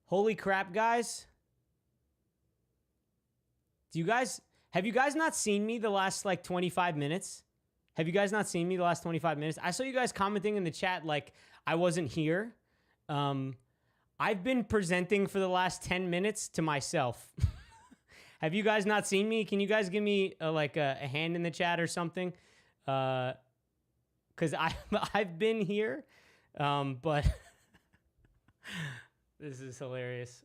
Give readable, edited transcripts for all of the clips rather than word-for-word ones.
Holy crap, guys. Have you guys not seen me the last like 25 minutes? Have you guys not seen me the last 25 minutes? I saw you guys commenting in the chat like I wasn't here. I've been presenting for the last 10 minutes to myself. Have you guys not seen me? Can you guys give me a hand in the chat or something? Because I've been here, but this is hilarious.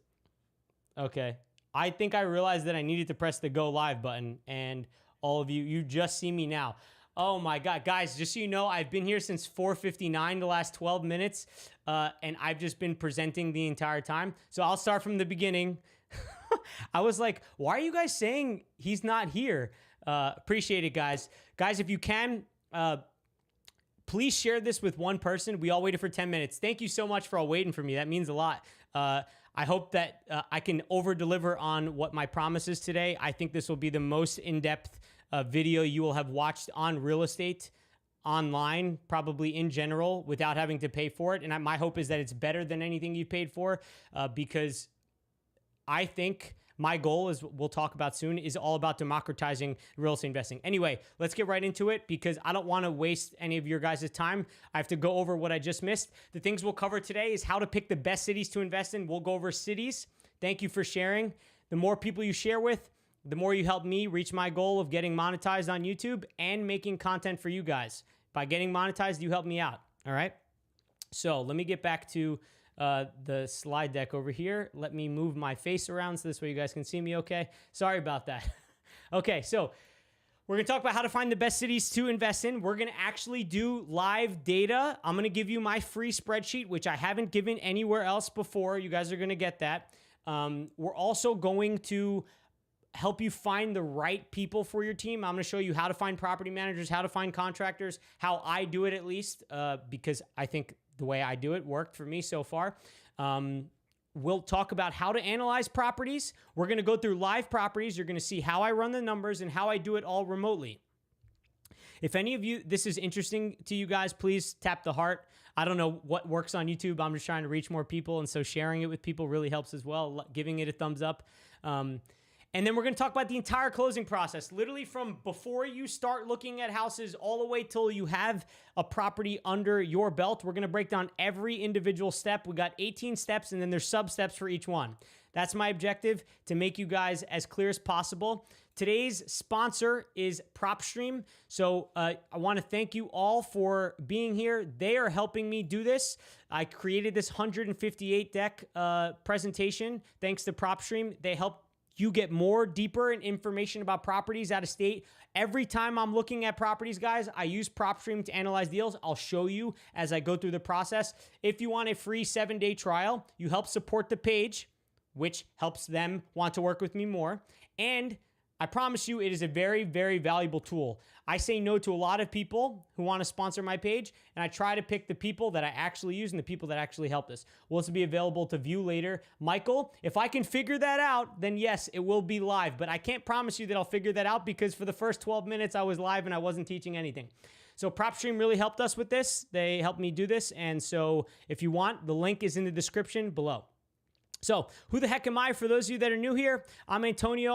Okay. I think I realized that I needed to press the go live button, and all of you just see me now. Oh my God, guys, just so you know, I've been here since 4:59, the last 12 minutes, and I've just been presenting the entire time. So I'll start from the beginning. I was like, why are you guys saying he's not here? Appreciate it, guys. Guys, if you can, please share this with one person. We all waited for 10 minutes. Thank you so much for all waiting for me. That means a lot. I hope that I can over-deliver on what my promise is today. I think this will be the most in-depth video you will have watched on real estate online, probably in general, without having to pay for it. And my hope is that it's better than anything you paid for, because I think my goal, is we'll talk about soon, is all about democratizing real estate investing. Anyway, let's get right into it because I don't want to waste any of your guys' time. I have to go over what I just missed. The things we'll cover today is how to pick the best cities to invest in. We'll go over cities. Thank you for sharing. The more people you share with, the more you help me reach my goal of getting monetized on YouTube and making content for you guys. By getting monetized, you help me out. All right. So let me get back to the slide deck over here. Let me move my face around so this way you guys can see me okay. Sorry about that. Okay, so we're going to talk about how to find the best cities to invest in. We're going to actually do live data. I'm going to give you my free spreadsheet, which I haven't given anywhere else before. You guys are going to get that. We're also going to help you find the right people for your team. I'm going to show you how to find property managers, how to find contractors, how I do it at least, because I think the way I do it worked for me so far. We'll talk about how to analyze properties. We're going to go through live properties. You're going to see how I run the numbers and how I do it all remotely. If any of you, this is interesting to you guys, please tap the heart. I don't know what works on YouTube. I'm just trying to reach more people. And so sharing it with people really helps as well. Giving it a thumbs up. And then we're going to talk about the entire closing process, literally from before you start looking at houses all the way till you have a property under your belt. We're going to break down every individual step. We got 18 steps, and then there's sub-steps for each one. That's my objective, to make you guys as clear as possible. Today's sponsor is PropStream. So I want to thank you all for being here. They are helping me do this. I created this 158 deck presentation thanks to PropStream. They help you get more deeper in information about properties out of state. Every time I'm looking at properties, guys, I use PropStream to analyze deals. I'll show you as I go through the process. If you want a free 7-day trial, you help support the page, which helps them want to work with me more. And I promise you, it is a very, very valuable tool. I say no to a lot of people who want to sponsor my page, and I try to pick the people that I actually use and the people that actually help us. Will this be available to view later? Michael, if I can figure that out, then yes, it will be live. But I can't promise you that I'll figure that out because for the first 12 minutes, I was live and I wasn't teaching anything. So PropStream really helped us with this. They helped me do this. And so if you want, the link is in the description below. So who the heck am I? For those of you that are new here, I'm Antonio.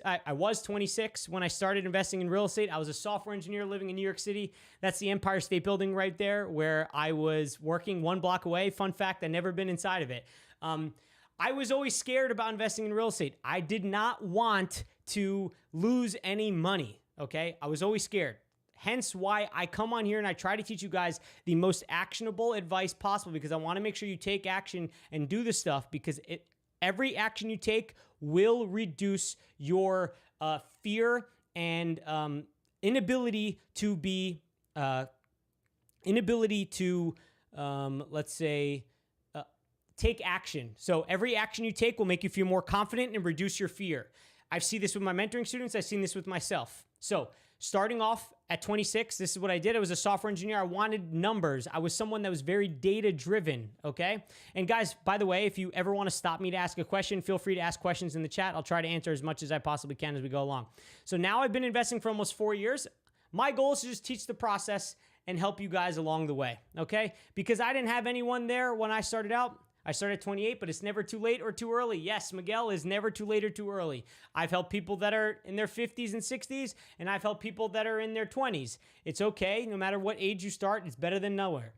I was 26 when I started investing in real estate. I was a software engineer living in New York City. That's the Empire State Building right there where I was working one block away. Fun fact, I've never been inside of it. I was always scared about investing in real estate. I did not want to lose any money, okay? I was always scared. Hence why I come on here and I try to teach you guys the most actionable advice possible, because I want to make sure you take action and do the stuff, because every action you take will reduce your fear and inability to let's say, take action. So every action you take will make you feel more confident and reduce your fear. I've seen this with my mentoring students. I've seen this with myself. So starting off at 26, this is what I did. I was a software engineer. I wanted numbers. I was someone that was very data-driven, okay? And guys, by the way, if you ever want to stop me to ask a question, feel free to ask questions in the chat. I'll try to answer as much as I possibly can as we go along. So now I've been investing for almost 4 years. My goal is to just teach the process and help you guys along the way, okay? Because I didn't have anyone there when I started out. I started at 28, but it's never too late or too early. Yes, Miguel, is never too late or too early. I've helped people that are in their 50s and 60s, and I've helped people that are in their 20s. It's okay. No matter what age you start, it's better than nowhere.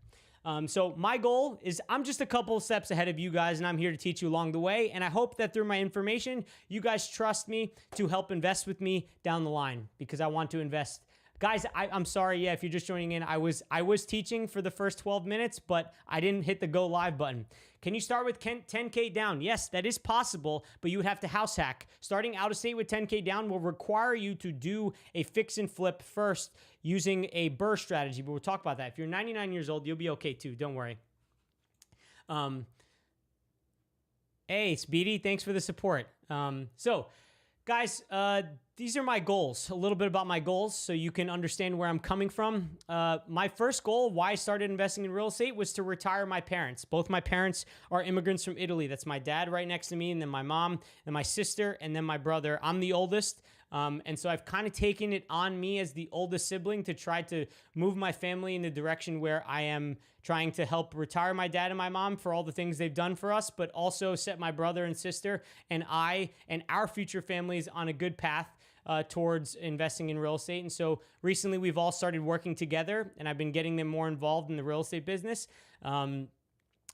So my goal is I'm just a couple of steps ahead of you guys, and I'm here to teach you along the way. And I hope that through my information, you guys trust me to help invest with me down the line, because I want to invest. Guys, I'm sorry. Yeah, if you're just joining in, I was teaching for the first 12 minutes, but I didn't hit the go live button. Can you start with 10K down? Yes, that is possible, but you would have to house hack. Starting out of state with 10K down will require you to do a fix and flip first using a burr strategy, but we'll talk about that. If you're 99 years old, you'll be okay too. Don't worry. Hey, Speedy, thanks for the support. So, guys, these are my goals, a little bit about my goals so you can understand where I'm coming from. My first goal, why I started investing in real estate, was to retire my parents. Both my parents are immigrants from Italy. That's my dad right next to me, and then my mom, and my sister, and then my brother. I'm the oldest. And so I've kind of taken it on me as the oldest sibling to try to move my family in the direction where I am trying to help retire my dad and my mom for all the things they've done for us, but also set my brother and sister and I and our future families on a good path towards investing in real estate. And so recently we've all started working together, and I've been getting them more involved in the real estate business.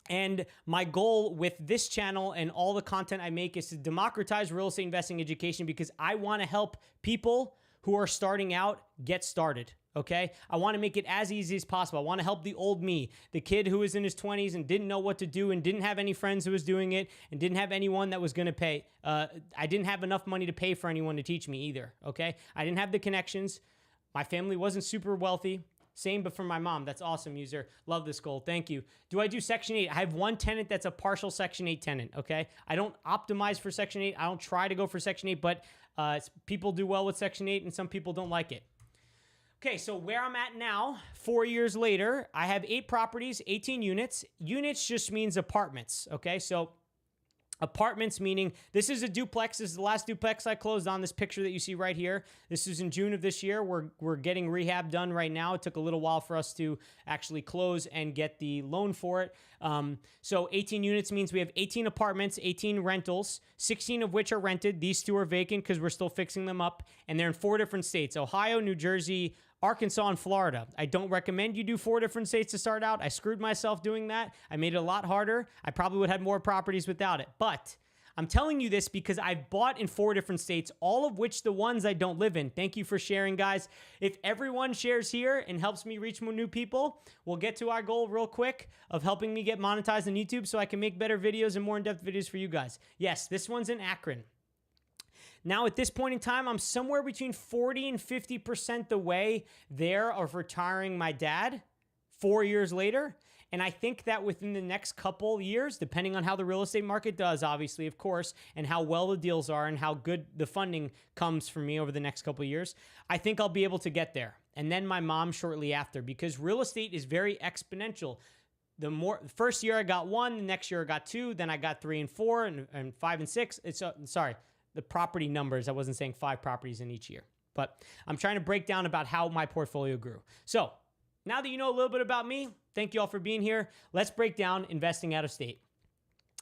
And my goal with this channel and all the content I make is to democratize real estate investing education, because I want to help people who are starting out get started. Okay. I want to make it as easy as possible. I want to help the old me, the kid who was in his 20s and didn't know what to do and didn't have any friends who was doing it and didn't have anyone that was going to pay. I didn't have enough money to pay for anyone to teach me either. Okay. I didn't have the connections. My family wasn't super wealthy. Same, but for my mom. That's awesome, user. Love this goal. Thank you. Do I do Section 8? I have one tenant that's a partial Section 8 tenant, okay? I don't optimize for Section 8. I don't try to go for Section 8, but people do well with Section 8, and some people don't like it. Okay, so where I'm at now, 4 years later, I have 8 properties, 18 units. Units just means apartments, okay? So apartments meaning this is a duplex. This is the last duplex I closed on, this picture that you see right here. This is in June of this year. We're getting rehab done right now. It took a little while for us to actually close and get the loan for it. So 18 units means we have 18 apartments, 18 rentals, 16 of which are rented. These 2 are vacant because we're still fixing them up. And they're in 4 different states: Ohio, New Jersey, Arkansas, and Florida. I don't recommend you do 4 different states to start out. I screwed myself doing that. I made it a lot harder. I probably would have had more properties without it. But I'm telling you this because I've bought in 4 different states, all of which the ones I don't live in. Thank you for sharing, guys. If everyone shares here and helps me reach more new people, we'll get to our goal real quick of helping me get monetized on YouTube so I can make better videos and more in-depth videos for you guys. Yes, this one's in Akron. Now, at this point in time, I'm somewhere between 40 and 50% the way there of retiring my dad 4 years later. And I think that within the next couple years, depending on how the real estate market does, obviously, of course, and how well the deals are and how good the funding comes for me over the next couple of years, I think I'll be able to get there. And then my mom shortly after, because real estate is very exponential. The first year I got 1, the next year I got 2, then I got 3 and 4 and 5 and 6. Sorry. The property numbers. I wasn't saying 5 properties in each year, but I'm trying to break down about how my portfolio grew. So now that you know a little bit about me, thank you all for being here. Let's break down investing out of state.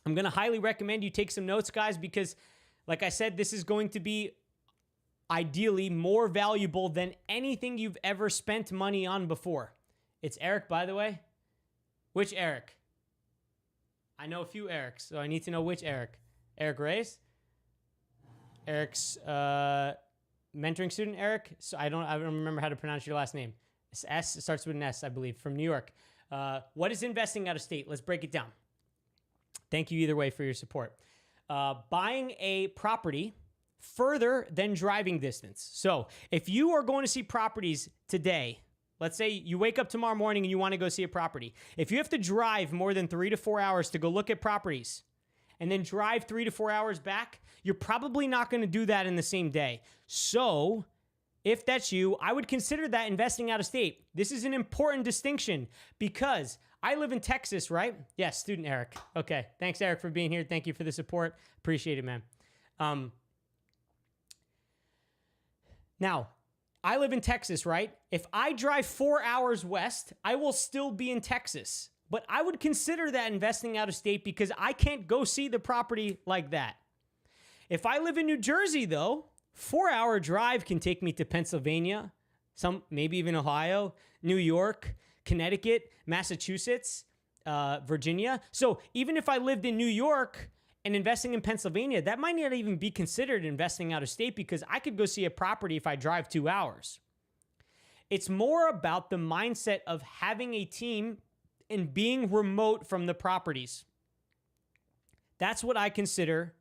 I'm going to highly recommend you take some notes, guys, because like I said, this is going to be ideally more valuable than anything you've ever spent money on before. It's Eric, by the way. Which Eric? I know a few Erics, so I need to know which Eric. Eric Reyes? Eric's mentoring student, Eric. So I don't remember how to pronounce your last name. It's S. It starts with an S, I believe, from New York. What is investing out of state? Let's break it down. Thank you either way for your support. Buying a property further than driving distance. So if you are going to see properties today, let's say you wake up tomorrow morning and you want to go see a property. If you have to drive more than 3 to 4 hours to go look at properties and then drive 3 to 4 hours back, you're probably not going to do that in the same day. So if that's you, I would consider that investing out of state. This is an important distinction because I live in Texas, right? Yes, student Eric. Okay. Thanks, Eric, for being here. Thank you for the support. Appreciate it, man. Now, I live in Texas, right? If I drive 4 hours west, I will still be in Texas. But I would consider that investing out of state because I can't go see the property like that. If I live in New Jersey, though, 4-hour drive can take me to Pennsylvania, maybe even Ohio, New York, Connecticut, Massachusetts, Virginia. So even if I lived in New York and investing in Pennsylvania, that might not even be considered investing out of state because I could go see a property if I drive 2 hours. It's more about the mindset of having a team and being remote from the properties. That's what I consider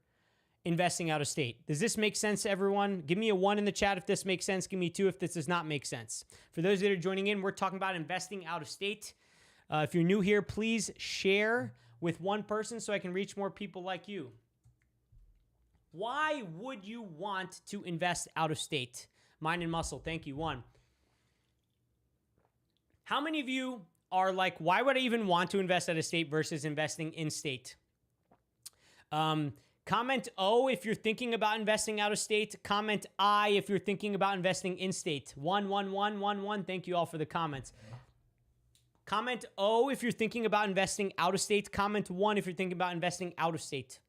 investing out of state. Does this make sense to everyone? Give me a 1 in the chat if this makes sense. Give me 2 if this does not make sense. For those that are joining in, we're talking about investing out of state. If you're new here, please share with one person so I can reach more people like you. Why would you want to invest out of state? Mind and muscle. Thank you. 1. How many of you are like, why would I even want to invest out of state versus investing in state? Comment O if you're thinking about investing out of state. Comment I if you're thinking about investing in state. 1, 1, 1, 1, 1. Thank you all for the comments. Comment O if you're thinking about investing out of state. Comment 1 if you're thinking about investing out of state.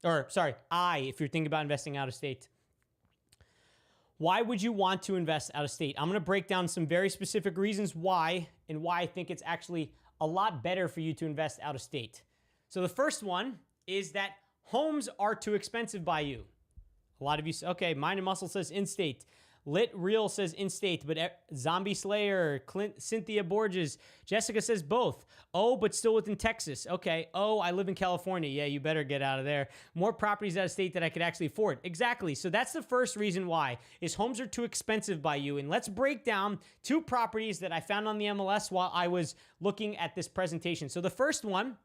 Or, sorry, I if you're thinking about investing out of state. Why would you want to invest out of state? I'm going to break down some very specific reasons why and why I think it's actually a lot better for you to invest out of state. So the first one is that homes are too expensive by you. A lot of you say, okay, Mind and Muscle says in-state. Lit Real says in-state, but Zombie Slayer, Cynthia Borges, Jessica says both. Oh, but still within Texas. Okay. Oh, I live in California. Yeah, you better get out of there. More properties out of state that I could actually afford. Exactly. So that's the first reason why, is homes are too expensive by you. And let's break down 2 properties that I found on the MLS while I was looking at this presentation. So the first one,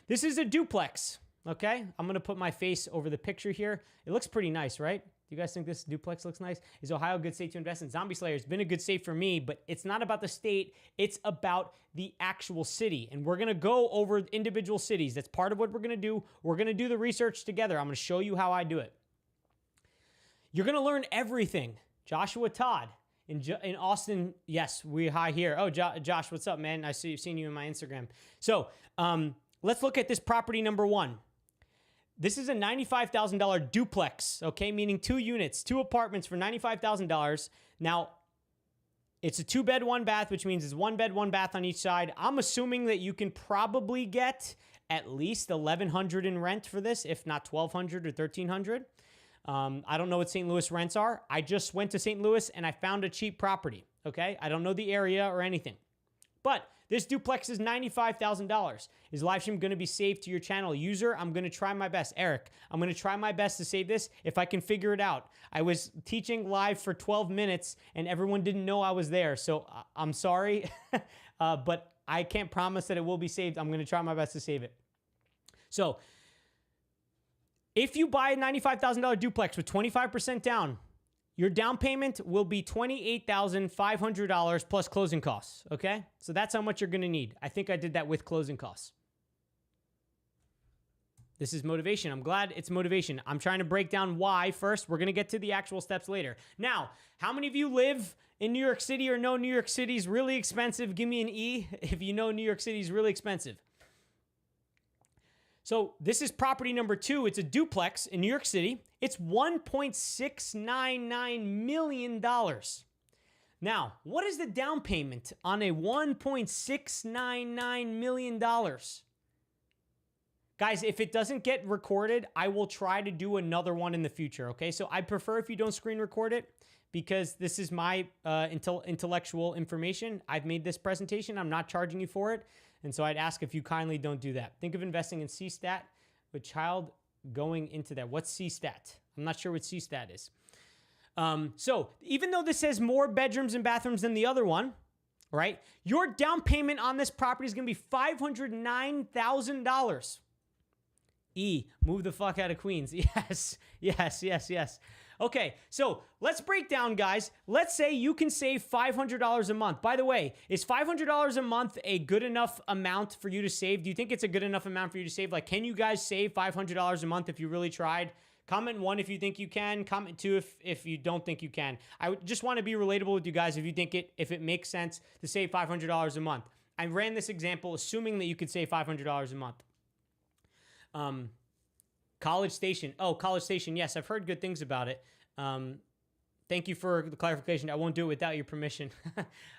this is a duplex. Okay. I'm going to put my face over the picture here. It looks pretty nice, right? Do you guys think this duplex looks nice? Is Ohio a good state to invest in? Zombie Slayer has been a good state for me, but it's not about the state. It's about the actual city. And we're going to go over individual cities. That's part of what we're going to do. We're going to do the research together. I'm going to show you how I do it. You're going to learn everything. Joshua Todd in Austin. Yes, we hi here. Oh, Josh, what's up, man? I've seen you in my Instagram. So let's look at this property number 1. This is a $95,000 duplex, okay? Meaning 2 units, 2 apartments for $95,000. Now, it's a 2-bed, 1-bath, which means it's 1 bed, 1 bath on each side. I'm assuming that you can probably get at least $1,100 in rent for this, if not $1,200 or $1,300. I don't know what St. Louis rents are. I just went to St. Louis and I found a cheap property, okay? I don't know the area or anything. But this duplex is $95,000. Is live stream going to be saved to your channel? User, I'm going to try my best. Eric, I'm going to try my best to save this if I can figure it out. I was teaching live for 12 minutes and everyone didn't know I was there. So I'm sorry, but I can't promise that it will be saved. I'm going to try my best to save it. So if you buy a $95,000 duplex with 25% down, your down payment will be $28,500 plus closing costs, okay? So that's how much you're going to need. I think I did that with closing costs. This is motivation. I'm glad it's motivation. I'm trying to break down why first. We're going to get to the actual steps later. Now, how many of you live in New York City or know New York City is really expensive? Give me an E if you know New York City is really expensive. So this is property number 2. It's a duplex in New York City. It's $1.699 million. Now, what is the down payment on a $1.699 million? Guys, if it doesn't get recorded, I will try to do another one in the future, okay? So I prefer if you don't screen record it because this is my intellectual information. I've made this presentation. I'm not charging you for it. And so I'd ask if you kindly don't do that. Think of investing in CSTAT with child going into that. What's CSTAT? I'm not sure what CSTAT is. So even though this has more bedrooms and bathrooms than the other one, right? Your down payment on this property is going to be $509,000. E, move the fuck out of Queens. Yes, yes, yes, yes. Okay, so let's break down, guys. Let's say you can save $500 a month. By the way, is $500 a month a good enough amount for you to save? Do you think it's a good enough amount for you to save? Like, can you guys save $500 a month if you really tried? Comment 1 if you think you can. Comment 2 if you don't think you can. I just want to be relatable with you guys if you think if it makes sense to save $500 a month. I ran this example assuming that you could save $500 a month. College Station. Oh, College Station. Yes, I've heard good things about it. Thank you for the clarification. I won't do it without your permission.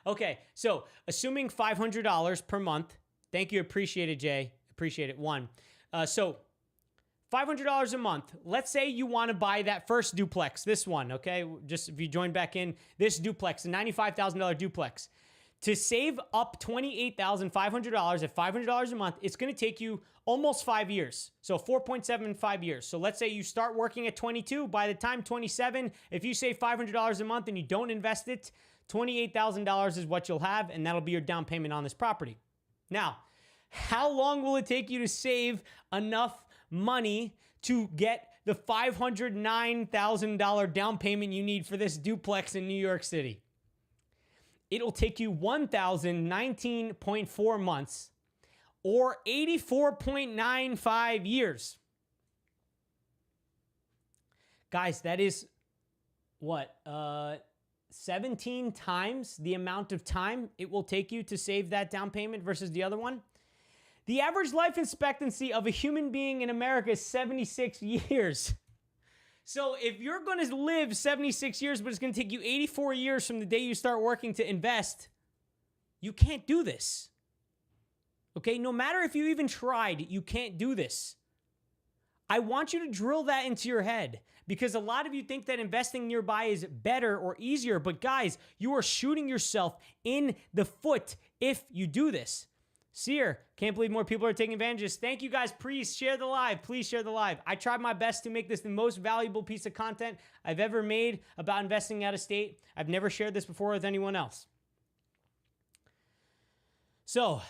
Okay, so assuming $500 per month. Thank you. Appreciate it, Jay. Appreciate it. So $500 a month. Let's say you want to buy that first duplex, this one, okay? Just if you join back in, this duplex, a $95,000 duplex. To save up $28,500 at $500 a month, it's going to take you almost 5 years. So 4.75 years. So let's say you start working at 22. By the time 27, if you save $500 a month and you don't invest it, $28,000 is what you'll have, and that'll be your down payment on this property. Now, how long will it take you to save enough money to get the $509,000 down payment you need for this duplex in New York City? It'll take you 1,019.4 months or 84.95 years. Guys, that is what? 17 times the amount of time it will take you to save that down payment versus the other one. The average life expectancy of a human being in America is 76 years. So if you're going to live 76 years, but it's going to take you 84 years from the day you start working to invest, you can't do this. Okay? No matter if you even tried, you can't do this. I want you to drill that into your head because a lot of you think that investing nearby is better or easier, but guys, you are shooting yourself in the foot if you do this. Seer, can't believe more people are taking advantages. Thank you guys. Please share the live. Please share the live. I tried my best to make this the most valuable piece of content I've ever made about investing out of state. I've never shared this before with anyone else. So,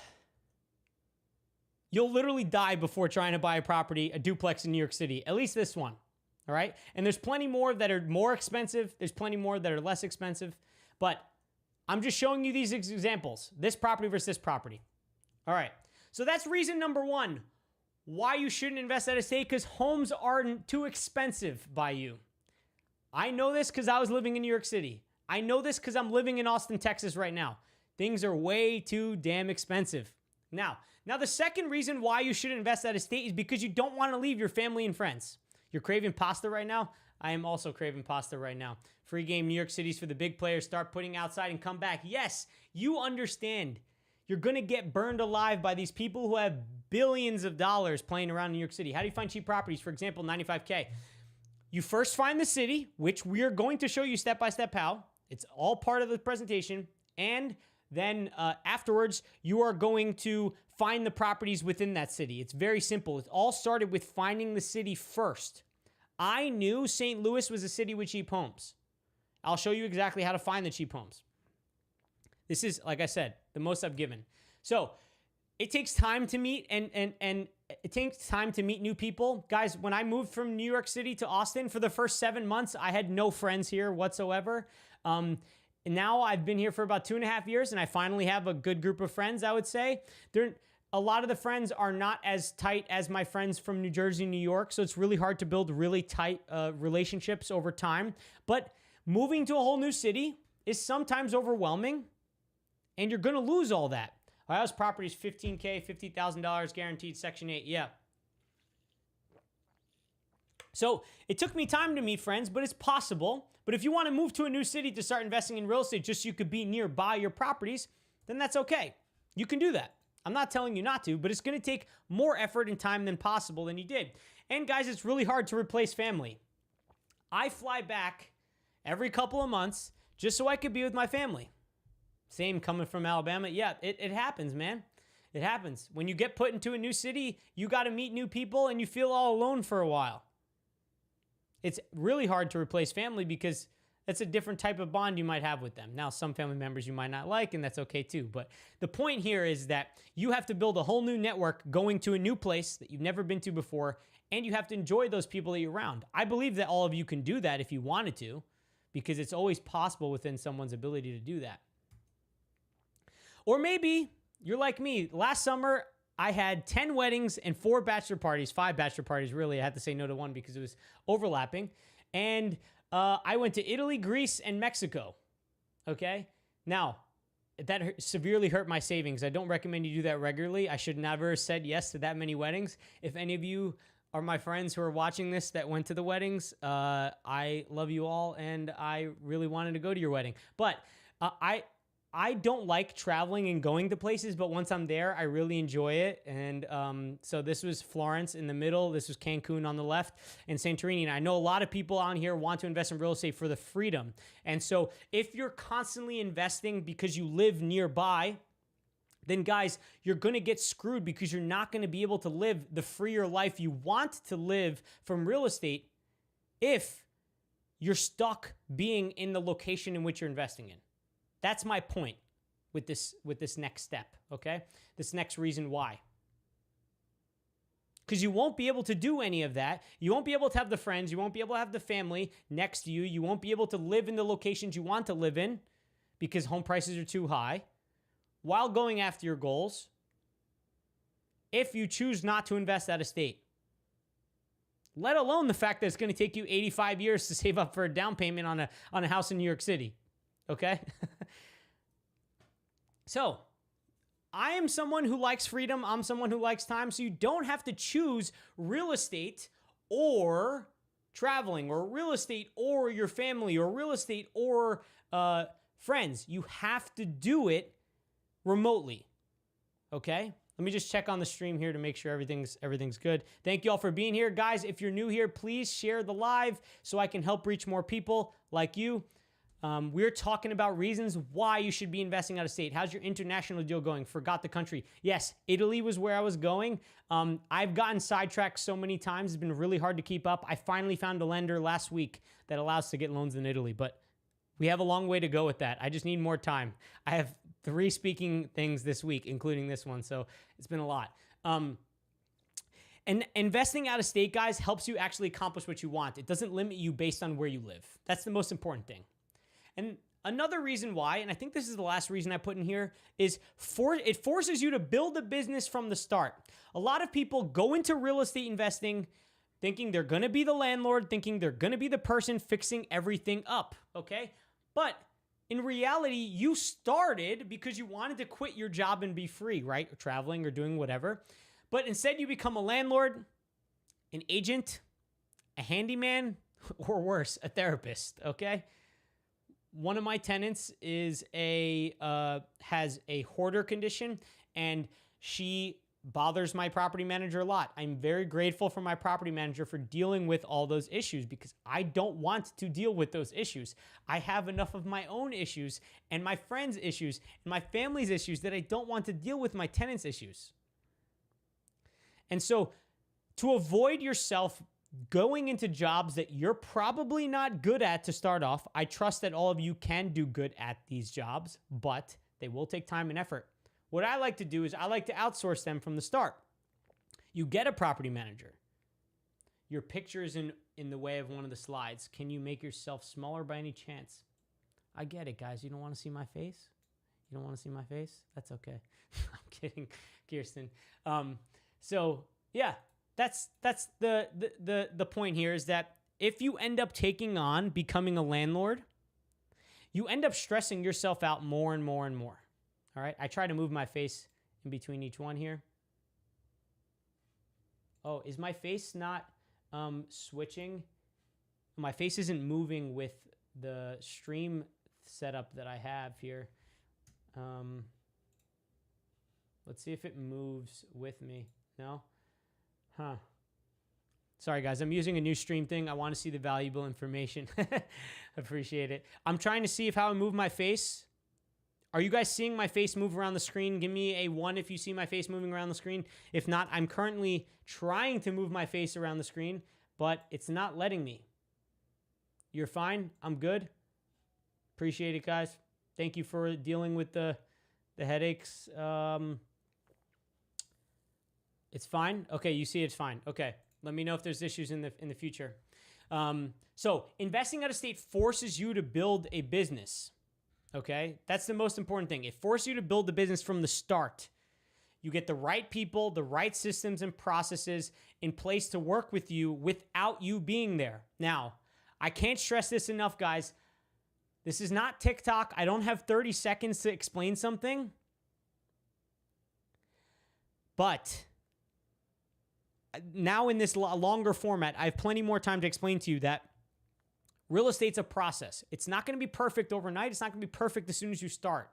you'll literally die before trying to buy a property, a duplex in New York City, at least this one. All right? And there's plenty more that are more expensive. There's plenty more that are less expensive. But I'm just showing you these examples. This property versus this property. All right, so that's reason number one why you shouldn't invest out of state, because homes aren't too expensive by you. I know this because I was living in New York City. I know this because I'm living in Austin, Texas right now. Things are way too damn expensive. Now the second reason why you shouldn't invest out of state is because you don't want to leave your family and friends. You're craving pasta right now? I am also craving pasta right now. Free game New York City's for the big players. Start putting outside and come back. Yes, you understand. You're going to get burned alive by these people who have billions of dollars playing around New York City. How do you find cheap properties? For example, 95K. You first find the city, which we are going to show you step by step how. It's all part of the presentation. And then afterwards, you are going to find the properties within that city. It's very simple. It all started with finding the city first. I knew St. Louis was a city with cheap homes. I'll show you exactly how to find the cheap homes. This is, like I said, the most I've given. So it takes time to meet and it takes time to meet new people. Guys, when I moved from New York City to Austin, for the first 7 months, I had no friends here whatsoever. Now I've been here for about 2.5 years, and I finally have a good group of friends, I would say. A lot of the friends are not as tight as my friends from New Jersey, New York, so it's really hard to build really tight relationships over time. But moving to a whole new city is sometimes overwhelming. And you're going to lose all that. Our house property is $15K, $50,000 guaranteed, Section 8. Yeah. So it took me time to meet friends, but it's possible. But if you want to move to a new city to start investing in real estate just so you could be nearby your properties, then that's okay. You can do that. I'm not telling you not to, but it's going to take more effort and time than possible than you did. And guys, it's really hard to replace family. I fly back every couple of months just so I could be with my family. Same coming from Alabama. Yeah, it happens, man. It happens. When you get put into a new city, you got to meet new people and you feel all alone for a while. It's really hard to replace family because that's a different type of bond you might have with them. Now, some family members you might not like, and that's okay too. But the point here is that you have to build a whole new network going to a new place that you've never been to before, and you have to enjoy those people that you're around. I believe that all of you can do that if you wanted to, because it's always possible within someone's ability to do that. Or maybe you're like me. Last summer, I had 10 weddings and 4 bachelor parties, 5 bachelor parties, really. I had to say no to one because it was overlapping. And I went to Italy, Greece, and Mexico. Okay? Now, that severely hurt my savings. I don't recommend you do that regularly. I should never have said yes to that many weddings. If any of you are my friends who are watching this that went to the weddings, I love you all, and I really wanted to go to your wedding. But I don't like traveling and going to places, but once I'm there, I really enjoy it. And so this was Florence in the middle. This was Cancun on the left, and Santorini. And I know a lot of people on here want to invest in real estate for the freedom. And so if you're constantly investing because you live nearby, then guys, you're going to get screwed because you're not going to be able to live the freer life you want to live from real estate if you're stuck being in the location in which you're investing in. That's my point with this next step, okay? This next reason why. Because you won't be able to do any of that. You won't be able to have the friends. You won't be able to have the family next to you. You won't be able to live in the locations you want to live in because home prices are too high while going after your goals if you choose not to invest out of state. Let alone the fact that it's going to take you 85 years to save up for a down payment on a house in New York City. Okay? So, I am someone who likes freedom. I'm someone who likes time. So you don't have to choose real estate or traveling, or real estate or your family, or real estate or friends. You have to do it remotely. Okay? Let me just check on the stream here to make sure everything's good. Thank you all for being here. Guys, if you're new here, please share the live so I can help reach more people like you. We're talking about reasons why you should be investing out of state. How's your international deal going? Forgot the country. Yes, Italy was where I was going. I've gotten sidetracked so many times. It's been really hard to keep up. I finally found a lender last week that allows to get loans in Italy, but we have a long way to go with that. I just need more time. I have 3 speaking things this week, including this one, so it's been a lot. And investing out of state, guys, helps you actually accomplish what you want. It doesn't limit you based on where you live. That's the most important thing. And another reason why, and I think this is the last reason I put in here, is it forces you to build a business from the start. A lot of people go into real estate investing thinking they're going to be the landlord, thinking they're going to be the person fixing everything up, okay? But in reality, you started because you wanted to quit your job and be free, right? Or traveling or doing whatever. But instead, you become a landlord, an agent, a handyman, or worse, a therapist, okay? One of my tenants has a hoarder condition, and she bothers my property manager a lot. I'm very grateful for my property manager for dealing with all those issues because I don't want to deal with those issues. I have enough of my own issues and my friends' issues and my family's issues that I don't want to deal with my tenants' issues. And so to avoid yourself going into jobs that you're probably not good at to start off, I trust that all of you can do good at these jobs, but they will take time and effort. What I like to do is I like to outsource them from the start. You get a property manager. Your picture is in the way of one of the slides. Can you make yourself smaller by any chance? I get it, guys. You don't want to see my face? You don't want to see my face? That's okay. I'm kidding, Kirsten. So yeah. That's the point here, is that if you end up taking on becoming a landlord, you end up stressing yourself out more and more and more. All right? I try to move my face in between each one here. Oh, is my face not switching? My face isn't moving with the stream setup that I have here. Let's see if it moves with me. No? Huh. Sorry, guys. I'm using a new stream thing. I want to see the valuable information. Appreciate it. I'm trying to see how I move my face. Are you guys seeing my face move around the screen? Give me a 1 if you see my face moving around the screen. If not, I'm currently trying to move my face around the screen, but it's not letting me. You're fine? I'm good? Appreciate it, guys. Thank you for dealing with the headaches. It's fine? Okay, you see it's fine. Okay, let me know if there's issues in the future. So investing out of state forces you to build a business, okay? That's the most important thing. It forces you to build the business from the start. You get the right people, the right systems and processes in place to work with you without you being there. Now, I can't stress this enough, guys. This is not TikTok. I don't have 30 seconds to explain something. But now in this longer format, I have plenty more time to explain to you that real estate's a process. It's not going to be perfect overnight. It's not going to be perfect as soon as you start.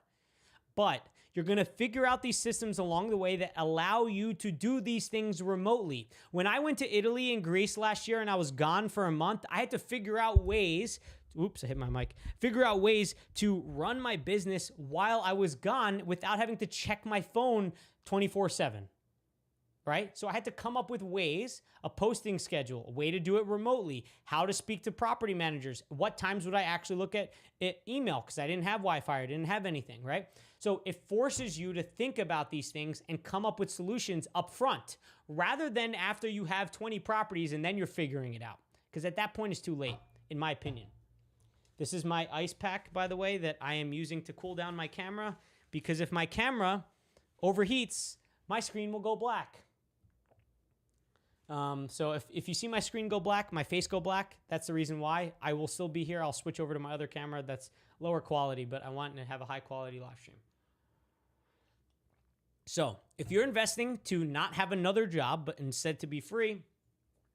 But you're going to figure out these systems along the way that allow you to do these things remotely. When I went to Italy and Greece last year and I was gone for a month, I had to figure out ways. Oops, I hit my mic. Figure out ways to run my business while I was gone without having to check my phone 24/7. Right? So I had to come up with ways, a posting schedule, a way to do it remotely, how to speak to property managers, what times would I actually look at email because I didn't have Wi-Fi, I didn't have anything, right? So it forces you to think about these things and come up with solutions up front rather than after you have 20 properties and then you're figuring it out. Because at that point it's too late, in my opinion. This is my ice pack, by the way, that I am using to cool down my camera because if my camera overheats, my screen will go black. So if you see my screen go black, my face go black, that's the reason why. I will still be here. I'll switch over to my other camera that's lower quality, but I want to have a high quality live stream. So if you're investing to not have another job, but instead to be free,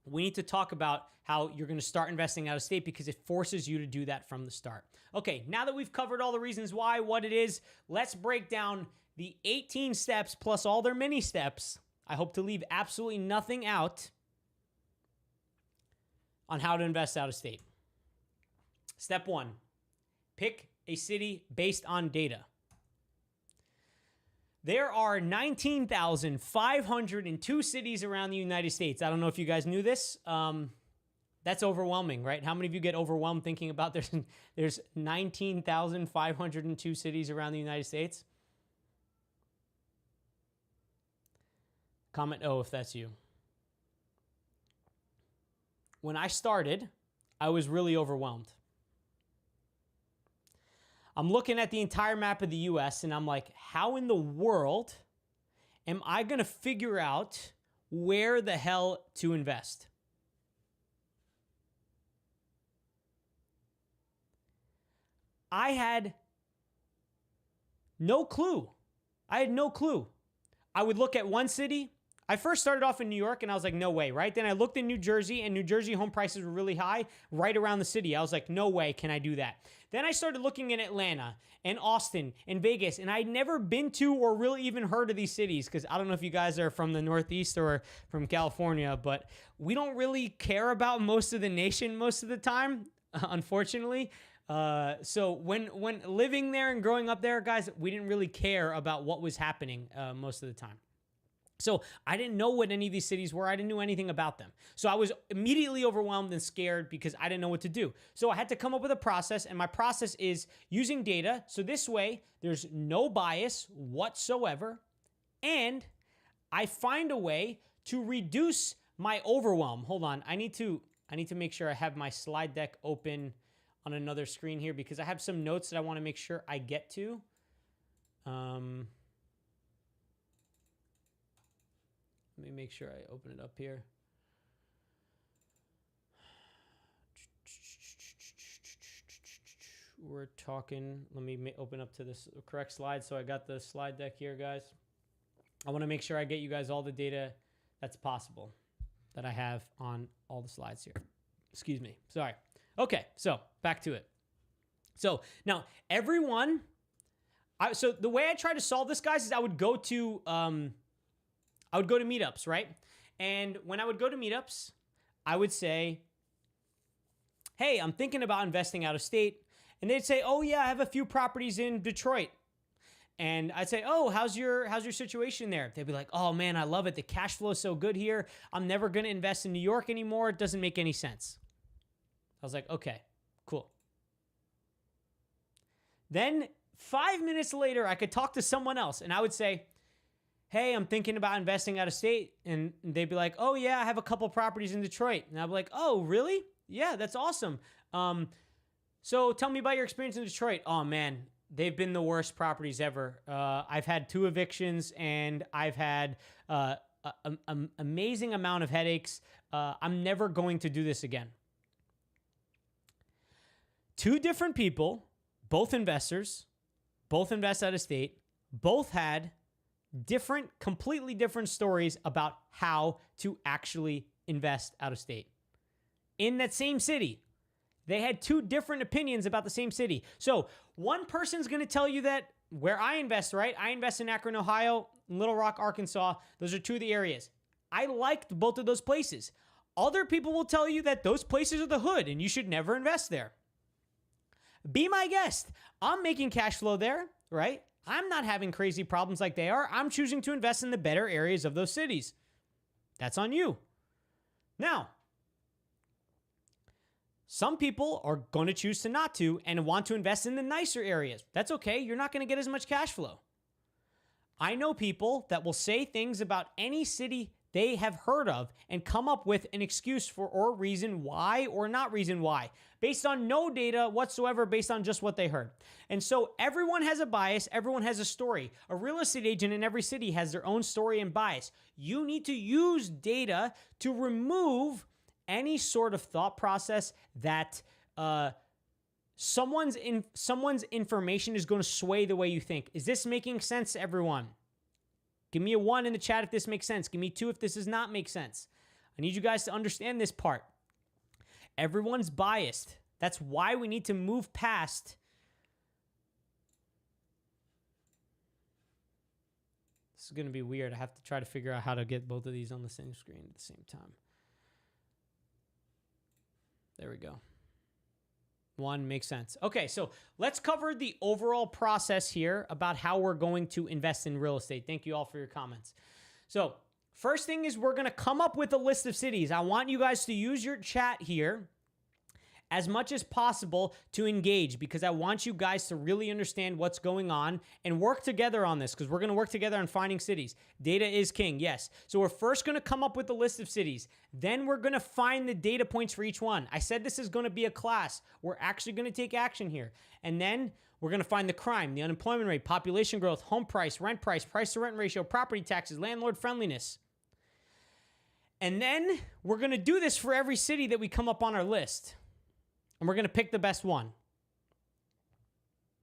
we need to talk about how you're going to start investing out of state because it forces you to do that from the start. Okay, now that we've covered all the reasons why, what it is, let's break down the 18 steps plus all their mini steps. I hope to leave absolutely nothing out on how to invest out of state. Step 1, pick a city based on data. There are 19,502 cities around the United States. I don't know if you guys knew this. That's overwhelming, right? How many of you get overwhelmed thinking about there's 19,502 cities around the United States? Comment O if that's you. When I started, I was really overwhelmed. I'm looking at the entire map of the US and I'm like, how in the world am I going to figure out where the hell to invest? I had no clue. I would look at one city. I first started off in New York and I was like, no way, right? Then I looked in New Jersey and New Jersey home prices were really high right around the city. I was like, no way can I do that. Then I started looking in Atlanta and Austin and Vegas and I'd never been to or really even heard of these cities because I don't know if you guys are from the Northeast or from California, but we don't really care about most of the nation most of the time, unfortunately. So when living there and growing up there, guys, we didn't really care about what was happening most of the time. So I didn't know what any of these cities were. I didn't know anything about them. So I was immediately overwhelmed and scared because I didn't know what to do. So I had to come up with a process, and my process is using data. So this way, there's no bias whatsoever, and I find a way to reduce my overwhelm. Hold on. I need to make sure I have my slide deck open on another screen here because I have some notes that I want to make sure I get to. Let me make sure I open it up here. We're talking. Let me open up to this correct slide. So I got the slide deck here, guys. I want to make sure I get you guys all the data that's possible that I have on all the slides here. Excuse me. Sorry. Okay, so back to it. So now everyone, so the way I try to solve this, guys, is I would go to meetups, right? And when I would go to meetups, I would say, hey, I'm thinking about investing out of state. And they'd say, oh yeah, I have a few properties in Detroit. And I'd say, oh, how's your situation there? They'd be like, oh man, I love it. The cash flow is so good here. I'm never going to invest in New York anymore. It doesn't make any sense. I was like, okay, cool. Then 5 minutes later, I could talk to someone else and I would say, hey, I'm thinking about investing out of state. And they'd be like, oh yeah, I have a couple properties in Detroit. And I'd be like, oh, really? Yeah, that's awesome. So tell me about your experience in Detroit. Oh man, they've been the worst properties ever. I've had 2 evictions and I've had an amazing amount of headaches. I'm never going to do this again. 2 different people both investors, both invest out of state, both had completely different stories about how to actually invest out of state. In that same city, they had two different opinions about the same city. So one person's going to tell you that where I invest, right? I invest in Akron, Ohio, Little Rock, Arkansas. Those are two of the areas. I liked both of those places. Other people will tell you that those places are the hood and you should never invest there. Be my guest. I'm making cash flow there, right? I'm not having crazy problems like they are. I'm choosing to invest in the better areas of those cities. That's on you. Now, some people are going to choose to not to and want to invest in the nicer areas. That's okay. You're not going to get as much cash flow. I know people that will say things about any city they have heard of and come up with an excuse for or reason why or not reason why, based on no data whatsoever, based on just what they heard. And so everyone has a bias. Everyone has a story. A real estate agent in every city has their own story and bias. You need to use data to remove any sort of thought process that someone's information is going to sway the way you think. Is this making sense to everyone? Give me a 1 in the chat if this makes sense. Give me 2 if this does not make sense. I need you guys to understand this part. Everyone's biased. That's why we need to move past. This is going to be weird. I have to try to figure out how to get both of these on the same screen at the same time. There we go. 1 makes sense. Okay, so let's cover the overall process here about how we're going to invest in real estate. Thank you all for your comments. So first thing is we're going to come up with a list of cities. I want you guys to use your chat here as much as possible to engage, because I want you guys to really understand what's going on and work together on this, because we're going to work together on finding cities. Data is king, yes. So we're first going to come up with a list of cities. Then we're going to find the data points for each one. I said this is going to be a class. We're actually going to take action here. And then we're going to find the crime, the unemployment rate, population growth, home price, price to rent ratio, property taxes, landlord friendliness. And then we're going to do this for every city that we come up on our list. And we're going to pick the best one.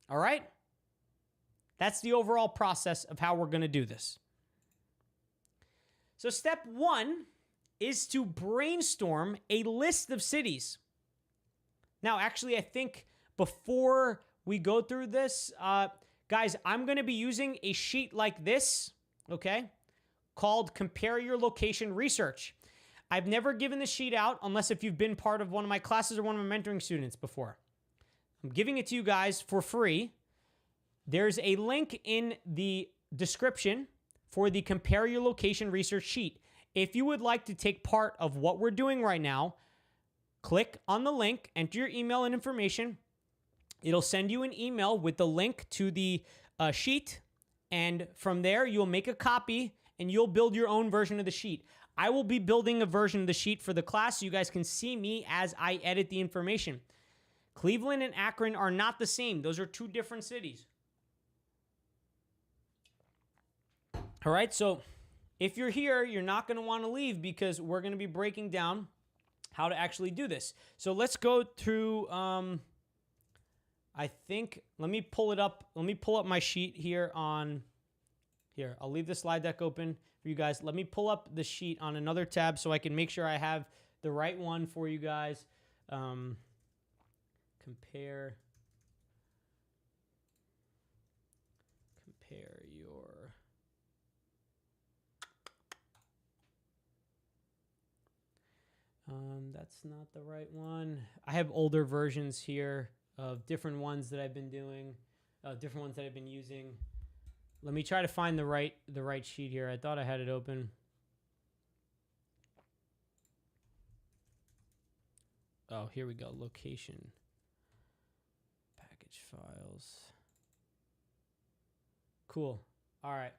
All right? That's the overall process of how we're going to do this. So step 1 is to brainstorm a list of cities. Now, actually, I think before we go through this, guys, I'm going to be using a sheet like this, okay, called Compare Your Location Research. I've never given this sheet out unless if you've been part of one of my classes or one of my mentoring students before. I'm giving it to you guys for free. There's a link in the description for the Compare Your Location Research sheet. If you would like to take part of what we're doing right now, click on the link, enter your email and information. It'll send you an email with the link to the sheet, and from there, you'll make a copy and you'll build your own version of the sheet. I will be building a version of the sheet for the class so you guys can see me as I edit the information. Cleveland and Akron are not the same. Those are two different cities. All right, so if you're here, you're not going to want to leave because we're going to be breaking down how to actually do this. So let's go through, I think, let me pull it up. Let me pull up my sheet here on, here, I'll leave the slide deck open for you guys. Let me pull up the sheet on another tab so I can make sure I have the right one for you guys. Compare your... that's not the right one. I have older versions here of different ones that I've been doing, different ones that I've been using. Let me try to find the right sheet here. I thought I had it open. Oh, here we go. Location. Package files. Cool. All right.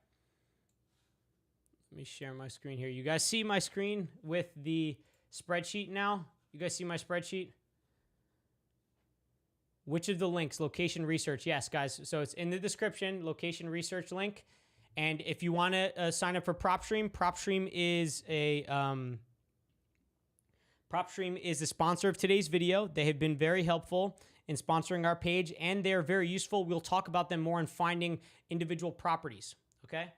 Let me share my screen here. You guys see my screen with the spreadsheet now? You guys see my spreadsheet? Which of the links? Location research. Yes, guys. So it's in the description, location research link. And if you want to sign up for PropStream is the sponsor of today's video. They have been very helpful in sponsoring our page, and they're very useful. We'll talk about them more in finding individual properties, okay?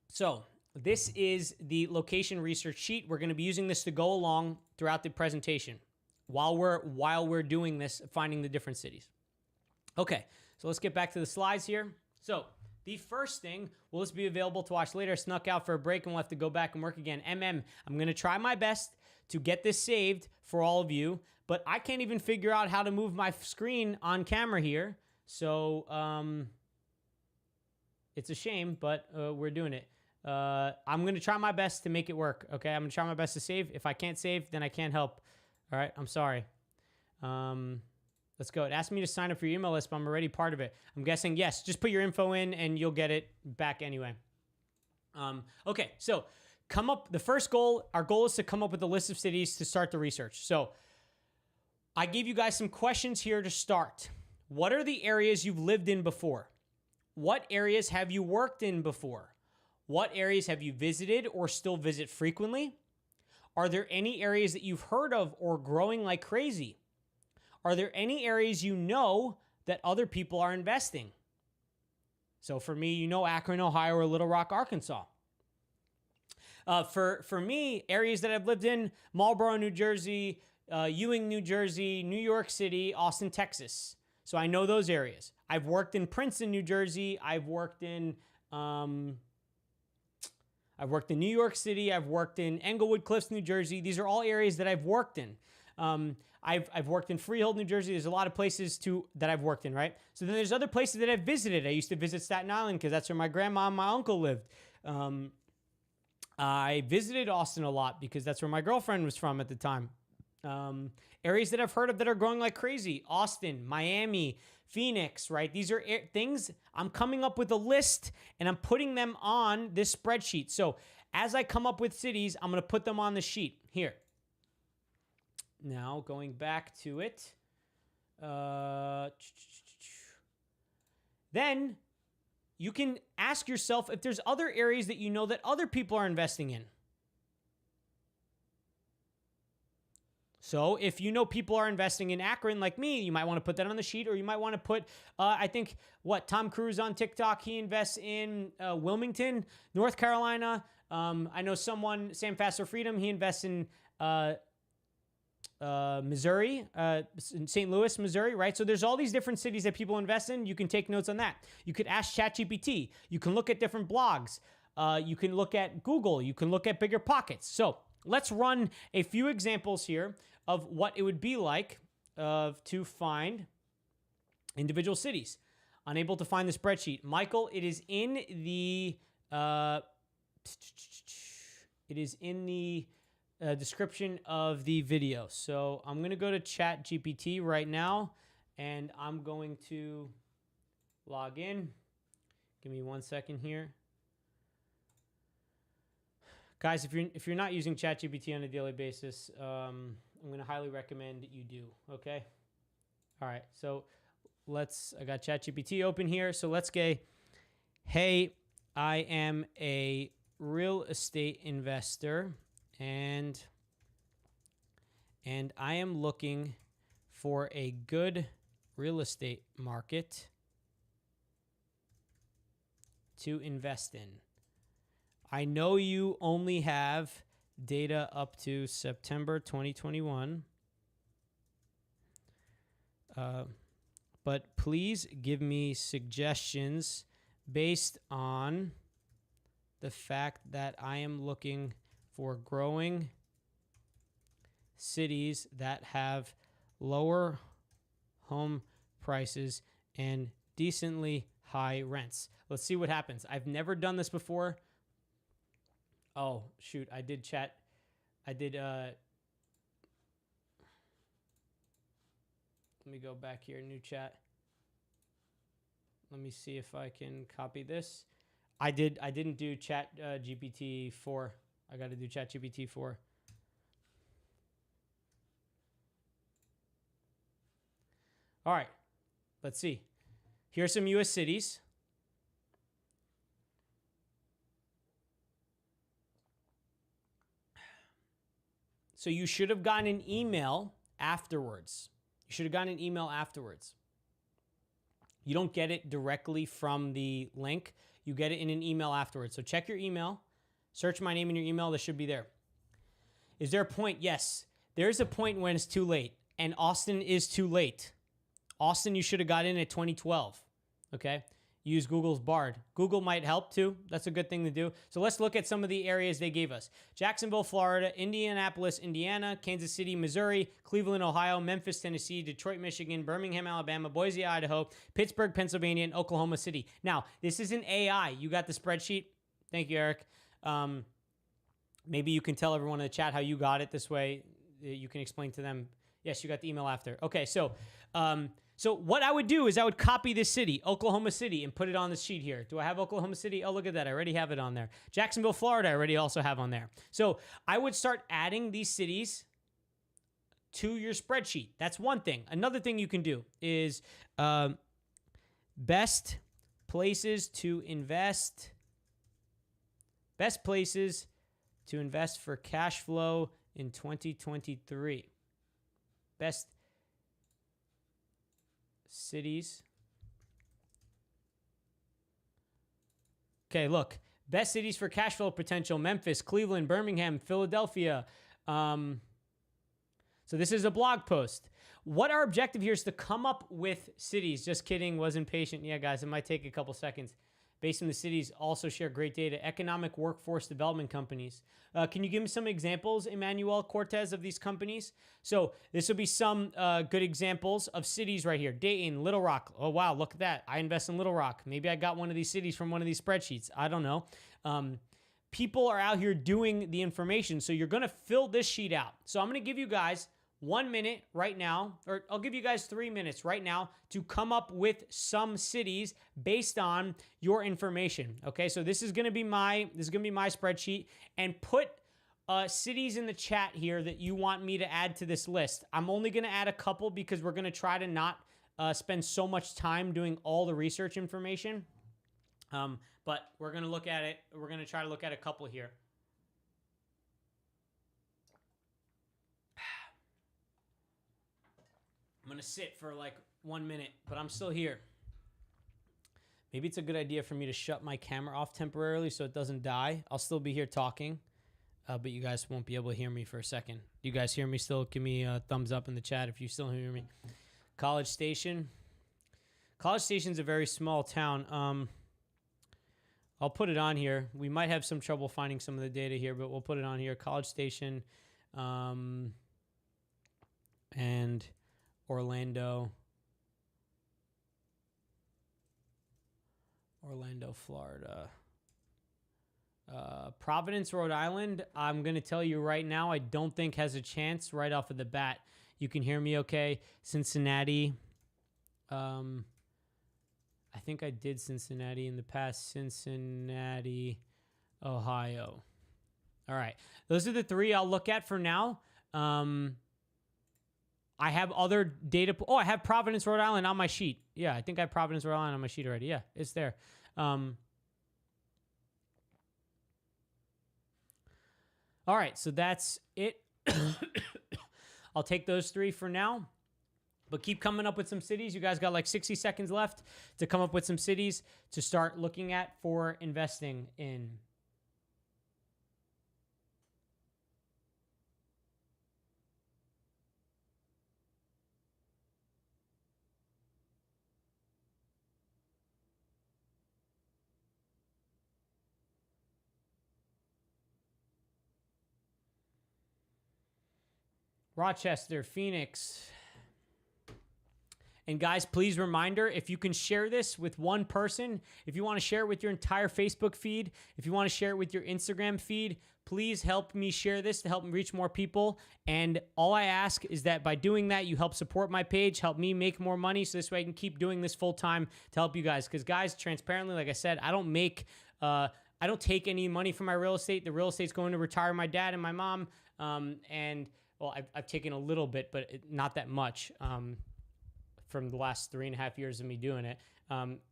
So this is the location research sheet. We're going to be using this to go along throughout the presentation while we're doing this, finding the different cities. Okay, so let's get back to the slides here. So the first thing, will this be available to watch later? Snuck out for a break and we'll have to go back and work again. I'm going to try my best to get this saved for all of you, but I can't even figure out how to move my screen on camera here. So it's a shame, but we're doing it. I'm going to try my best to make it work, okay? I'm going to try my best to save. If I can't save, then I can't help. All right, I'm sorry. Let's go. It asked me to sign up for your email list, but I'm already part of it. I'm guessing yes. Just put your info in and you'll get it back anyway. Okay, so the first goal, our goal is to come up with a list of cities to start the research. So I gave you guys some questions here to start. What are the areas you've lived in before? What areas have you worked in before? What areas have you visited or still visit frequently? Are there any areas that you've heard of or growing like crazy? Are there any areas you know that other people are investing? So for me, you know Akron, Ohio, or Little Rock, Arkansas. For me, areas that I've lived in, Marlboro, New Jersey, Ewing, New Jersey, New York City, Austin, Texas. So I know those areas. I've worked in Princeton, New Jersey. I've worked in New York City. I've worked in Englewood Cliffs, New Jersey. These are all areas that I've worked in. I've worked in Freehold, New Jersey. There's a lot of places that I've worked in, right? So then there's other places that I've visited. I used to visit Staten Island because that's where my grandma and my uncle lived. I visited Austin a lot because that's where my girlfriend was from at the time. Areas that I've heard of that are growing like crazy: Austin, Miami, Phoenix, right? These are things I'm coming up with a list and I'm putting them on this spreadsheet. So as I come up with cities, I'm going to put them on the sheet here. Now going back to it. Then you can ask yourself if there's other areas that you know that other people are investing in. So if you know people are investing in Akron like me, you might want to put that on the sheet, or you might want to put, I think, Tom Cruise on TikTok, he invests in Wilmington, North Carolina. I know someone, Sam Faster Freedom, he invests in Missouri, St. Louis, Missouri, right? So there's all these different cities that people invest in. You can take notes on that. You could ask ChatGPT. You can look at different blogs. You can look at Google. You can look at Bigger Pockets. So let's run a few examples here of what it would be like to find individual cities. Unable to find the spreadsheet. Michael, it is in the description of the video. So I'm going to go to ChatGPT right now, and I'm going to log in. Give me 1 second here. Guys, if you're not using ChatGPT on a daily basis, I'm going to highly recommend that you do, okay? All right, so I got ChatGPT open here. So let's go, hey, I am a real estate investor, and I am looking for a good real estate market to invest in. I know you only have data up to September 2021, but please give me suggestions based on the fact that I am looking for growing cities that have lower home prices and decently high rents. Let's see what happens. I've never done this before. Oh, shoot. Let me go back here, new chat. Let me see if I can copy this. I didn't do Chat GPT 4. I got to do Chat GPT 4. All right. Let's see. Here are some U.S. cities. So you should have gotten an email afterwards. You should have gotten an email afterwards. You don't get it directly from the link. You get it in an email afterwards. So check your email. Search my name in your email. This should be there. Is there a point? Yes. There is a point when it's too late. And Austin is too late. Austin, you should have got in at 2012. Okay? Use Google's Bard. Google might help too. That's a good thing to do. So let's look at some of the areas they gave us. Jacksonville, Florida, Indianapolis, Indiana, Kansas City, Missouri, Cleveland, Ohio, Memphis, Tennessee, Detroit, Michigan, Birmingham, Alabama, Boise, Idaho, Pittsburgh, Pennsylvania, and Oklahoma City. Now, this isn't AI. You got the spreadsheet? Thank you, Eric. Maybe you can tell everyone in the chat how you got it. This way you can explain to them. Yes, you got the email after. Okay, so what I would do is I would copy this city, Oklahoma City, and put it on the sheet here. Do I have Oklahoma City? Oh, look at that. I already have it on there. Jacksonville, Florida, I already also have on there. So I would start adding these cities to your spreadsheet. That's one thing. Another thing you can do is best places to invest. Best places to invest for cash flow in 2023. Best cities. Okay, look. Best cities for cash flow potential: Memphis, Cleveland, Birmingham, Philadelphia. So this is a blog post. What our objective here is to come up with cities. Just kidding, wasn't patient. Yeah, guys, it might take a couple seconds. Based on the cities, also share great data. Economic workforce development companies. Can you give me some examples, Emmanuel Cortez, of these companies? So this will be some good examples of cities right here. Dayton, Little Rock. Oh, wow, look at that. I invest in Little Rock. Maybe I got one of these cities from one of these spreadsheets. I don't know. People are out here doing the information, so you're going to fill this sheet out. So I'm going to give you guys 1 minute right now, or I'll give you guys 3 minutes right now to come up with some cities based on your information. Okay, so this is gonna be my spreadsheet, and put cities in the chat here that you want me to add to this list. I'm only gonna add a couple because we're gonna try to not spend so much time doing all the research information. But we're gonna look at it. We're gonna try to look at a couple here. I'm going to sit for like 1 minute, but I'm still here. Maybe it's a good idea for me to shut my camera off temporarily so it doesn't die. I'll still be here talking, but you guys won't be able to hear me for a second. Do you guys hear me still? Give me a thumbs up in the chat if you still hear me. College Station. College Station's a very small town. I'll put it on here. We might have some trouble finding some of the data here, but we'll put it on here. College Station and Orlando, Florida. Providence, Rhode Island, I'm going to tell you right now, I don't think has a chance right off of the bat. You can hear me okay. Cincinnati. I think I did Cincinnati in the past. Cincinnati, Ohio. All right. Those are the three I'll look at for now. I have other data. Oh, I have Providence, Rhode Island on my sheet. Yeah, I think I have Providence, Rhode Island on my sheet already. Yeah, it's there. All right, so that's it. I'll take those three for now. But keep coming up with some cities. You guys got like 60 seconds left to come up with some cities to start looking at for investing in. Rochester, Phoenix. And guys, please reminder, if you can share this with one person, if you want to share it with your entire Facebook feed, if you want to share it with your Instagram feed, please help me share this to help me reach more people. And all I ask is that by doing that, you help support my page, help me make more money, so this way I can keep doing this full time to help you guys. Because guys, transparently, like I said, I don't take any money from my real estate. The real estate's going to retire my dad and my mom. Well, I've taken a little bit, but not that much from the last 3.5 years of me doing it.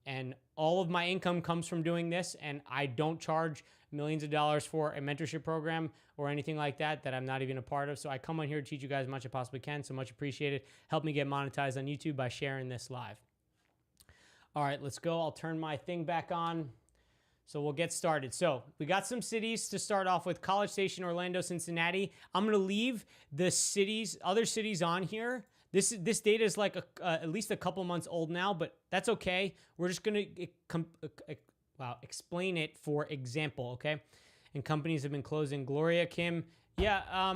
And all of my income comes from doing this, and I don't charge millions of dollars for a mentorship program or anything like that I'm not even a part of. So I come on here to teach you guys as much as I possibly can. So much appreciated. Help me get monetized on YouTube by sharing this live. All right, let's go. I'll turn my thing back on. So we'll get started. So we got some cities to start off with: College Station, Orlando, Cincinnati. I'm going to leave the other cities on here. This data is like at least a couple months old now, but that's okay. We're just going to explain it for example, okay? And companies have been closing. Gloria, Kim, yeah,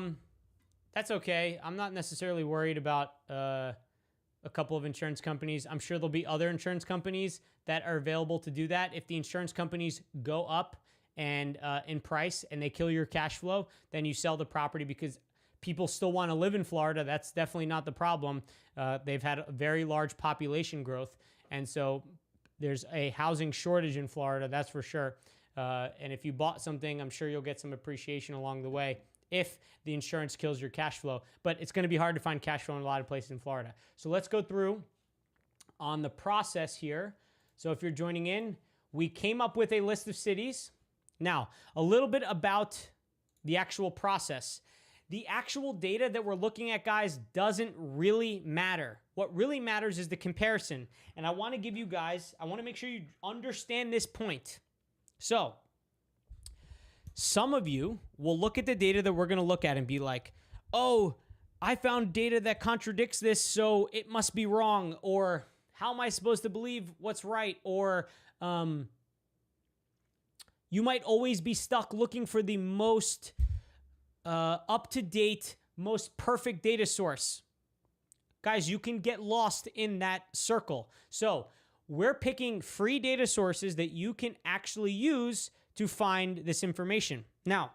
that's okay. I'm not necessarily worried about a couple of insurance companies. I'm sure there'll be other insurance companies that are available to do that. If the insurance companies go up and in price and they kill your cash flow, then you sell the property because people still want to live in Florida. That's definitely not the problem. They've had a very large population growth, and so there's a housing shortage in Florida, that's for sure. And if you bought something, I'm sure you'll get some appreciation along the way if the insurance kills your cash flow. But it's going to be hard to find cash flow in a lot of places in Florida. So let's go through on the process here. So if you're joining in, we came up with a list of cities. Now, a little bit about the actual process. The actual data that we're looking at, guys, doesn't really matter. What really matters is the comparison. And I want to give you guys, I want to make sure you understand this point. So, some of you will look at the data that we're going to look at and be like, oh, I found data that contradicts this, so it must be wrong. Or how am I supposed to believe what's right? Or you might always be stuck looking for the most up-to-date, most perfect data source. Guys, you can get lost in that circle. So we're picking free data sources that you can actually use to find this information. Now,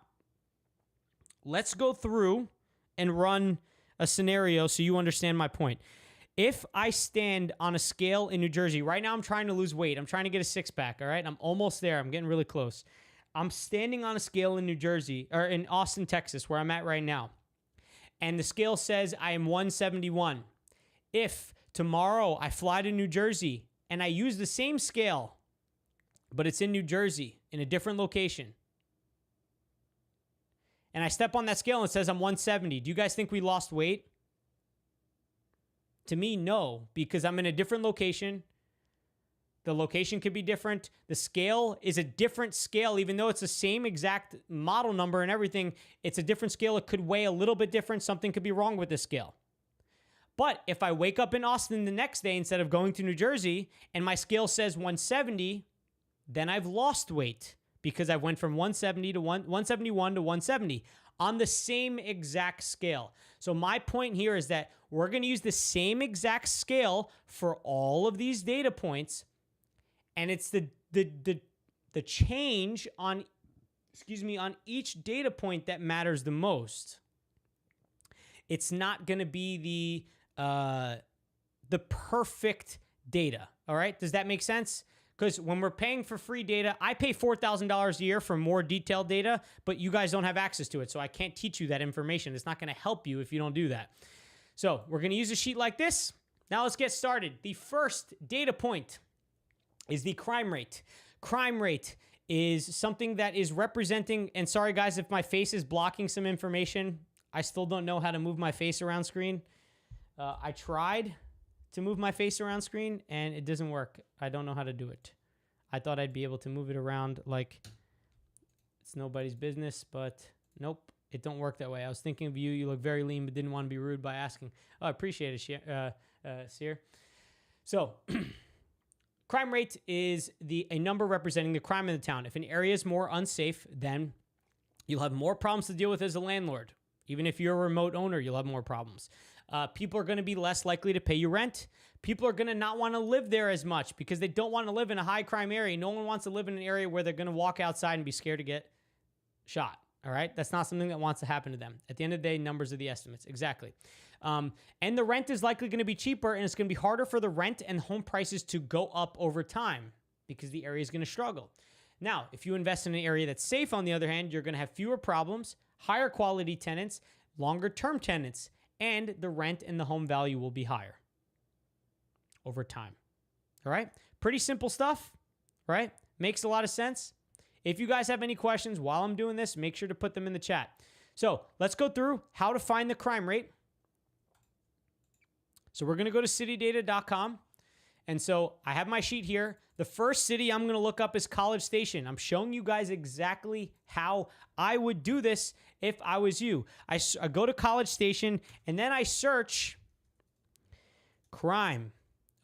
let's go through and run a scenario so you understand my point. If I stand on a scale in New Jersey, right now I'm trying to lose weight. I'm trying to get a six-pack, all right? I'm almost there. I'm getting really close. I'm standing on a scale in New Jersey, or in Austin, Texas, where I'm at right now. And the scale says I am 171. If tomorrow I fly to New Jersey and I use the same scale, but it's in New Jersey in a different location, and I step on that scale and it says I'm 170, do you guys think we lost weight? To me, no, because I'm in a different location. The location could be different. The scale is a different scale, even though it's the same exact model number and everything. It's a different scale. It could weigh a little bit different. Something could be wrong with the scale. But if I wake up in Austin the next day instead of going to New Jersey and my scale says 170, then I've lost weight because I went from 171 to 170 on the same exact scale. So my point here is that we're going to use the same exact scale for all of these data points, and it's the change on each data point that matters the most. It's not going to be the perfect data. All right? Does that make sense? Because when we're paying for free data, I pay $4,000 a year for more detailed data, but you guys don't have access to it, so I can't teach you that information. It's not going to help you if you don't do that. So we're going to use a sheet like this. Now let's get started. The first data point is the crime rate. Crime rate is something that is representing, and sorry guys if my face is blocking some information. I still don't know how to move my face around screen. I tried to move my face around screen and it doesn't work. I don't know how to do it. I thought I'd be able to move it around like it's nobody's business, but nope, it don't work that way. I was thinking of you. You look very lean, but didn't want to be rude by asking. Oh, I appreciate it, Seer. So crime rate is a number representing the crime in the town. If an area is more unsafe, then you'll have more problems to deal with as a landlord. Even if you're a remote owner, you'll have more problems. People are going to be less likely to pay you rent. People are going to not want to live there as much because they don't want to live in a high crime area. No one wants to live in an area where they're going to walk outside and be scared to get shot. All right? That's not something that wants to happen to them. At the end of the day, numbers are the estimates. Exactly. And the rent is likely going to be cheaper, and it's going to be harder for the rent and home prices to go up over time because the area is going to struggle. Now, if you invest in an area that's safe, on the other hand, you're going to have fewer problems, higher quality tenants, longer term tenants, and the rent and the home value will be higher over time. All right? Pretty simple stuff, right? Makes a lot of sense. If you guys have any questions while I'm doing this, make sure to put them in the chat. So let's go through how to find the crime rate. So we're going to go to citydata.com. And so I have my sheet here. The first city I'm going to look up is College Station. I'm showing you guys exactly how I would do this if I was you. I go to College Station, and then I search crime.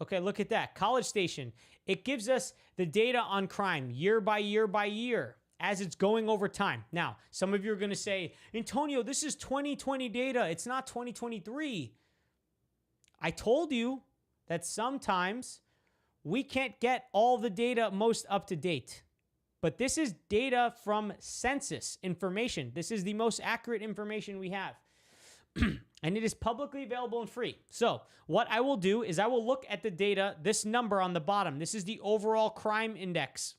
Okay, look at that. College Station. It gives us the data on crime year by year by year as it's going over time. Now, some of you are going to say, Antonio, this is 2020 data. It's not 2023. I told you that sometimes we can't get all the data most up to date. But this is data from census information. This is the most accurate information we have. And it is publicly available and free. So what I will do is I will look at the data, this number on the bottom. This is the overall crime index.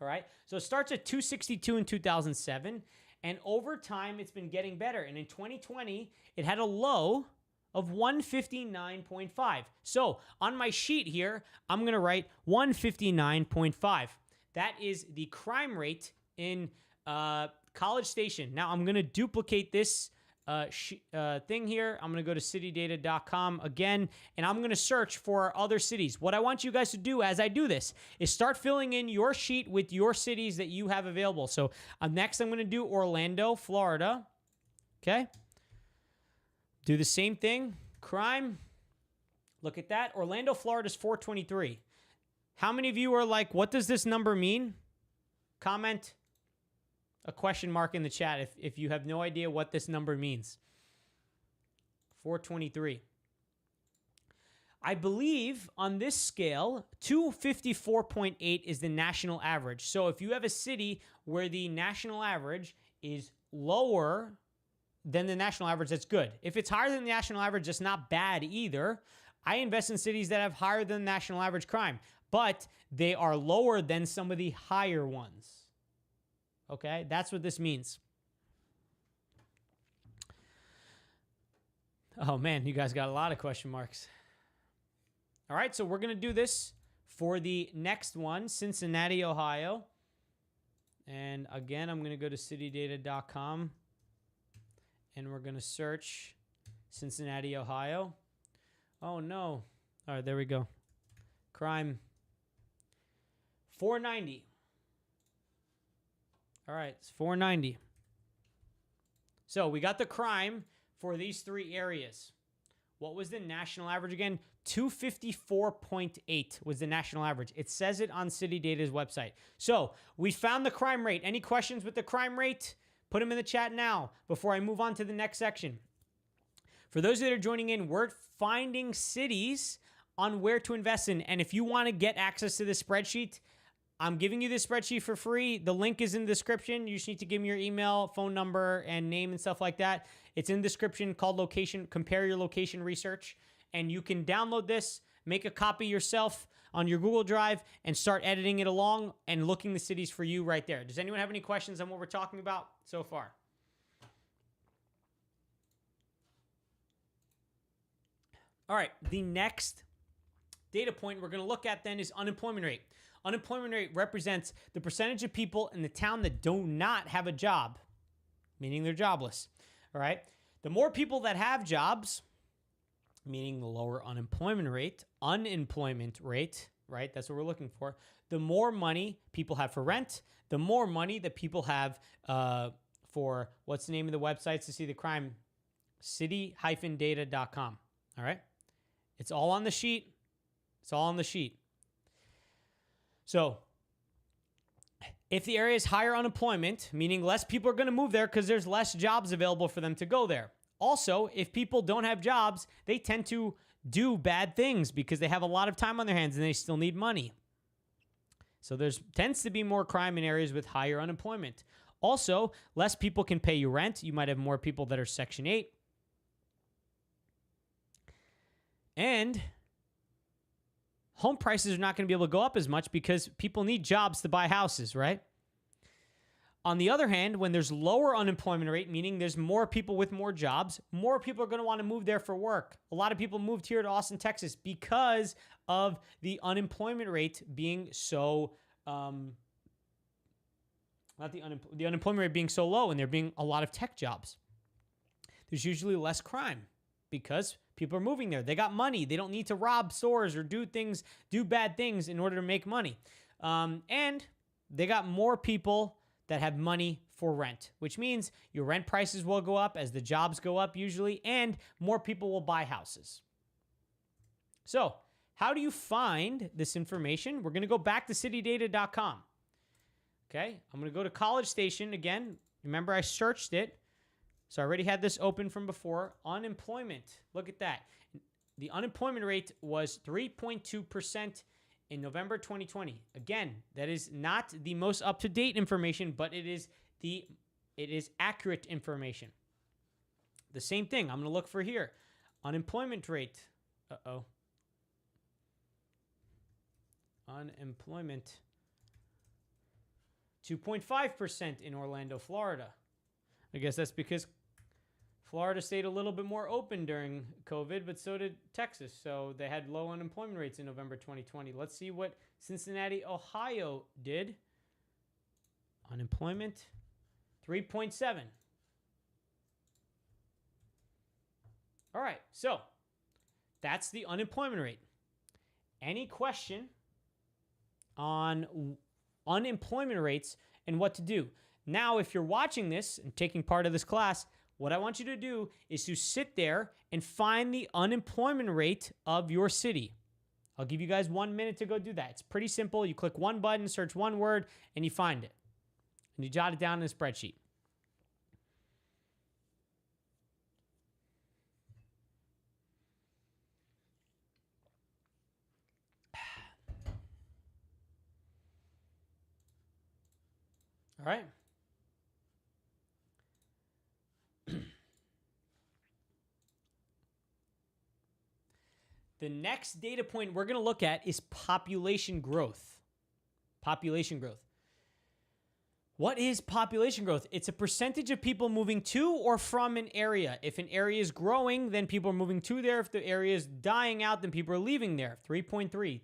All right. So it starts at 262 in 2007. And over time, it's been getting better. And in 2020, it had a low of 159.5. So on my sheet here, I'm going to write 159.5. That is the crime rate in College Station. Now I'm going to duplicate this thing here. I'm going to go to citydata.com again, and I'm going to search for other cities. What I want you guys to do as I do this is start filling in your sheet with your cities that you have available. So next I'm going to do Orlando, Florida. Okay. Do the same thing. Crime. Look at that. Orlando, Florida is 423. How many of you are like, what does this number mean? Comment a question mark in the chat if you have no idea what this number means. 423. I believe on this scale, 254.8 is the national average. So if you have a city where the national average is lower than the national average, that's good. If it's higher than the national average, that's not bad either. I invest in cities that have higher than national average crime, but they are lower than some of the higher ones. Okay, that's what this means. Oh man, you guys got a lot of question marks. All right, so we're going to do this for the next one, Cincinnati, Ohio. And again, I'm going to go to citydata.com. And we're going to search Cincinnati, Ohio. Oh, no. All right, there we go. Crime. 490. All right, it's 490. So we got the crime for these three areas. What was the national average again? 254.8 was the national average. It says it on City Data's website. So we found the crime rate. Any questions with the crime rate? Put them in the chat now before I move on to the next section. For those that are joining in, we're finding cities on where to invest in. And if you want to get access to this spreadsheet, I'm giving you this spreadsheet for free. The link is in the description. You just need to give me your email, phone number, and name and stuff like that. It's in the description called Location, Compare Your Location Research. And you can download this, make a copy yourself on your Google Drive, and start editing it along and looking the cities for you right there. Does anyone have any questions on what we're talking about so far? All right, the next data point we're going to look at then is unemployment rate. Unemployment rate represents the percentage of people in the town that do not have a job, meaning they're jobless. All right, the more people that have jobs, meaning the lower unemployment rate, right? That's what we're looking for. The more money people have for rent, the more money that people have for, what's the name of the websites to see the crime? City-data.com. All right. It's all on the sheet. It's all on the sheet. So if the area is higher unemployment, meaning less people are going to move there because there's less jobs available for them to go there. Also, if people don't have jobs, they tend to do bad things because they have a lot of time on their hands and they still need money. So there's tends to be more crime in areas with higher unemployment. Also, less people can pay you rent. You might have more people that are Section 8. And home prices are not going to be able to go up as much because people need jobs to buy houses, right? On the other hand, when there's lower unemployment rate, meaning there's more people with more jobs, more people are going to want to move there for work. A lot of people moved here to Austin, Texas because of the unemployment rate being so, the unemployment rate being so low and there being a lot of tech jobs. There's usually less crime because people are moving there. They got money. They don't need to rob stores or do bad things in order to make money. And they got more people that have money for rent, which means your rent prices will go up as the jobs go up usually, and more people will buy houses. So how do you find this information? We're going to go back to citydata.com. Okay, I'm going to go to College Station again. Remember, I searched it. So I already had this open from before. Unemployment, look at that. The unemployment rate was 3.2% in November 2020. Again, that is not the most up-to-date information, but it is accurate information. The same thing I'm going to look for here. Unemployment rate. Unemployment. 2.5% in Orlando, Florida. I guess that's because Florida stayed a little bit more open during COVID, but so did Texas. So they had low unemployment rates in November 2020. Let's see what Cincinnati, Ohio did. Unemployment, 3.7. All right, so that's the unemployment rate. Any question on unemployment rates and what to do? Now, if you're watching this and taking part of this class, what I want you to do is to sit there and find the unemployment rate of your city. I'll give you guys 1 minute to go do that. It's pretty simple. You click one button, search one word, and you find it. And you jot it down in a spreadsheet. All right. The next data point we're going to look at is population growth. Population growth. What is population growth? It's a percentage of people moving to or from an area. If an area is growing, then people are moving to there. If the area is dying out, then people are leaving there. 3.3.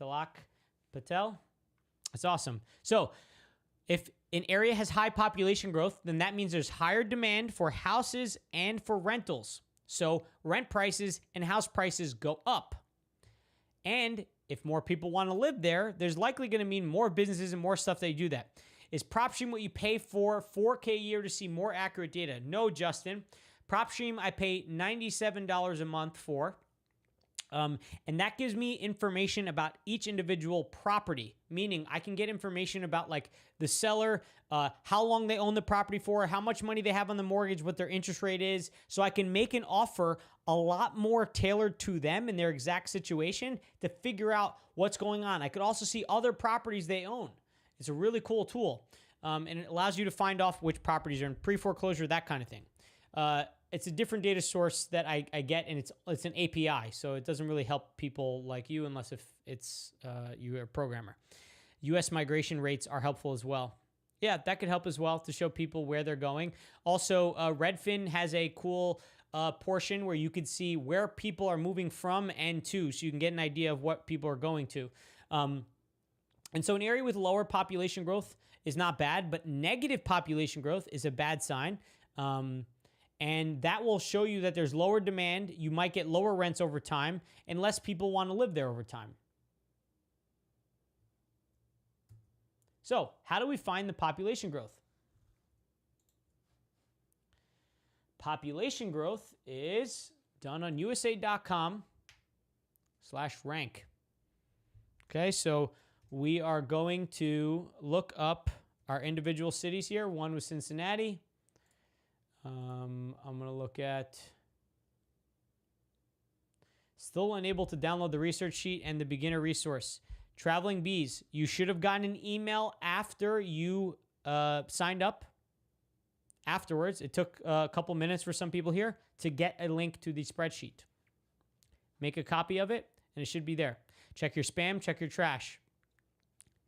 Tilak Patel. That's awesome. So if an area has high population growth, then that means there's higher demand for houses and for rentals. So rent prices and house prices go up. And if more people want to live there, there's likely going to mean more businesses and more stuff that do that. Is PropStream what you pay for 4K a year to see more accurate data? No, Justin. PropStream I pay $97 a month for. And that gives me information about each individual property, meaning I can get information about like the seller, how long they own the property for, how much money they have on the mortgage, what their interest rate is. So I can make an offer a lot more tailored to them and their exact situation to figure out what's going on. I could also see other properties they own. It's a really cool tool. And it allows you to find off which properties are in pre-foreclosure, that kind of thing. It's a different data source that I get, and it's an API, so it doesn't really help people like you unless if it's you're a programmer. U.S. migration rates are helpful as well. Yeah, that could help as well to show people where they're going. Also, Redfin has a cool portion where you could see where people are moving from and to, so you can get an idea of what people are going to. And so an area with lower population growth is not bad, but negative population growth is a bad sign. And that will show you that there's lower demand. You might get lower rents over time, and less people want to live there over time. So how do we find the population growth? Population growth is done on USA.com/rank. Okay, so we are going to look up our individual cities here. One was Cincinnati. I'm going to look at still unable to download the research sheet and the beginner resource. Traveling Bees, you should have gotten an email after you signed up. Afterwards, it took a couple minutes for some people here to get a link to the spreadsheet. Make a copy of it, and it should be there. Check your spam, check your trash.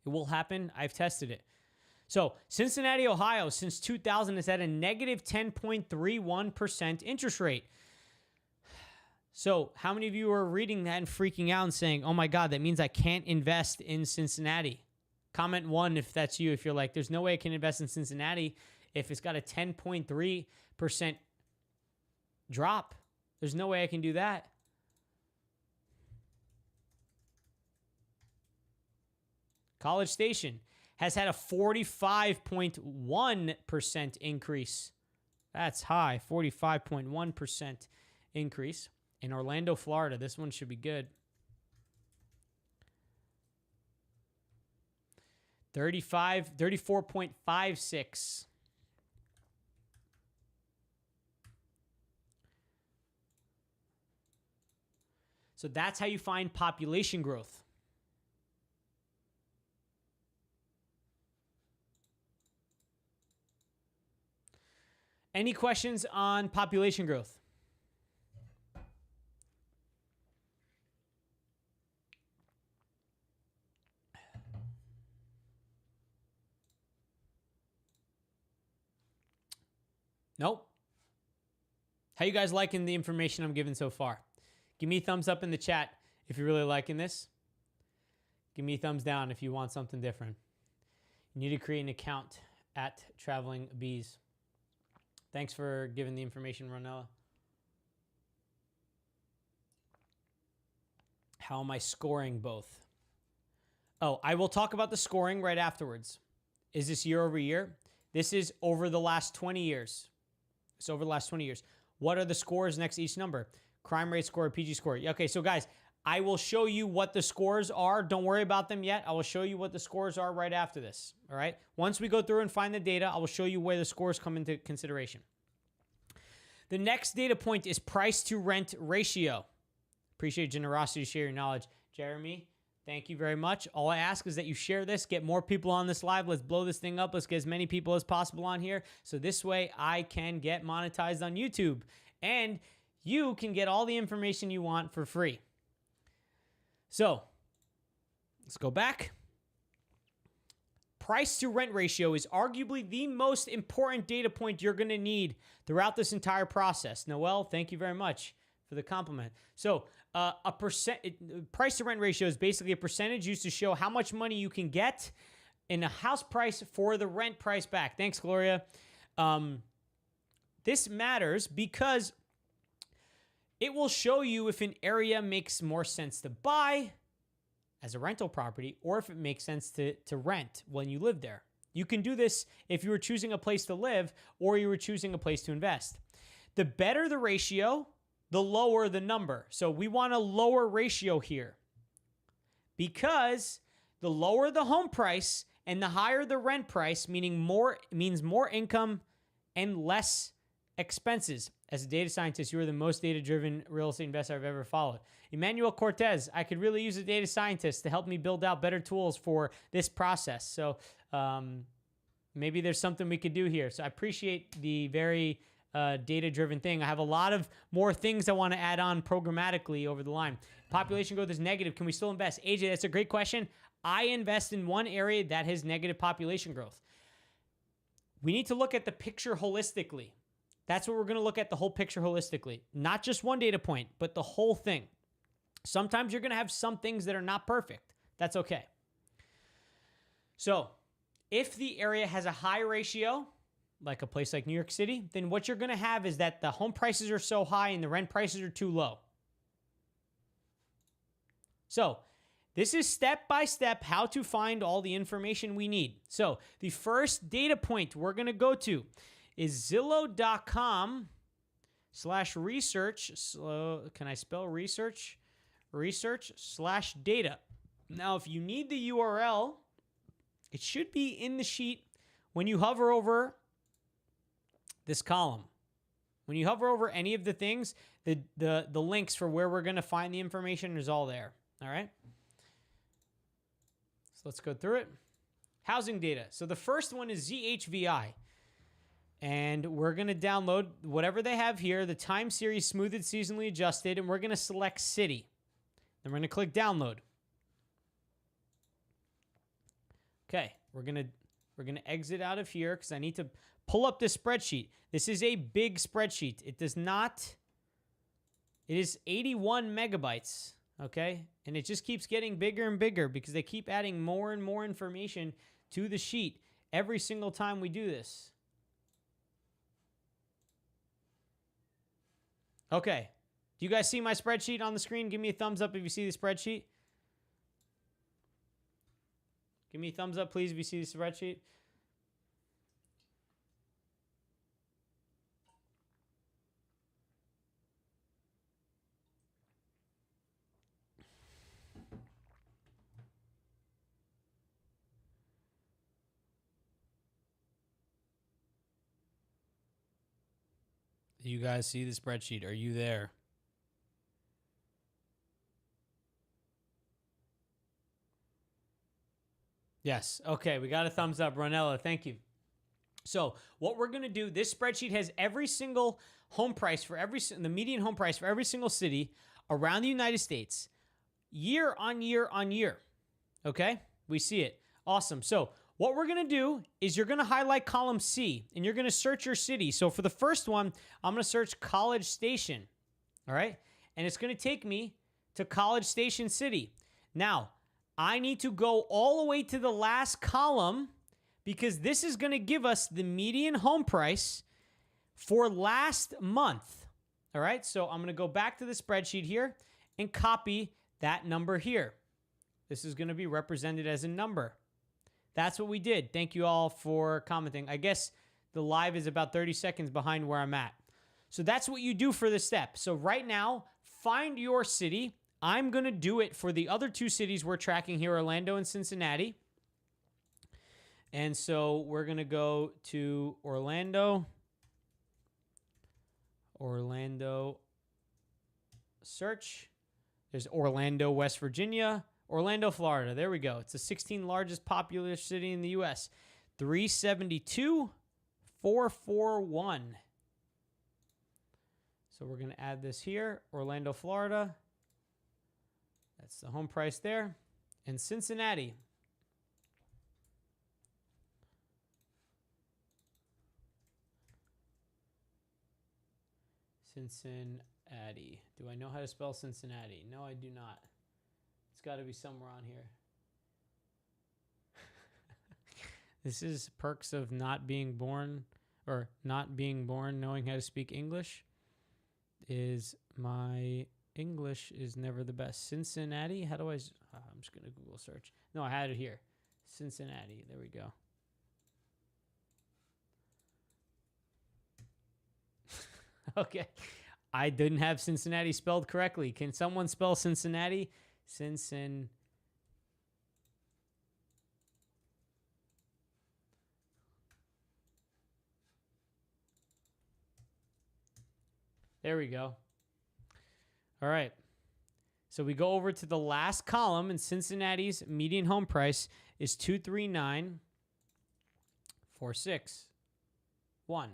It will happen. I've tested it. So Cincinnati, Ohio, since 2000 is at a negative 10.31% interest rate. So how many of you are reading that and freaking out and saying, oh my God, that means I can't invest in Cincinnati? Comment 1 if that's you. If you're like, there's no way I can invest in Cincinnati if it's got a 10.3% drop. There's no way I can do that. College Station has had a 45.1% increase. That's high, 45.1% increase. In Orlando, Florida, this one should be good. 34.56. So that's how you find population growth. Any questions on population growth? Nope. How you guys liking the information I'm giving so far? Give me a thumbs up in the chat if you're really liking this. Give me a thumbs down if you want something different. You need to create an account at Traveling Bees. Thanks for giving the information, Ronella. How am I scoring both? Oh, I will talk about the scoring right afterwards. Is this year over year? This is over the last 20 years. It's over the last 20 years. What are the scores next to each number? Crime rate score, PG score. Okay, so guys, I will show you what the scores are. Don't worry about them yet. I will show you what the scores are right after this. All right? Once we go through and find the data, I will show you where the scores come into consideration. The next data point is price to rent ratio. Appreciate generosity to share your knowledge. Jeremy, thank you very much. All I ask is that you share this, get more people on this live. Let's blow this thing up. Let's get as many people as possible on here. So this way I can get monetized on YouTube. And you can get all the information you want for free. So let's go back. Price to rent ratio is arguably the most important data point you're going to need throughout this entire process. Noel, thank you very much for the compliment. So price to rent ratio is basically a percentage used to show how much money you can get in a house price for the rent price back. Thanks, Gloria. This matters because it will show you if an area makes more sense to buy as a rental property or if it makes sense to rent when you live there. You can do this if you were choosing a place to live or you were choosing a place to invest. The better the ratio, the lower the number. So we want a lower ratio here because the lower the home price and the higher the rent price, means more income and less expenses. As a data scientist, you are the most data-driven real estate investor I've ever followed. Emmanuel Cortez, I could really use a data scientist to help me build out better tools for this process. So maybe there's something we could do here. So I appreciate the very data-driven thing. I have a lot of more things I want to add on programmatically over the line. Population growth is negative. Can we still invest? AJ, that's a great question. I invest in one area that has negative population growth. We need to look at the picture holistically. That's what we're going to look at, the whole picture holistically. Not just one data point, but the whole thing. Sometimes you're going to have some things that are not perfect. That's okay. So if the area has a high ratio, like a place like New York City, then what you're going to have is that the home prices are so high and the rent prices are too low. So this is step by step how to find all the information we need. So the first data point we're going to go to is Zillow.com/research. Can I spell research? Research/data. Now, if you need the URL, it should be in the sheet when you hover over this column. When you hover over any of the things, the links for where we're going to find the information is all there. All right? So let's go through it. Housing data. So the first one is ZHVI. And we're going to download whatever they have here, the time series smoothed seasonally adjusted, and we're going to select city. Then we're going to click download. Okay, we're going to We're going to exit out of here because I need to pull up this spreadsheet. This is a big spreadsheet. It does not, it is 81 megabytes, okay? And it just keeps getting bigger and bigger because they keep adding more and more information to the sheet every single time we do this. Okay. Do you guys see my spreadsheet on the screen? Give me a thumbs up if you see the spreadsheet. Give me a thumbs up, please, if you see the spreadsheet. You guys see the spreadsheet? Are you there? Yes. Okay, we got a thumbs up. Ronella, thank you. So what we're going to do, this spreadsheet has every single home price for the median home price for every single city around the United States, year on year on year. Okay? We see it. Awesome. So what we're going to do is you're going to highlight column C, and you're going to search your city. So for the first one, I'm going to search College Station. All right? And it's going to take me to College Station City. Now, I need to go all the way to the last column because this is going to give us the median home price for last month. All right, so I'm going to go back to the spreadsheet here and copy that number here. This is going to be represented as a number. That's what we did. Thank you all for commenting. I guess the live is about 30 seconds behind where I'm at. So that's what you do for this step. So right now, find your city. I'm going to do it for the other two cities we're tracking here, Orlando and Cincinnati. And so we're going to go to Orlando. Orlando search. There's Orlando, West Virginia. Orlando, Florida. There we go. It's the 16th largest populous city in the U.S. 372,441. So we're going to add this here. Orlando, Florida. That's the home price there. And Cincinnati. Cincinnati. Do I know how to spell Cincinnati? No, I do not. It's got to be somewhere on here. This is perks of not being born, or not being born knowing how to speak English. Is my English is never the best. Cincinnati? How do I... I'm just going to Google search. No, I had it here. Cincinnati. There we go. Okay. I didn't have Cincinnati spelled correctly. Can someone spell Cincinnati? There we go. All right. So we go over to the last column, and Cincinnati's median home price is $239,461.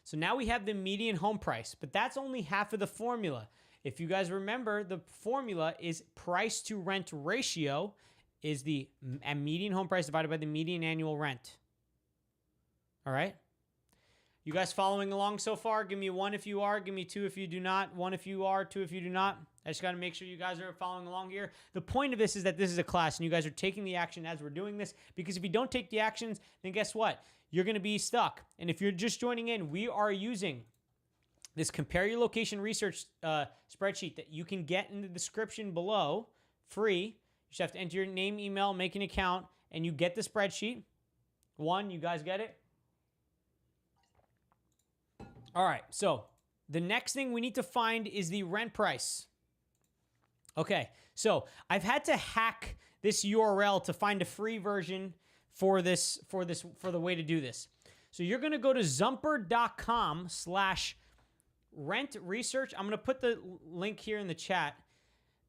So now we have the median home price, but that's only half of the formula. If you guys remember, the formula is price to rent ratio is the median home price divided by the median annual rent. All right? You guys following along so far? Give me a 1 if you are. Give me 2 if you do not. 1 if you are. 2 if you do not. I just got to make sure you guys are following along here. The point of this is that this is a class, and you guys are taking the action as we're doing this, because if you don't take the actions, then guess what? You're going to be stuck. And if you're just joining in, we are using this compare your location research spreadsheet that you can get in the description below, free. You just have to enter your name, email, make an account, and you get the spreadsheet. 1, you guys get it? All right, so the next thing we need to find is the rent price. Okay, so I've had to hack this URL to find a free version for the way to do this. So you're going to go to Zumper.com/rent research. I'm going to put the link here in the chat.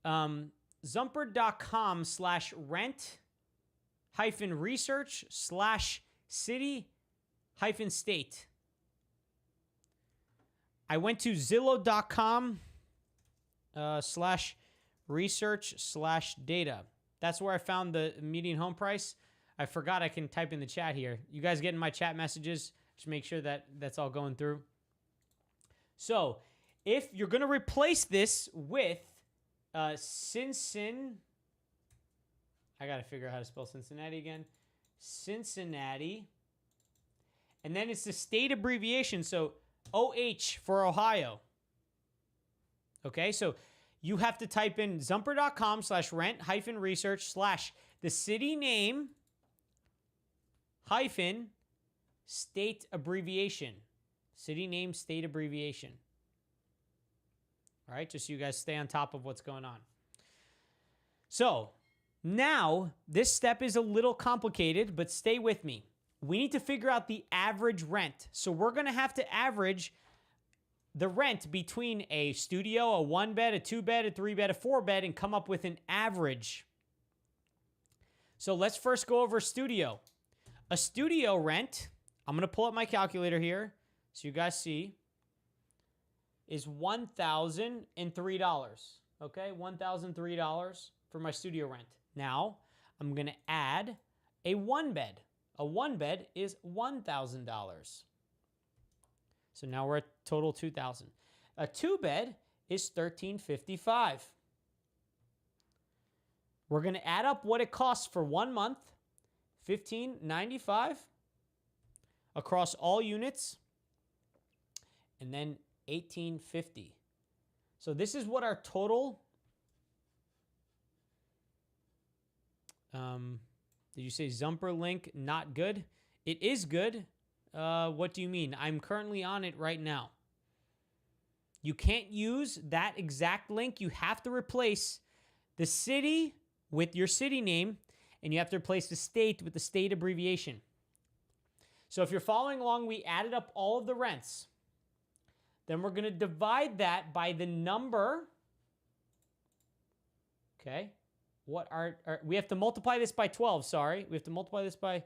Zumper.com/rent-research/city-state. I went to Zillow.com /research/data. That's where I found the median home price. I forgot I can type in the chat here. You guys getting my chat messages? Just make sure that that's all going through. So if you're going to replace this with I got to figure out how to spell Cincinnati again. Cincinnati. And then it's the state abbreviation. So OH for Ohio. Okay, so you have to type in zumper.com/rent-research/ the city name hyphen state abbreviation. City name, state abbreviation. All right, just so you guys stay on top of what's going on. So now this step is a little complicated, but stay with me. We need to figure out the average rent. So we're going to have to average the rent between a studio, a 1-bed, a 2-bed, a 3-bed, a 4-bed, and come up with an average. So let's first go over studio. A studio rent, I'm going to pull up my calculator here so you guys see, is $1,003. Okay, $1,003 for my studio rent. Now, I'm going to add a 1-bed. A 1-bed is $1,000. So now we're at total $2,000. A 2-bed is $1,355. We're going to add up what it costs for 1 month, $1,595 across all units, and then $1,850. So this is what our total. Did you say Zumper link not good? It is good. What do you mean? I'm currently on it right now. You can't use that exact link. You have to replace the city with your city name, and you have to replace the state with the state abbreviation. So if you're following along, we added up all of the rents. Then we're going to divide that by the number. Okay. What are we have to multiply this by 12, sorry. We have to multiply this by...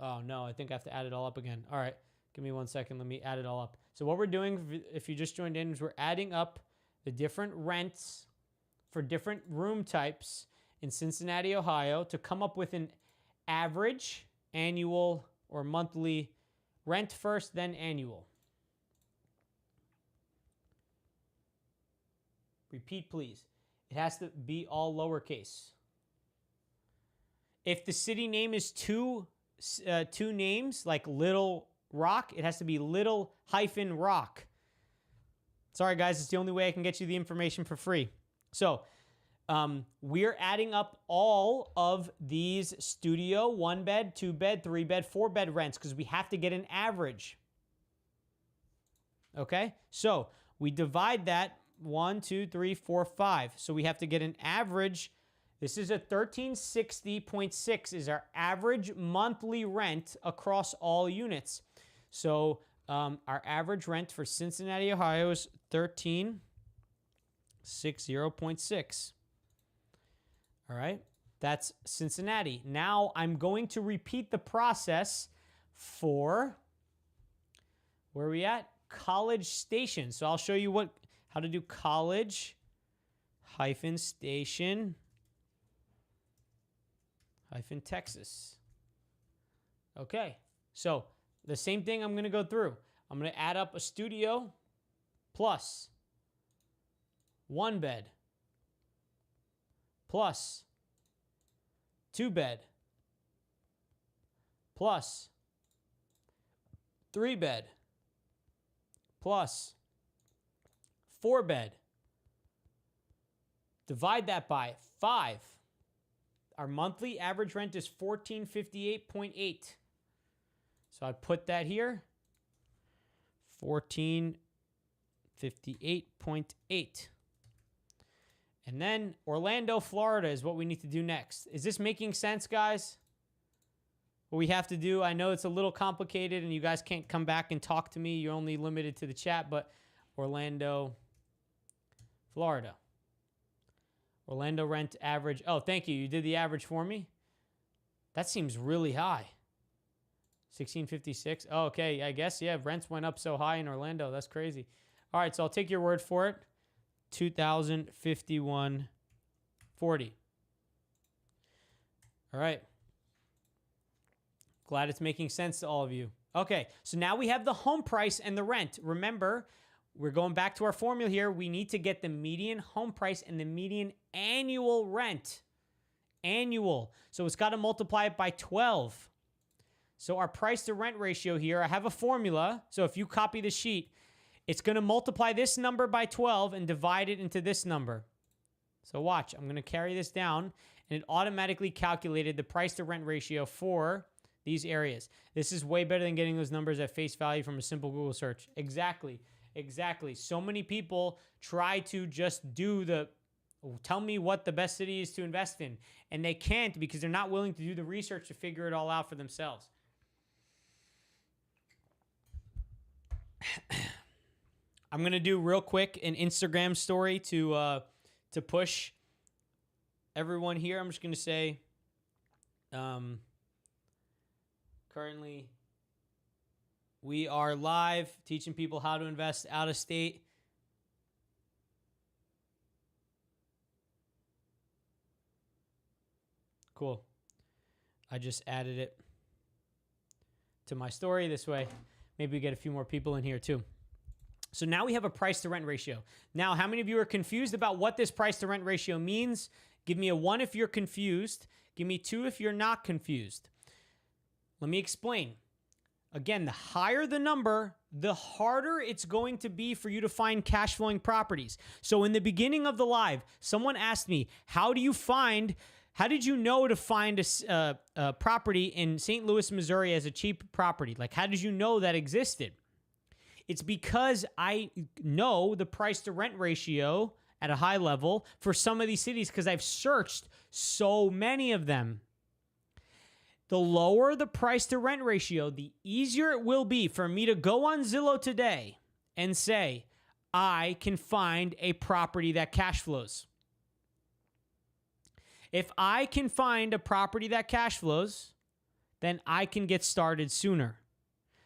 Oh, no, I think I have to add it all up again. All right, give me 1 second. Let me add it all up. So what we're doing, if you just joined in, is we're adding up the different rents for different room types in Cincinnati, Ohio, to come up with an average annual or monthly rent first, then annual. Repeat, please. It has to be all lowercase. If the city name is two names, like Little Rock, it has to be Little -Rock. Sorry, guys. It's the only way I can get you the information for free. So we're adding up all of these studio, 1-bed, 2-bed, 3-bed, 4-bed rents because we have to get an average. Okay? So we divide that 1, 2, 3, 4, 5. So we have to get an average. This is a 1360.6 is our average monthly rent across all units. So our average rent for Cincinnati, Ohio is 1360.6. All right, that's Cincinnati. Now I'm going to repeat the process for, where are we at? College Station. So I'll show you how to do College Station Texas. Okay, so the same thing I'm going to go through. I'm going to add up a studio plus 1-bed plus 2-bed plus 3-bed plus 4-bed. Divide that by 5. Our monthly average rent is $1,458.8. So I put that here. $1,458.8. And then Orlando, Florida is what we need to do next. Is this making sense, guys? What we have to do, I know it's a little complicated and you guys can't come back and talk to me. You're only limited to the chat, but Orlando, Florida. Orlando rent average. Oh, thank you. You did the average for me. That seems really high. 1656. Oh, okay. I guess, yeah, rents went up so high in Orlando. That's crazy. All right, so I'll take your word for it. $2,051.40. All right. Glad it's making sense to all of you. Okay, so now we have the home price and the rent. Remember, we're going back to our formula here. We need to get the median home price and the median annual rent. Annual. So it's got to multiply it by 12. So our price to rent ratio here, I have a formula. So if you copy the sheet, it's going to multiply this number by 12 and divide it into this number. So watch, I'm going to carry this down, and it automatically calculated the price to rent ratio for these areas. This is way better than getting those numbers at face value from a simple Google search. Exactly. So many people try to just do tell me what the best city is to invest in, and they can't because they're not willing to do the research to figure it all out for themselves. I'm going to do real quick an Instagram story to push everyone here. I'm just going to say, currently, we are live teaching people how to invest out of state. Cool. I just added it to my story. This way, maybe we get a few more people in here too. So now we have a price to rent ratio. Now, how many of you are confused about what this price to rent ratio means? Give me a 1 if you're confused. Give me 2 if you're not confused. Let me explain. Again, the higher the number, the harder it's going to be for you to find cash flowing properties. So in the beginning of the live, someone asked me, how did you know to find a property in St. Louis, Missouri as a cheap property? Like, how did you know that existed? It's because I know the price to rent ratio at a high level for some of these cities because I've searched so many of them. The lower the price to rent ratio, the easier it will be for me to go on Zillow today and say, I can find a property that cash flows. If I can find a property that cash flows, then I can get started sooner.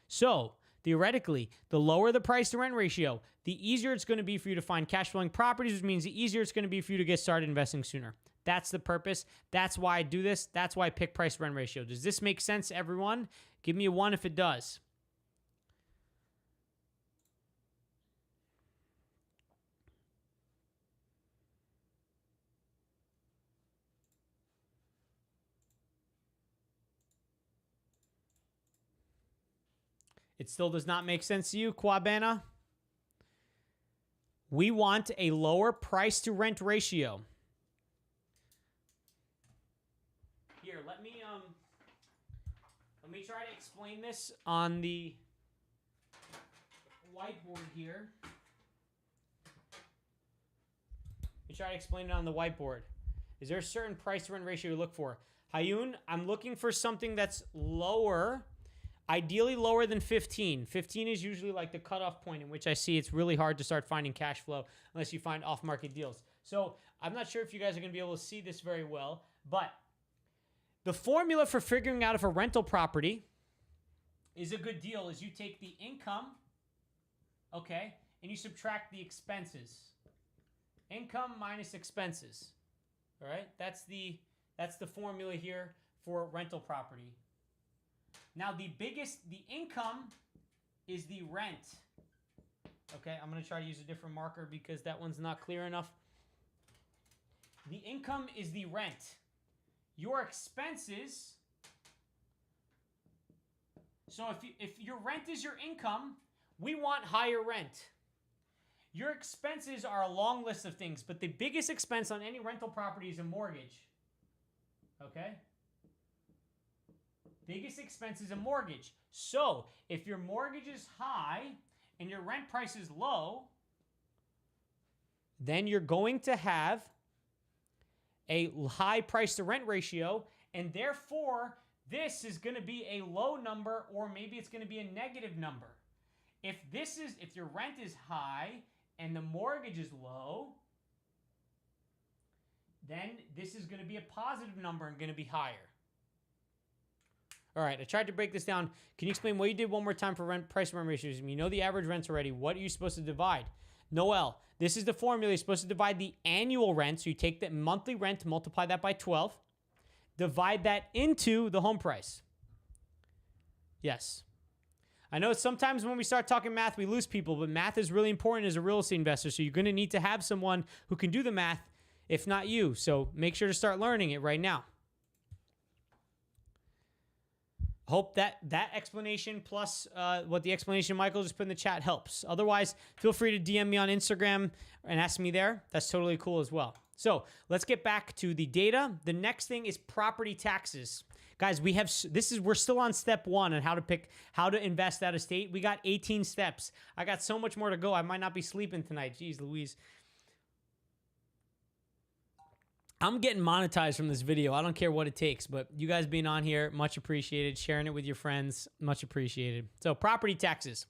So, theoretically, the lower the price to rent ratio, the easier it's going to be for you to find cash flowing properties, which means the easier it's going to be for you to get started investing sooner. That's the purpose. That's why I do this. That's why I pick price to rent ratio. Does this make sense, everyone? Give me a 1 if it does. It still does not make sense to you, Quabana? We want a lower price to rent ratio. Here, let me try to explain this on the whiteboard here. Let me try to explain it on the whiteboard. Is there a certain price to rent ratio you look for? Hayun, I'm looking for something that's lower, ideally lower than 15. 15 is usually like the cutoff point in which I see it's really hard to start finding cash flow unless you find off-market deals. So I'm not sure if you guys are going to be able to see this very well, but the formula for figuring out if a rental property is a good deal is you take the income, okay, and you subtract the expenses. Income minus expenses. All right? That's the formula here for rental property. Now, the income is the rent. Okay, I'm going to try to use a different marker because that one's not clear enough. The income is the rent. Your expenses, so if your rent is your income, we want higher rent. Your expenses are a long list of things, but the biggest expense on any rental property is a mortgage. Okay? Biggest expense is a mortgage. So, if your mortgage is high and your rent price is low, then you're going to have a high price to rent ratio, and therefore, this is going to be a low number, or maybe it's going to be a negative number. If your rent is high and the mortgage is low, then this is going to be a positive number and going to be higher. All right, I tried to break this down. Can you explain what you did one more time for rent price to rent ratios? You know the average rents already. What are you supposed to divide? Noel, this is the formula. You're supposed to divide the annual rent. So you take the monthly rent, multiply that by 12. divide that into the home price. Yes. I know sometimes when we start talking math, we lose people, but math is really important as a real estate investor. So you're going to need to have someone who can do the math, if not you. So make sure to start learning it right now. Hope that explanation plus what the explanation Michael just put in the chat helps. Otherwise, feel free to DM me on Instagram and ask me there. That's totally cool as well. So let's get back to the data. The next thing is property taxes. Guys, we're still on step 1 on how to invest out of state. We got 18 steps. I got so much more to go. I might not be sleeping tonight. Jeez Louise. I'm getting monetized from this video. I don't care what it takes, but you guys being on here, much appreciated. Sharing it with your friends, much appreciated. So property taxes.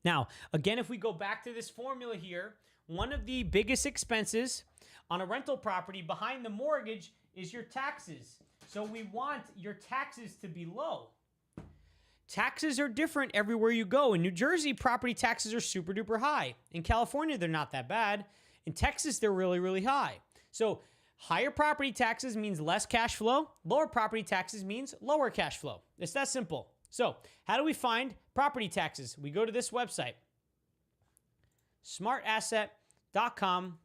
Now, again, if we go back to this formula here, one of the biggest expenses on a rental property behind the mortgage is your taxes. So we want your taxes to be low. Taxes are different everywhere you go. In New Jersey, property taxes are super duper high. In California, they're not that bad. In Texas, they're really, really high. So higher property taxes means less cash flow. Lower property taxes means lower cash flow. It's that simple. So how do we find property taxes? We go to this website, smartasset.com.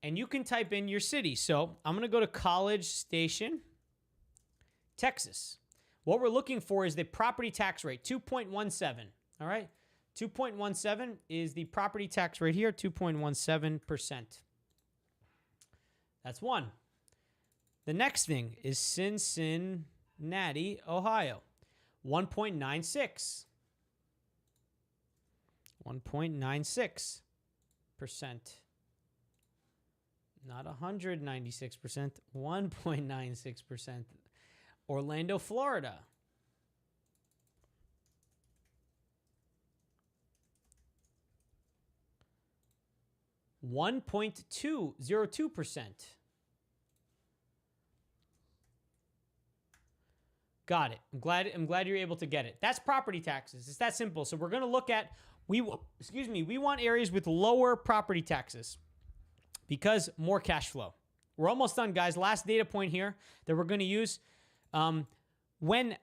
And you can type in your city. So I'm going to go to College Station, Texas. What we're looking for is the property tax rate, 2.17. All right. 2.17 is the property tax rate here, 2.17%. That's one. The next thing is Cincinnati, Ohio, 1.96. 1.96%. Not 196%, 1.96%. Orlando, Florida. 1.202%. Got it. I'm glad you're able to get it. That's property taxes. It's that simple. So we're going to look at we want areas with lower property taxes because more cash flow. We're almost done, guys. Last data point here that we're going to use. When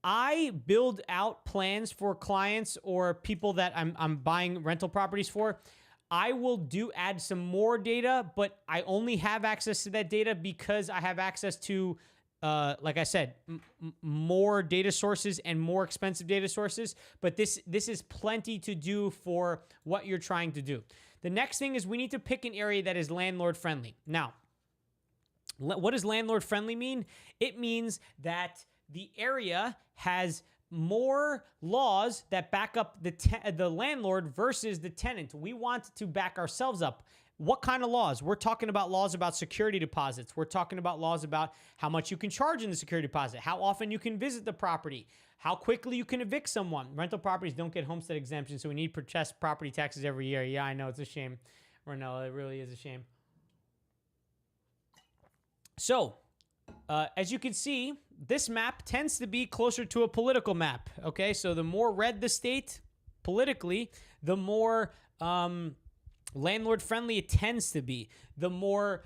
I build out plans for clients or people that I'm buying rental properties for, I will add some more data, but I only have access to that data because I have access to, like I said, more data sources and more expensive data sources. But this is plenty to do for what you're trying to do. The next thing is we need to pick an area that is landlord friendly. Now, what does landlord friendly mean? It means that the area has more laws that back up the landlord versus the tenant. We want to back ourselves up. What kind of laws? We're talking about laws about security deposits. We're talking about laws about how much you can charge in the security deposit, how often you can visit the property, how quickly you can evict someone. Rental properties don't get homestead exemption, so we need to protest property taxes every year. Yeah, I know, it's a shame. Renell, it really is a shame. So, as you can see, this map tends to be closer to a political map, okay? So the more red the state politically, the more landlord-friendly it tends to be. The more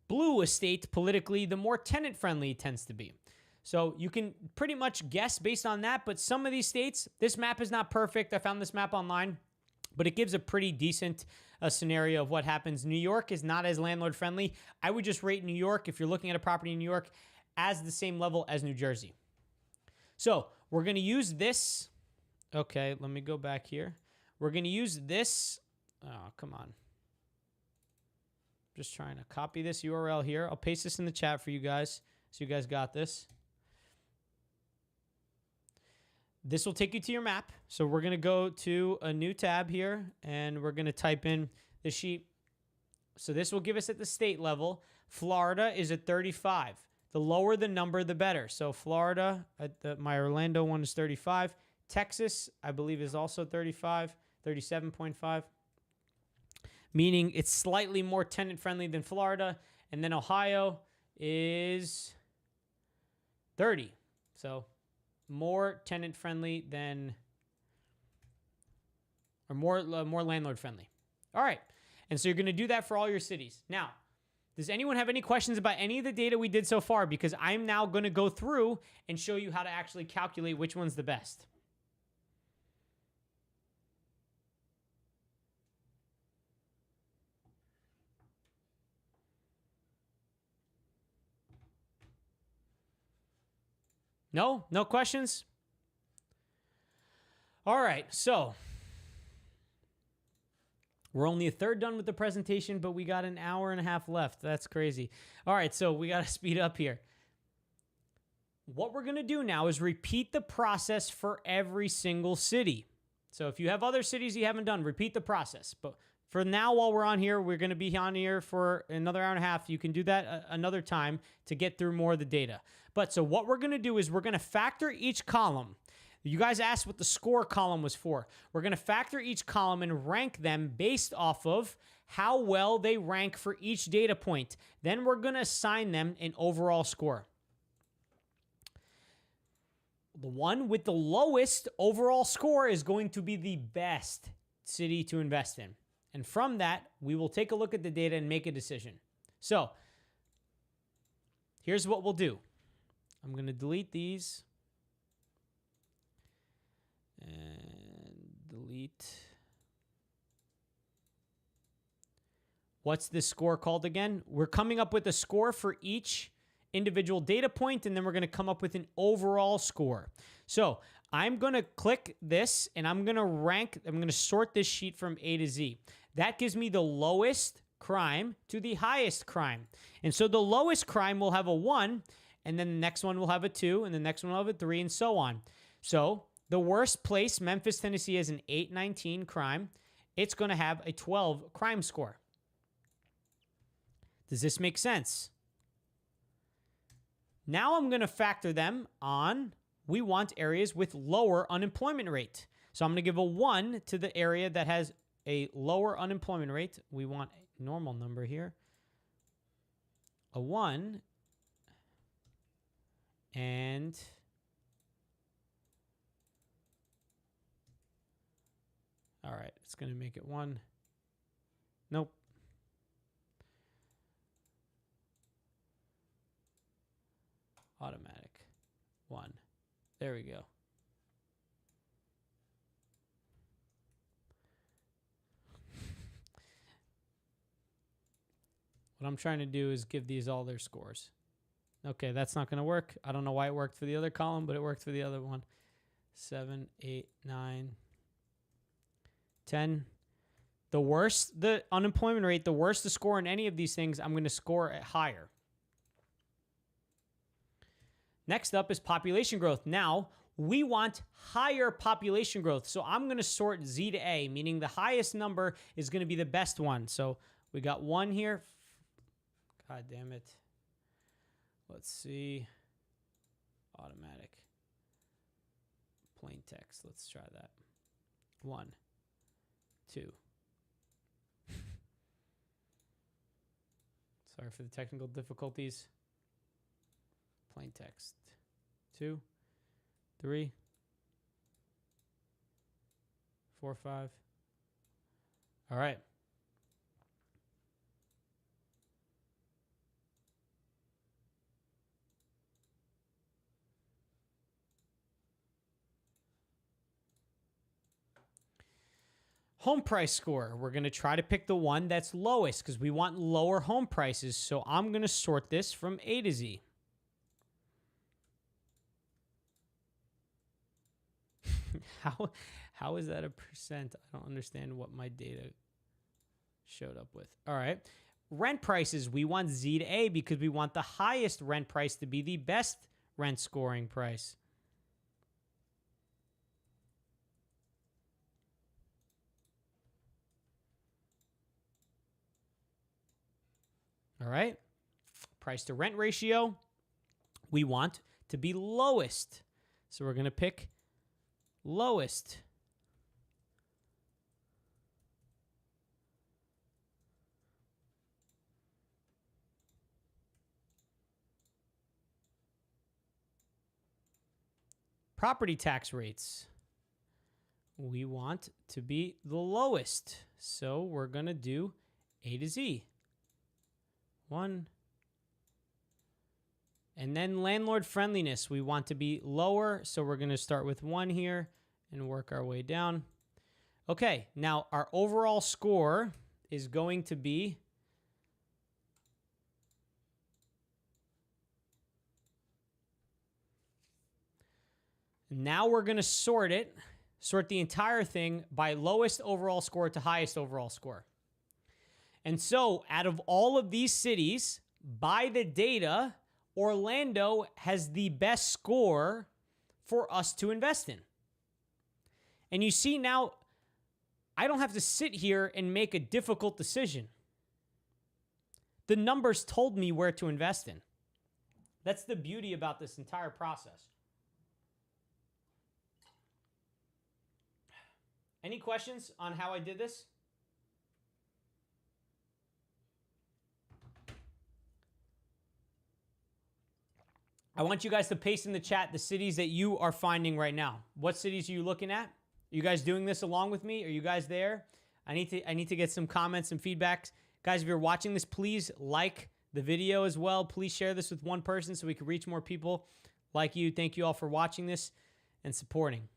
blue a state politically, the more tenant-friendly it tends to be. So you can pretty much guess based on that, but some of these states, this map is not perfect. I found this map online, but it gives a pretty decent scenario of what happens. New York is not as landlord friendly. I would just rate New York, if you're looking at a property in New York, as the same level as New Jersey. So we're going to use this. Okay, let me go back here. We're going to use this. Oh, come on. Just trying to copy this URL here. I'll paste this in the chat for you guys so you guys got this. This will take you to your map. So we're going to go to a new tab here, and we're going to type in the sheet. So this will give us at the state level. Florida is at 35. The lower the number, the better. So Florida, my Orlando one is 35. Texas, I believe, is also 35, 37.5. Meaning it's slightly more tenant-friendly than Florida. And then Ohio is 30. So more tenant-friendly than, or more landlord-friendly. All right. And so you're going to do that for all your cities. Now, does anyone have any questions about any of the data we did so far? Because I'm now going to go through and show you how to actually calculate which one's the best. No? No questions? All right, so we're only a third done with the presentation, but we got an hour and a half left. That's crazy. All right, so we got to speed up here. What we're going to do now is repeat the process for every single city. So if you have other cities you haven't done, repeat the process. But for now, while we're on here, we're going to be on here for another hour and a half. You can do that another time to get through more of the data. But so what we're going to do is we're going to factor each column. You guys asked what the score column was for. We're going to factor each column and rank them based off of how well they rank for each data point. Then we're going to assign them an overall score. The one with the lowest overall score is going to be the best city to invest in. And from that, we will take a look at the data and make a decision. So here's what we'll do. I'm going to delete these. And delete. What's this score called again? We're coming up with a score for each individual data point, and then we're going to come up with an overall score. So I'm going to click this, and I'm going to rank, I'm going to sort this sheet from A to Z. That gives me the lowest crime to the highest crime. And so the lowest crime will have a 1, and then the next one will have a 2, and the next one will have a 3, and so on. So the worst place, Memphis, Tennessee, has an 819 crime. It's going to have a 12 crime score. Does this make sense? Now I'm going to factor them on, we want areas with lower unemployment rate. So I'm going to give a 1 to the area that has a lower unemployment rate. We want a normal number here. A 1. And all right, it's going to make it 1. Nope. Automatic. 1. There we go. What I'm trying to do is give these all their scores. Okay, that's not going to work. I don't know why it worked for the other column, but it worked for the other one. 7, 8, 9, 10. The worse the unemployment rate, the worse the score in any of these things, I'm going to score it higher. Next up is population growth. Now, we want higher population growth. So I'm going to sort Z to A, meaning the highest number is going to be the best one. So we got 1 here. God damn it. Let's see. Automatic. Plain text. Let's try that. 1, 2. Sorry for the technical difficulties. Plain text. 2, 3, 4, 5. All right. Home price score. We're going to try to pick the one that's lowest because we want lower home prices. So I'm going to sort this from A to Z. How is that a percent? I don't understand what my data showed up with. All right. Rent prices. We want Z to A because we want the highest rent price to be the best rent scoring price. All right. Price to rent ratio. We want to be lowest. So we're going to pick lowest. Property tax rates. We want to be the lowest. So we're going to do A to Z. 1. And then landlord friendliness, we want to be lower. So we're going to start with 1 here and work our way down. Okay, now our overall score is going to be now we're going to sort the entire thing by lowest overall score to highest overall score. And so out of all of these cities, by the data, Orlando has the best score for us to invest in. And you see now, I don't have to sit here and make a difficult decision. The numbers told me where to invest in. That's the beauty about this entire process. Any questions on how I did this? I want you guys to paste in the chat the cities that you are finding right now. What cities are you looking at? Are you guys doing this along with me? Are you guys there? I need to get some comments and feedbacks. Guys, if you're watching this, please like the video as well. Please share this with one person so we can reach more people like you. Thank you all for watching this and supporting.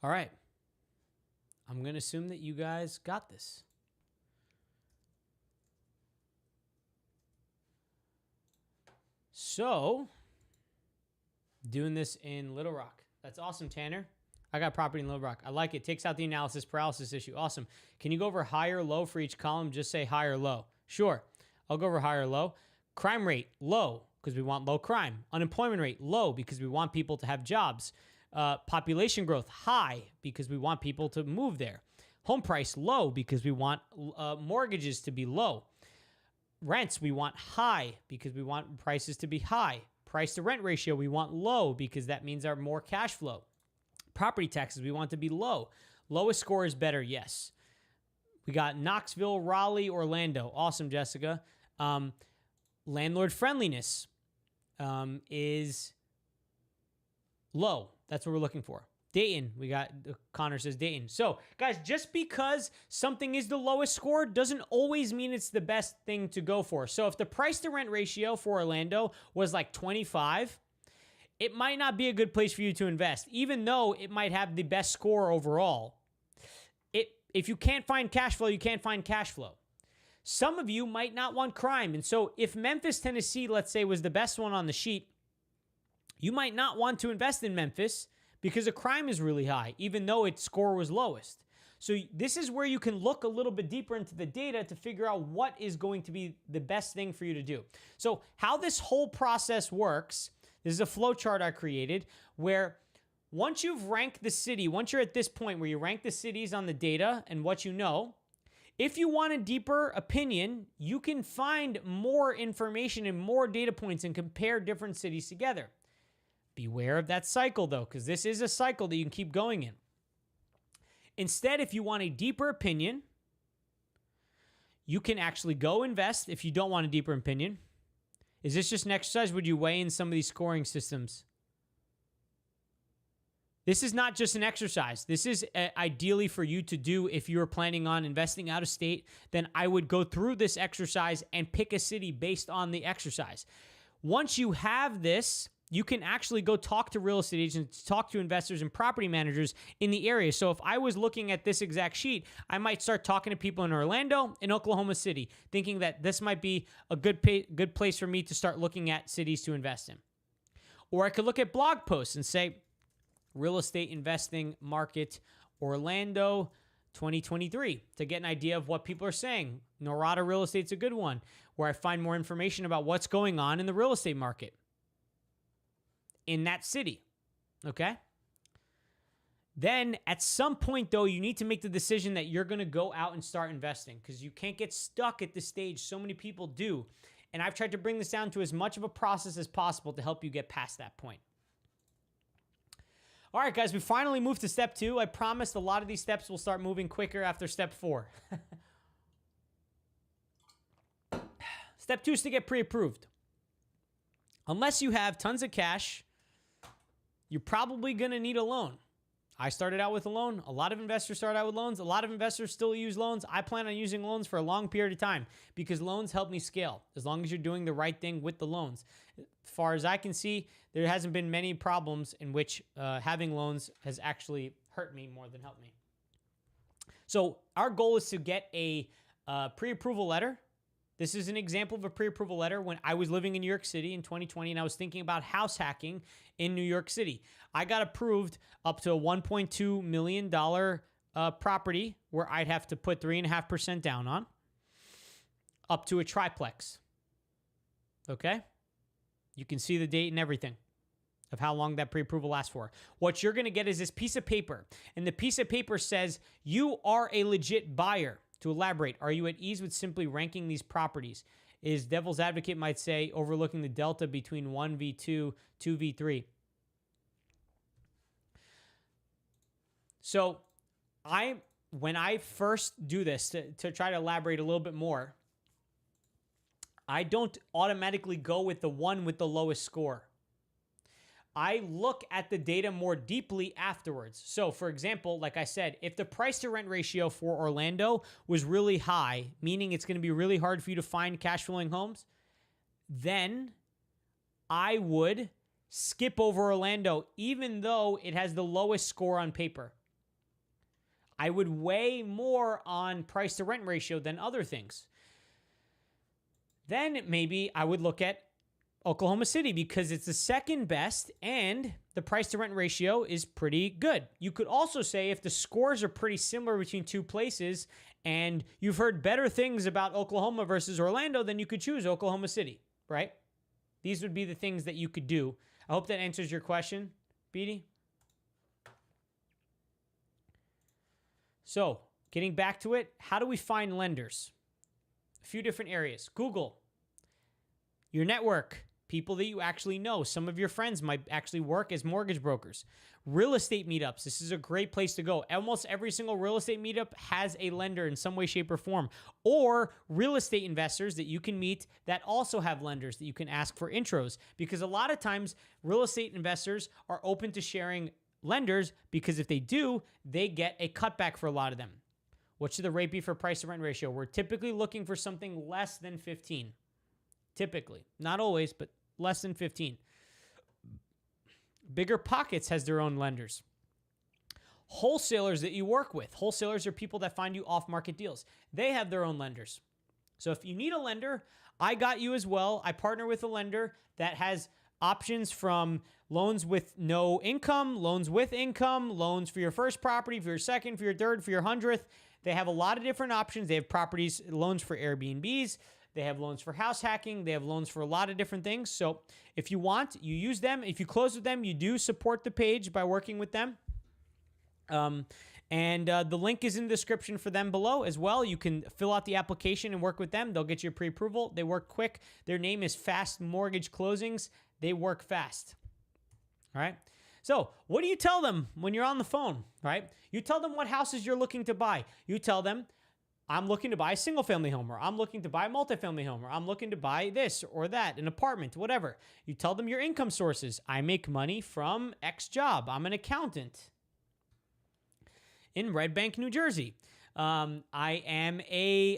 All right. I'm going to assume that you guys got this. So, doing this in Little Rock. That's awesome, Tanner. I got property in Little Rock. I like it. Takes out the analysis paralysis issue. Awesome. Can you go over high or low for each column? Just say high or low. Sure. I'll go over high or low. Crime rate, low, because we want low crime. Unemployment rate, low, because we want people to have jobs. Population growth, high, because we want people to move there. Home price, low, because we want mortgages to be low. Rents, we want high because we want prices to be high. Price to rent ratio, we want low because that means our more cash flow. Property taxes, we want to be low. Lowest score is better, yes. We got Knoxville, Raleigh, Orlando. Awesome, Jessica. Landlord friendliness is low. That's what we're looking for. Dayton, we got, Connor says Dayton. So, guys, just because something is the lowest score doesn't always mean it's the best thing to go for. So, if the price to rent ratio for Orlando was like 25, it might not be a good place for you to invest, even though it might have the best score overall. If you can't find cash flow, you can't find cash flow. Some of you might not want crime. And so, if Memphis, Tennessee, let's say, was the best one on the sheet, you might not want to invest in Memphis because the crime is really high, even though its score was lowest. So this is where you can look a little bit deeper into the data to figure out what is going to be the best thing for you to do. So how this whole process works, this is a flow chart I created where once you've ranked the city, once you're at this point where you rank the cities on the data and what you know, if you want a deeper opinion, you can find more information and more data points and compare different cities together. Beware of that cycle, though, because this is a cycle that you can keep going in. Instead, if you want a deeper opinion, you can actually go invest if you don't want a deeper opinion. Is this just an exercise? Would you weigh in some of these scoring systems? This is not just an exercise. This is ideally for you to do if you're planning on investing out of state. Then I would go through this exercise and pick a city based on the exercise. Once you have this, you can actually go talk to real estate agents, talk to investors and property managers in the area. So if I was looking at this exact sheet, I might start talking to people in Orlando and Oklahoma City, thinking that this might be a good place for me to start looking at cities to invest in. Or I could look at blog posts and say, real estate investing market Orlando 2023 to get an idea of what people are saying. Norada Real Estate's a good one, where I find more information about what's going on in the real estate market in that city, okay? Then at some point, though, you need to make the decision that you're going to go out and start investing because you can't get stuck at this stage. So many people do. And I've tried to bring this down to as much of a process as possible to help you get past that point. All right, guys, we finally moved to step 2. I promised a lot of these steps will start moving quicker after step 4. Step 2 is to get pre-approved. Unless you have tons of cash, you're probably going to need a loan. I started out with a loan. A lot of investors start out with loans. A lot of investors still use loans. I plan on using loans for a long period of time because loans help me scale as long as you're doing the right thing with the loans. As far as I can see, there hasn't been many problems in which having loans has actually hurt me more than helped me. So our goal is to get a pre-approval letter. This is an example of a pre-approval letter when I was living in New York City in 2020 and I was thinking about house hacking in New York City. I got approved up to a $1.2 million property where I'd have to put 3.5% down on, up to a triplex. Okay? You can see the date and everything of how long that pre-approval lasts for. What you're going to get is this piece of paper, and the piece of paper says you are a legit buyer. To elaborate, are you at ease with simply ranking these properties? Is devil's advocate might say overlooking the delta between 1v2, 2v3. So when I first do this, to try to elaborate a little bit more, I don't automatically go with the one with the lowest score. I look at the data more deeply afterwards. So, for example, like I said, if the price to rent ratio for Orlando was really high, meaning it's going to be really hard for you to find cash flowing homes, then I would skip over Orlando, even though it has the lowest score on paper. I would weigh more on price to rent ratio than other things. Then maybe I would look at Oklahoma City because it's the second best and the price to rent ratio is pretty good. You could also say if the scores are pretty similar between two places and you've heard better things about Oklahoma versus Orlando, then you could choose Oklahoma City, right? These would be the things that you could do. I hope that answers your question, Beatty. So, getting back to it, how do we find lenders? A few different areas. Google, your network, people that you actually know. Some of your friends might actually work as mortgage brokers. Real estate meetups. This is a great place to go. Almost every single real estate meetup has a lender in some way, shape, or form. Or real estate investors that you can meet that also have lenders that you can ask for intros. Because a lot of times, real estate investors are open to sharing lenders because if they do, they get a cutback for a lot of them. What should the rate be for price to rent ratio? We're typically looking for something less than 15. Typically. Not always, but less than 15. Bigger Pockets has their own lenders. Wholesalers that you work with. Wholesalers are people that find you off-market deals. They have their own lenders. So if you need a lender, I got you as well. I partner with a lender that has options from loans with no income, loans with income, loans for your first property, for your second, for your third, for your 100th. They have a lot of different options. They have properties, loans for Airbnbs. They have loans for house hacking. They have loans for a lot of different things. So if you want, you use them. If you close with them, you do support the page by working with them. The link is in the description for them below as well. You can fill out the application and work with them. They'll get you a pre-approval. They work quick. Their name is Fast Mortgage Closings. They work fast. All right. So what do you tell them when you're on the phone, right? You tell them what houses you're looking to buy. You tell them, I'm looking to buy a single-family home, or I'm looking to buy a multifamily home, or I'm looking to buy this or that, an apartment, whatever. You tell them your income sources. I make money from X job. I'm an accountant in Red Bank, New Jersey. I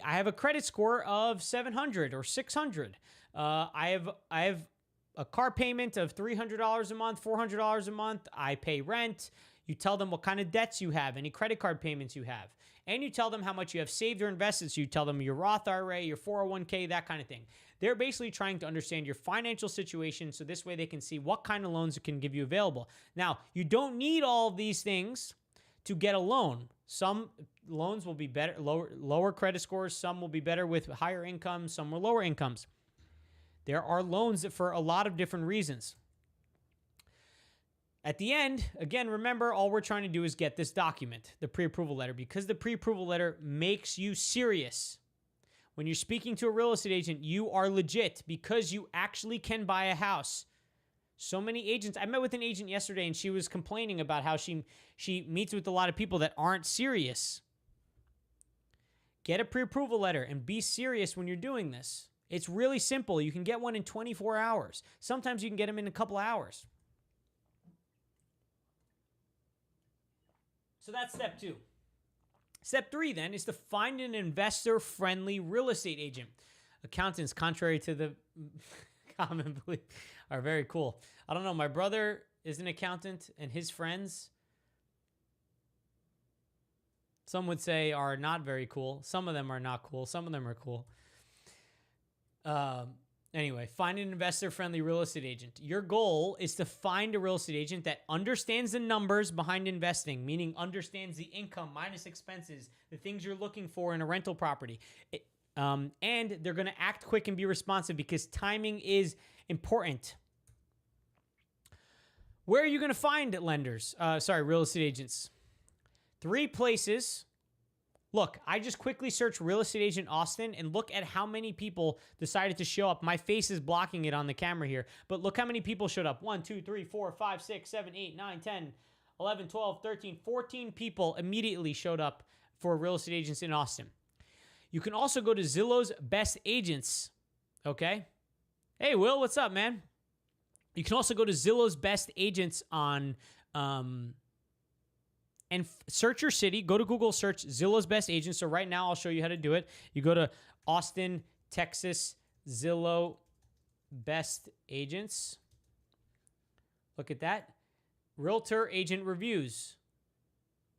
have a credit score of 700 or 600. I have a car payment of $300 a month, $400 a month. I pay rent. You tell them what kind of debts you have, any credit card payments you have. And you tell them how much you have saved or invested. So you tell them your Roth IRA, your 401k, that kind of thing. They're basically trying to understand your financial situation so this way they can see what kind of loans it can give you available. Now, you don't need all of these things to get a loan. Some loans will be better, lower credit scores. Some will be better with higher incomes. Some with lower incomes. There are loans that for a lot of different reasons. At the end, again, remember, all we're trying to do is get this document, the pre-approval letter, because the pre-approval letter makes you serious. When you're speaking to a real estate agent, you are legit because you actually can buy a house. So many agents, I met with an agent yesterday and she was complaining about how she meets with a lot of people that aren't serious. Get a pre-approval letter and be serious when you're doing this. It's really simple. You can get one in 24 hours. Sometimes you can get them in a couple hours. So that's step 2. Step 3 then is to find an investor-friendly real estate agent. Accountants, contrary to the common belief, are very cool. I don't know. My brother is an accountant, and his friends, some would say, are not very cool. Some of them are not cool. Some of them are cool. Anyway, find an investor-friendly real estate agent. Your goal is to find a real estate agent that understands the numbers behind investing, meaning understands the income minus expenses, the things you're looking for in a rental property. And they're going to act quick and be responsive because timing is important. Where are you going to find lenders? Real estate agents. 3 places. Look, I just quickly searched real estate agent Austin and look at how many people decided to show up. My face is blocking it on the camera here, but look how many people showed up. 1, 2, 3, 4, 5, 6, 7, 8, 9, 10, 11, 12, 13, 14 people immediately showed up for real estate agents in Austin. You can also go to Zillow's Best Agents, okay? Hey, Will, what's up, man? You can also go to Zillow's Best Agents on and search your city. Go to Google, search Zillow's Best Agents. So right now, I'll show you how to do it. You go to Austin, Texas, Zillow Best Agents. Look at that. Realtor agent reviews.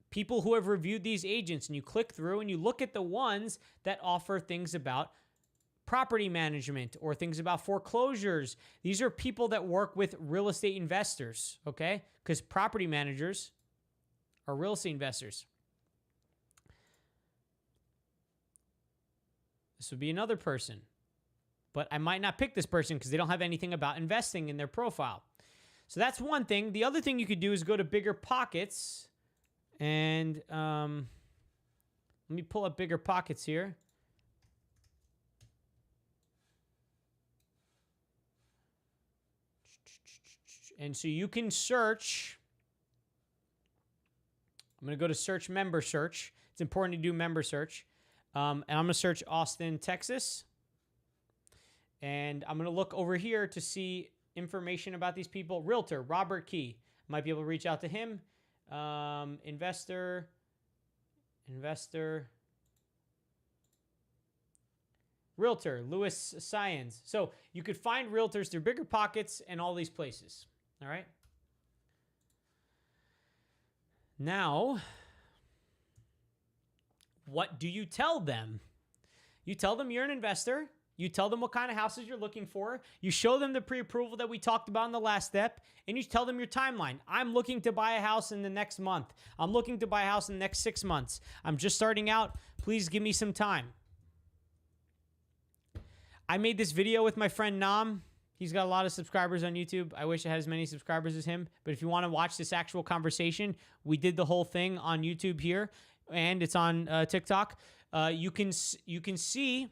People who have reviewed these agents. And you click through and you look at the ones that offer things about property management or things about foreclosures. These are people that work with real estate investors, okay? Because property managers are real estate investors. This would be another person. But I might not pick this person because they don't have anything about investing in their profile. So that's one thing. The other thing you could do is go to Bigger Pockets. And let me pull up Bigger Pockets here. And so you can search. I'm going to go to search member search. It's important to do member search. And I'm going to search Austin, Texas. And I'm going to look over here to see information about these people. Realtor, Robert Key. Might be able to reach out to him. Investor. Realtor, Louis Science. So you could find realtors through Bigger Pockets and all these places. All right. Now, what do you tell them? You tell them you're an investor. You tell them what kind of houses you're looking for. You show them the pre-approval that we talked about in the last step, and you tell them your timeline. I'm looking to buy a house in the next month. I'm looking to buy a house in the next 6 months. I'm just starting out. Please give me some time. I made this video with my friend Nam. He's got a lot of subscribers on YouTube. I wish I had as many subscribers as him. But if you want to watch this actual conversation, we did the whole thing on YouTube here, and it's on TikTok. You can see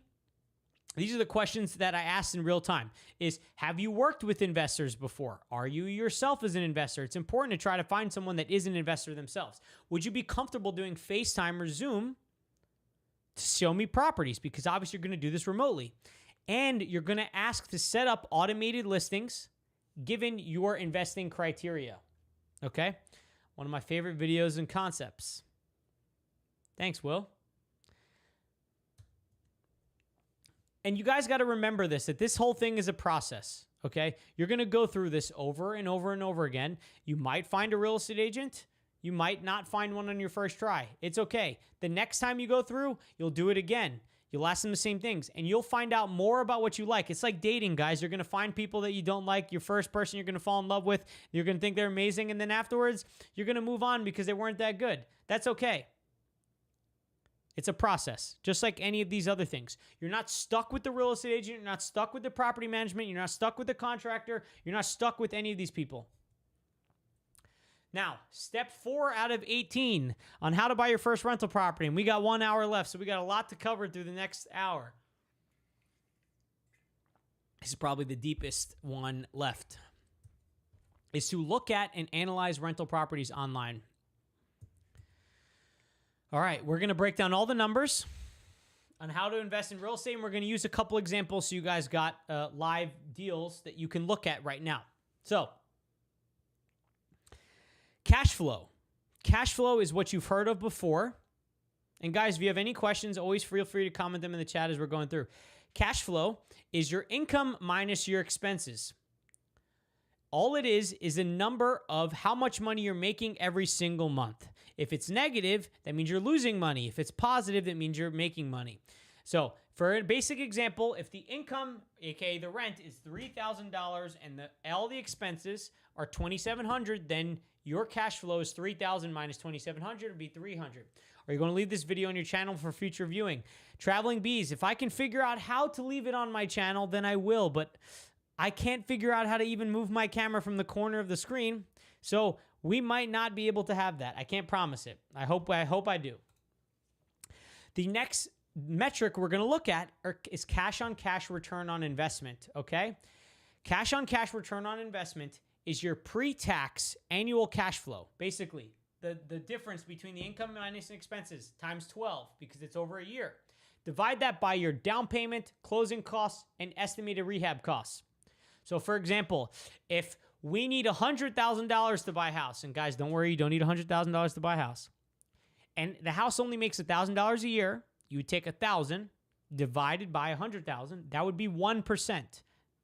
these are the questions that I asked in real time. Is have you worked with investors before? Are you yourself as an investor? It's important to try to find someone that is an investor themselves. Would you be comfortable doing FaceTime or Zoom to show me properties? Because obviously you're going to do this remotely. And you're going to ask to set up automated listings given your investing criteria. Okay? One of my favorite videos and concepts. Thanks, Will. And you guys got to remember this, that this whole thing is a process. Okay? You're going to go through this over and over and over again. You might find a real estate agent. You might not find one on your first try. It's okay. The next time you go through, you'll do it again. You'll ask them the same things, and you'll find out more about what you like. It's like dating, guys. You're going to find people that you don't like. Your first person you're going to fall in love with, you're going to think they're amazing, and then afterwards, you're going to move on because they weren't that good. That's okay. It's a process, just like any of these other things. You're not stuck with the real estate agent. You're not stuck with the property management. You're not stuck with the contractor. You're not stuck with any of these people. Now, step 4 out of 18 on how to buy your first rental property. And we got 1 hour left, so we got a lot to cover through the next hour. This is probably the deepest one left. Is to look at and analyze rental properties online. All right, we're going to break down all the numbers on how to invest in real estate, and we're going to use a couple examples so you guys got live deals that you can look at right now. So, cash flow. cash flow is what you've heard of before. And guys, if you have any questions, always feel free to comment them in the chat as we're going through. Cash flow is your income minus your expenses. All it is a number of how much money you're making every single month. If it's negative, that means you're losing money. If it's positive, that means you're making money. So for a basic example, if the income, aka the rent, is $3,000 and all the expenses are $2,700, then your cash flow is $3,000 minus $2,700 would be $300. Are you going to leave this video on your channel for future viewing? Traveling Bees, if I can figure out how to leave it on my channel, then I will, but I can't figure out how to even move my camera from the corner of the screen, so we might not be able to have that. I can't promise it. I hope I do. The next metric we're going to look at is cash on cash return on investment, okay? Cash on cash return on investment is your pre-tax annual cash flow. Basically, the difference between the income minus expenses times 12 because it's over a year. Divide that by your down payment, closing costs, and estimated rehab costs. So for example, if we need $100,000 to buy a house, and guys, don't worry, you don't need $100,000 to buy a house, and the house only makes $1,000 a year, you would take 1,000 divided by 100,000. That would be 1%.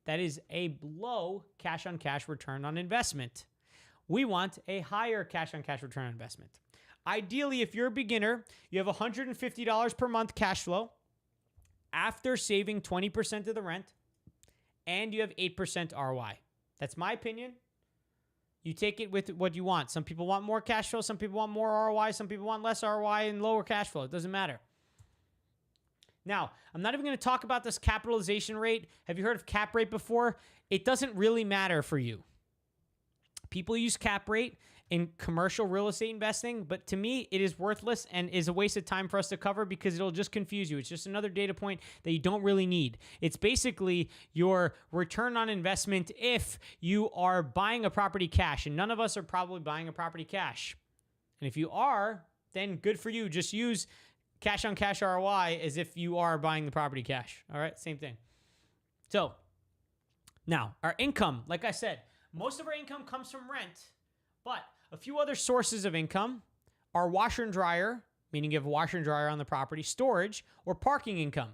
That is a low cash on cash return on investment. We want a higher cash on cash return on investment. Ideally, if you're a beginner, you have $150 per month cash flow after saving 20% of the rent, and you have 8% ROI. That's my opinion. You take it with what you want. Some people want more cash flow. Some people want more ROI. Some people want less ROI and lower cash flow. It doesn't matter. Now, I'm not even going to talk about this capitalization rate. Have you heard of cap rate before? It doesn't really matter for you. People use cap rate in commercial real estate investing, but to me, it is worthless and is a waste of time for us to cover because it'll just confuse you. It's just another data point that you don't really need. It's basically your return on investment if you are buying a property cash, and none of us are probably buying a property cash. And if you are, then good for you. Just use cash on cash ROI as if you are buying the property cash. All right, same thing. So now our income, like I said, most of our income comes from rent, but a few other sources of income are washer and dryer, meaning you have a washer and dryer on the property, storage, or parking income.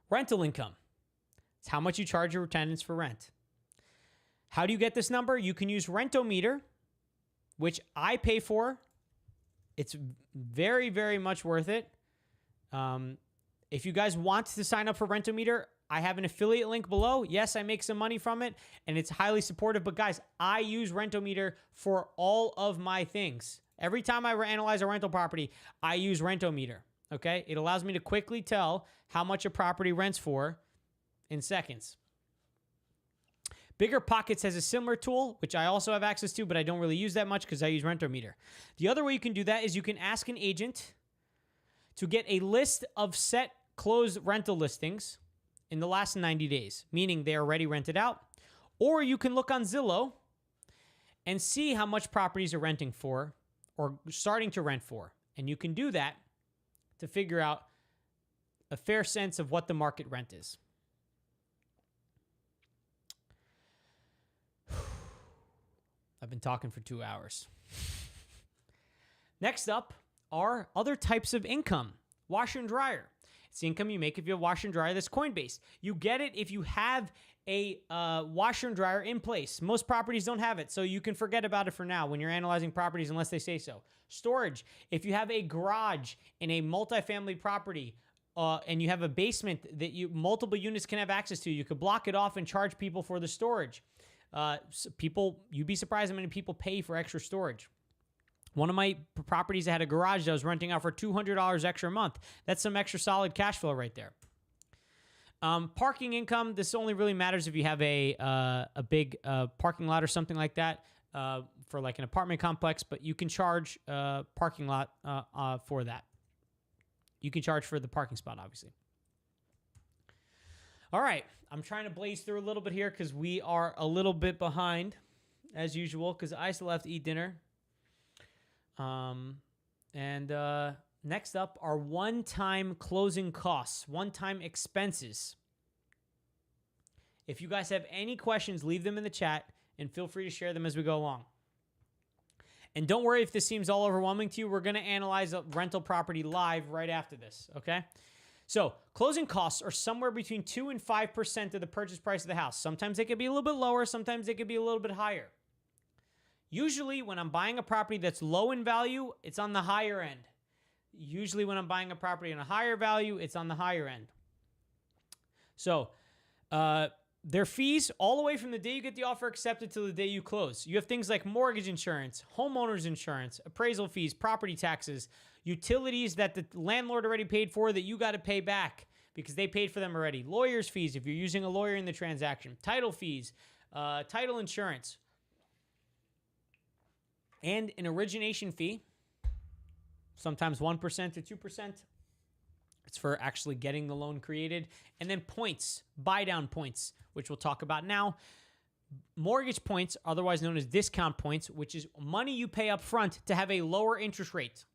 Rental income. It's how much you charge your tenants for rent. How do you get this number? You can use Rentometer, which I pay for. It's very, very much worth it. If you guys want to sign up for Rentometer, I have an affiliate link below. Yes, I make some money from it, and it's highly supportive. But guys, I use Rentometer for all of my things. Every time I analyze a rental property, I use Rentometer, okay? It allows me to quickly tell how much a property rents for in seconds. Bigger Pockets has a similar tool, which I also have access to, but I don't really use that much because I use Rentometer. The other way you can do that is you can ask an agent to get a list of set closed rental listings in the last 90 days, meaning they are already rented out. Or you can look on Zillow and see how much properties are renting for or starting to rent for. And you can do that to figure out a fair sense of what the market rent is. I've been talking for 2 hours. Next up are other types of income. Washer and dryer. It's the income you make if you have washer and dryer that's coin-based. You get it if you have a washer and dryer in place. Most properties don't have it, so you can forget about it for now when you're analyzing properties unless they say so. Storage. If you have a garage in a multifamily property and you have a basement that multiple units can have access to, you could block it off and charge people for the storage. You'd be surprised how many people pay for extra storage. One of my properties that had a garage that I was renting out for $200 extra a month. That's some extra solid cash flow right there. Parking income. This only really matters if you have a big parking lot or something like that for like an apartment complex, but you can charge parking lot for that. You can charge for the parking spot, obviously. All right. I'm trying to blaze through a little bit here because we are a little bit behind, as usual, because I still have to eat dinner. Next up are one-time closing costs, one-time expenses. If you guys have any questions, leave them in the chat and feel free to share them as we go along. And don't worry if this seems all overwhelming to you. We're going to analyze a rental property live right after this, okay? So closing costs are somewhere between 2 and 5% of the purchase price of the house. Sometimes they could be a little bit lower. Sometimes they could be a little bit higher. Usually when I'm buying a property that's low in value, it's on the higher end. Usually when I'm buying a property in a higher value, it's on the higher end. So their fees all the way from the day you get the offer accepted to the day you close. You have things like mortgage insurance, homeowner's insurance, appraisal fees, property taxes, utilities that the landlord already paid for that you got to pay back because they paid for them already. Lawyer's fees if you're using a lawyer in the transaction. Title fees, title insurance. And an origination fee, sometimes 1% to 2%. It's for actually getting the loan created. And then points, buy down points, which we'll talk about now. Mortgage points, otherwise known as discount points, which is money you pay up front to have a lower interest rate.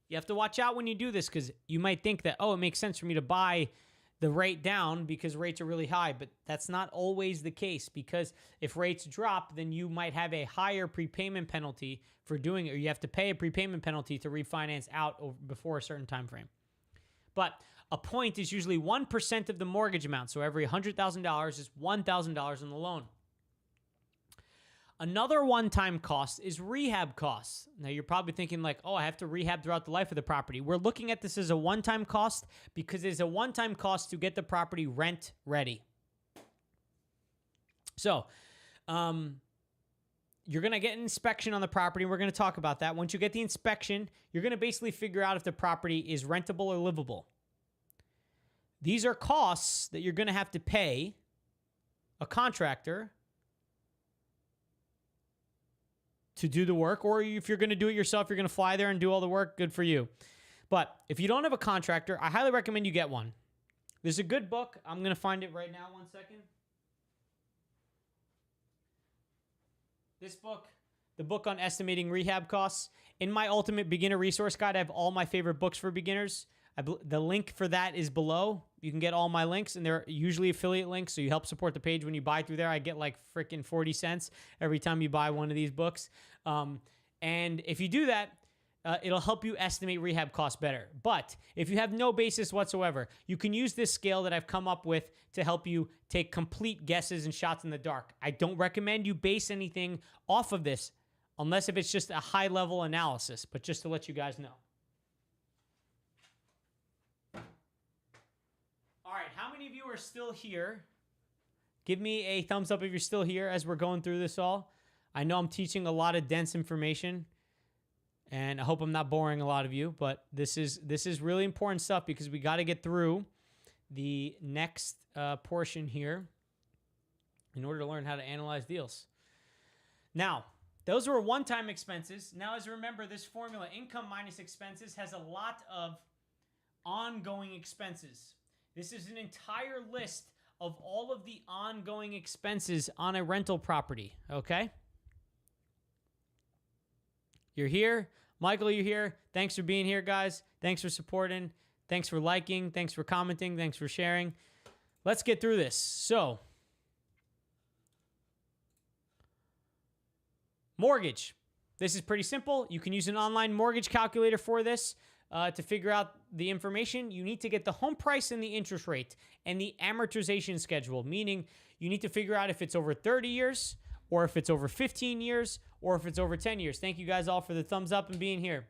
You have to watch out when you do this because you might think that, oh, it makes sense for me to buy the rate down because rates are really high, but that's not always the case because if rates drop, then you might have a higher prepayment penalty for doing it, or you have to pay a prepayment penalty to refinance out before a certain time frame. But a point is usually 1% of the mortgage amount, so every $100,000 is $1,000 in the loan. Another one-time cost is rehab costs. Now, you're probably thinking like, oh, I have to rehab throughout the life of the property. We're looking at this as a one-time cost because it's a one-time cost to get the property rent ready. So, you're going to get an inspection on the property. We're going to talk about that. Once you get the inspection, you're going to basically figure out if the property is rentable or livable. These are costs that you're going to have to pay a contractor to do the work, or if you're going to do it yourself, you're going to fly there and do all the work, good for you. But if you don't have a contractor, I highly recommend you get one. There's a good book. I'm going to find it right now. 1 second. This book, the book on estimating rehab costs. In my Ultimate Beginner Resource Guide, I have all my favorite books for beginners. The link for that is below. You can get all my links, and they're usually affiliate links, so you help support the page when you buy through there. I get like freaking 40 cents every time you buy one of these books. And if you do that, it'll help you estimate rehab costs better. But if you have no basis whatsoever, you can use this scale that I've come up with to help you take complete guesses and shots in the dark. I don't recommend you base anything off of this unless if it's just a high-level analysis, but just to let you guys know. All right, how many of you are still here? Give me a thumbs up if you're still here as we're going through this all. I know I'm teaching a lot of dense information, and I hope I'm not boring a lot of you, but this is really important stuff because we got to get through the next portion here in order to learn how to analyze deals. Now, those were one-time expenses. Now, as remember, this formula, income minus expenses, has a lot of ongoing expenses. This is an entire list of all of the ongoing expenses on a rental property, okay? You're here. Michael, you're here. Thanks for being here, guys. Thanks for supporting. Thanks for liking. Thanks for commenting. Thanks for sharing. Let's get through this. So, mortgage. This is pretty simple. You can use an online mortgage calculator for this. To figure out the information, you need to get the home price and the interest rate and the amortization schedule, meaning you need to figure out if it's over 30 years or if it's over 15 years or if it's over 10 years. Thank you guys all for the thumbs up and being here.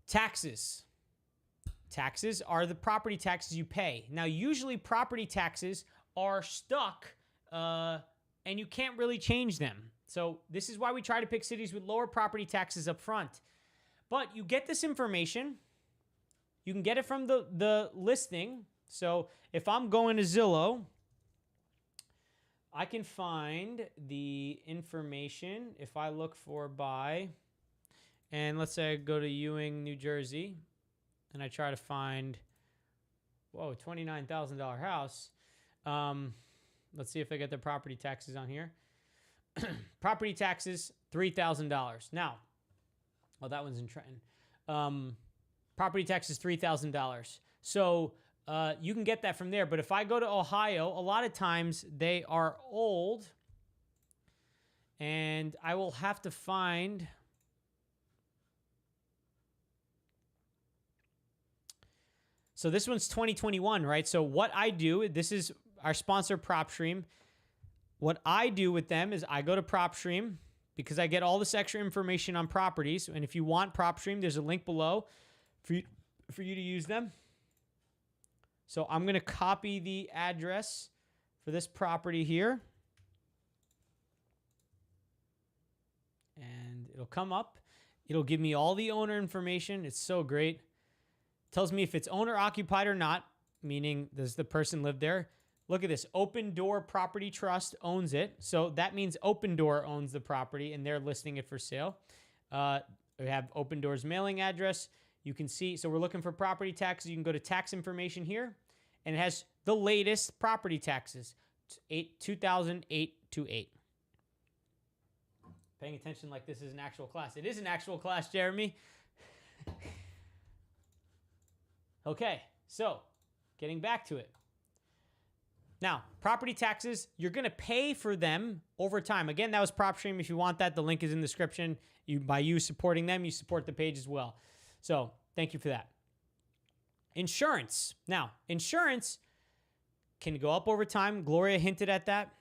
Taxes. Taxes are the property taxes you pay. Now, usually property taxes are stuck and you can't really change them. So this is why we try to pick cities with lower property taxes up front. But you get this information. You can get it from the listing. So if I'm going to Zillow, I can find the information if I look for buy. And let's say I go to Ewing, New Jersey, and I try to find, whoa, $29,000 house. Let's see if I get the property taxes on here. Property taxes, $3,000. Now, oh, that one's in Trenton. Property tax is $3,000. So you can get that from there. But if I go to Ohio, a lot of times they are old. And I will have to find... So this one's 2021, right? So what I do, this is our sponsor, PropStream. What I do with them is I go to PropStream because I get all this extra information on properties. And if you want PropStream, there's a link below for you to use them. So I'm going to copy the address for this property here. And it'll come up. It'll give me all the owner information. It's so great. It tells me if it's owner occupied or not, meaning does the person live there. Look at this. Open Door Property Trust owns it. So that means Open Door owns the property and they're listing it for sale. We have Open Door's mailing address. You can see, so we're looking for property taxes. You can go to tax information here and it has the latest property taxes, 2008 to 8. Paying attention like this is an actual class. It is an actual class, Jeremy. Okay, so getting back to it. Now, property taxes, you're going to pay for them over time. Again, that was PropStream. If you want that, the link is in the description. By you supporting them, you support the page as well. So thank you for that. Insurance. Now, insurance can go up over time. Gloria hinted at that.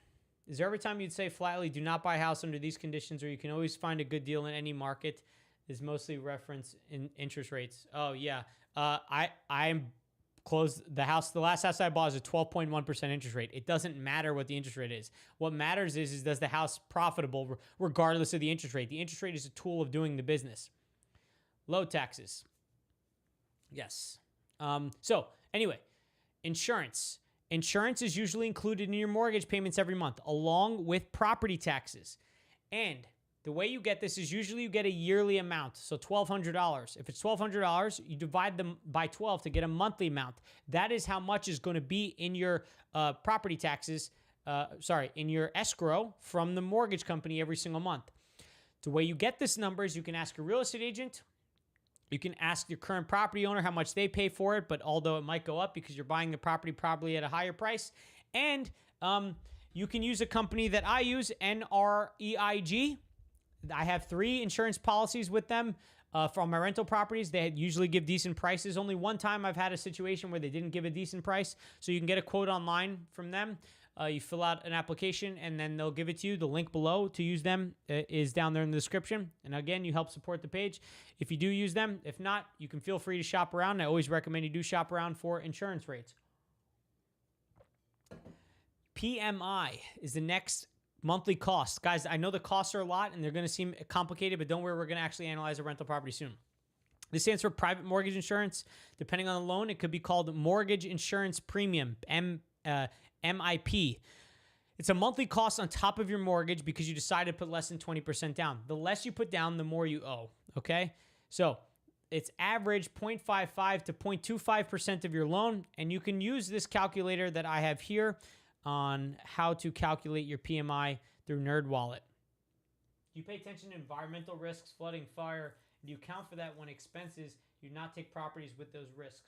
Is there every time you'd say flatly, do not buy a house under these conditions, or you can always find a good deal in any market, is mostly reference in interest rates. Oh, yeah. I'm closed the house. The last house I bought is a 12.1% interest rate. It doesn't matter what the interest rate is. What matters is does the house profitable regardless of the interest rate? The interest rate is a tool of doing the business. Low taxes. Yes. So anyway, insurance. Insurance is usually included in your mortgage payments every month, along with property taxes. And the way you get this is usually you get a yearly amount, so $1,200. If it's $1,200, you divide them by 12 to get a monthly amount. That is how much is going to be in your property taxes, in your escrow from the mortgage company every single month. The way you get this number is you can ask a real estate agent. You can ask your current property owner how much they pay for it, but although it might go up because you're buying the property probably at a higher price. And you can use a company that I use, NREIG. I have 3 insurance policies with them from my rental properties. They usually give decent prices. Only one time I've had a situation where they didn't give a decent price. So you can get a quote online from them. You fill out an application and then they'll give it to you. The link below to use them is down there in the description. And again, you help support the page if you do use them. If not, you can feel free to shop around. I always recommend you do shop around for insurance rates. PMI is the next monthly cost. Guys, I know the costs are a lot and they're going to seem complicated, but don't worry, we're going to actually analyze a rental property soon. This stands for private mortgage insurance. Depending on the loan, it could be called mortgage insurance premium, MIP. It's a monthly cost on top of your mortgage because you decided to put less than 20% down. The less you put down, the more you owe, okay? So it's average 0.55 to 0.25% of your loan, and you can use this calculator that I have here on how to calculate your PMI through NerdWallet. You pay attention to environmental risks, flooding, fire, and you account for that when expenses, you not take properties with those risks.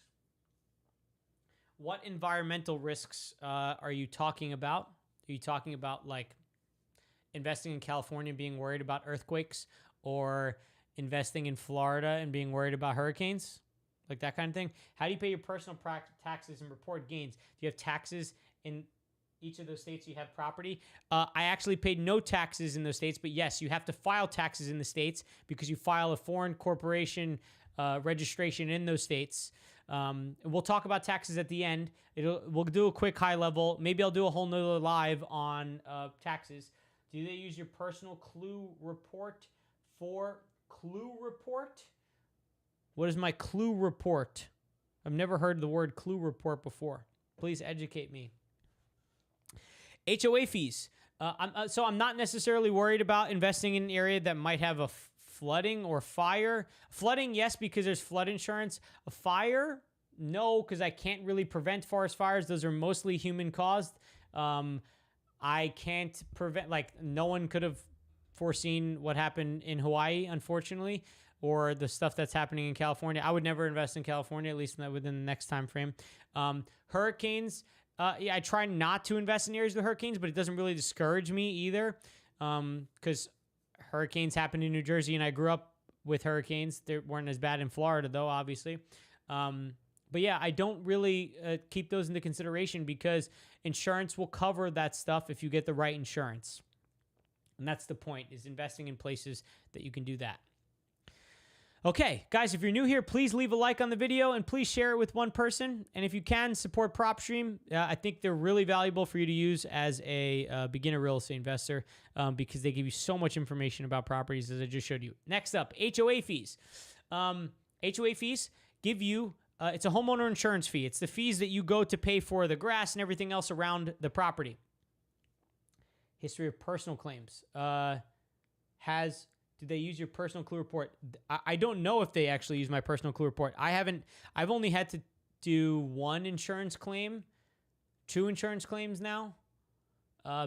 What environmental risks are you talking about? Are you talking about like investing in California and being worried about earthquakes, or investing in Florida and being worried about hurricanes? Like that kind of thing? How do you pay your personal taxes and report gains? Do you have taxes in each of those states you have property? I actually paid no taxes in those states, but yes, you have to file taxes in the states because you file a foreign corporation registration in those states. We'll talk about taxes at the end. We'll do a quick high level. Maybe I'll do a whole nother live on taxes. Do they use your personal clue report for clue report? What is my clue report? I've never heard the word clue report before. Please educate me. HOA fees. So I'm not necessarily worried about investing in an area that might have a flooding or fire. Flooding, yes, because there's flood insurance. A fire, no, because I can't really prevent forest fires. Those are mostly human caused. I can't prevent, like, no one could have foreseen what happened in Hawaii, unfortunately, or the stuff that's happening in California. I would never invest in California, at least within the next time frame. Hurricanes, yeah, I try not to invest in areas with hurricanes, but it doesn't really discourage me either. because hurricanes happen in New Jersey, and I grew up with hurricanes. They weren't as bad in Florida, though, obviously. But yeah, I don't really keep those into consideration because insurance will cover that stuff if you get the right insurance. And that's the point, is investing in places that you can do that. Okay, guys, if you're new here, please leave a like on the video and please share it with one person. And if you can, support PropStream. I think they're really valuable for you to use as a beginner real estate investor because they give you so much information about properties, as I just showed you. Next up, HOA fees. HOA fees give you, it's a homeowner insurance fee. It's the fees that you go to pay for the grass and everything else around the property. History of personal claims. Did they use your personal clue report? I don't know if they actually use my personal clue report. I've only had to do one insurance claim, 2 insurance claims now,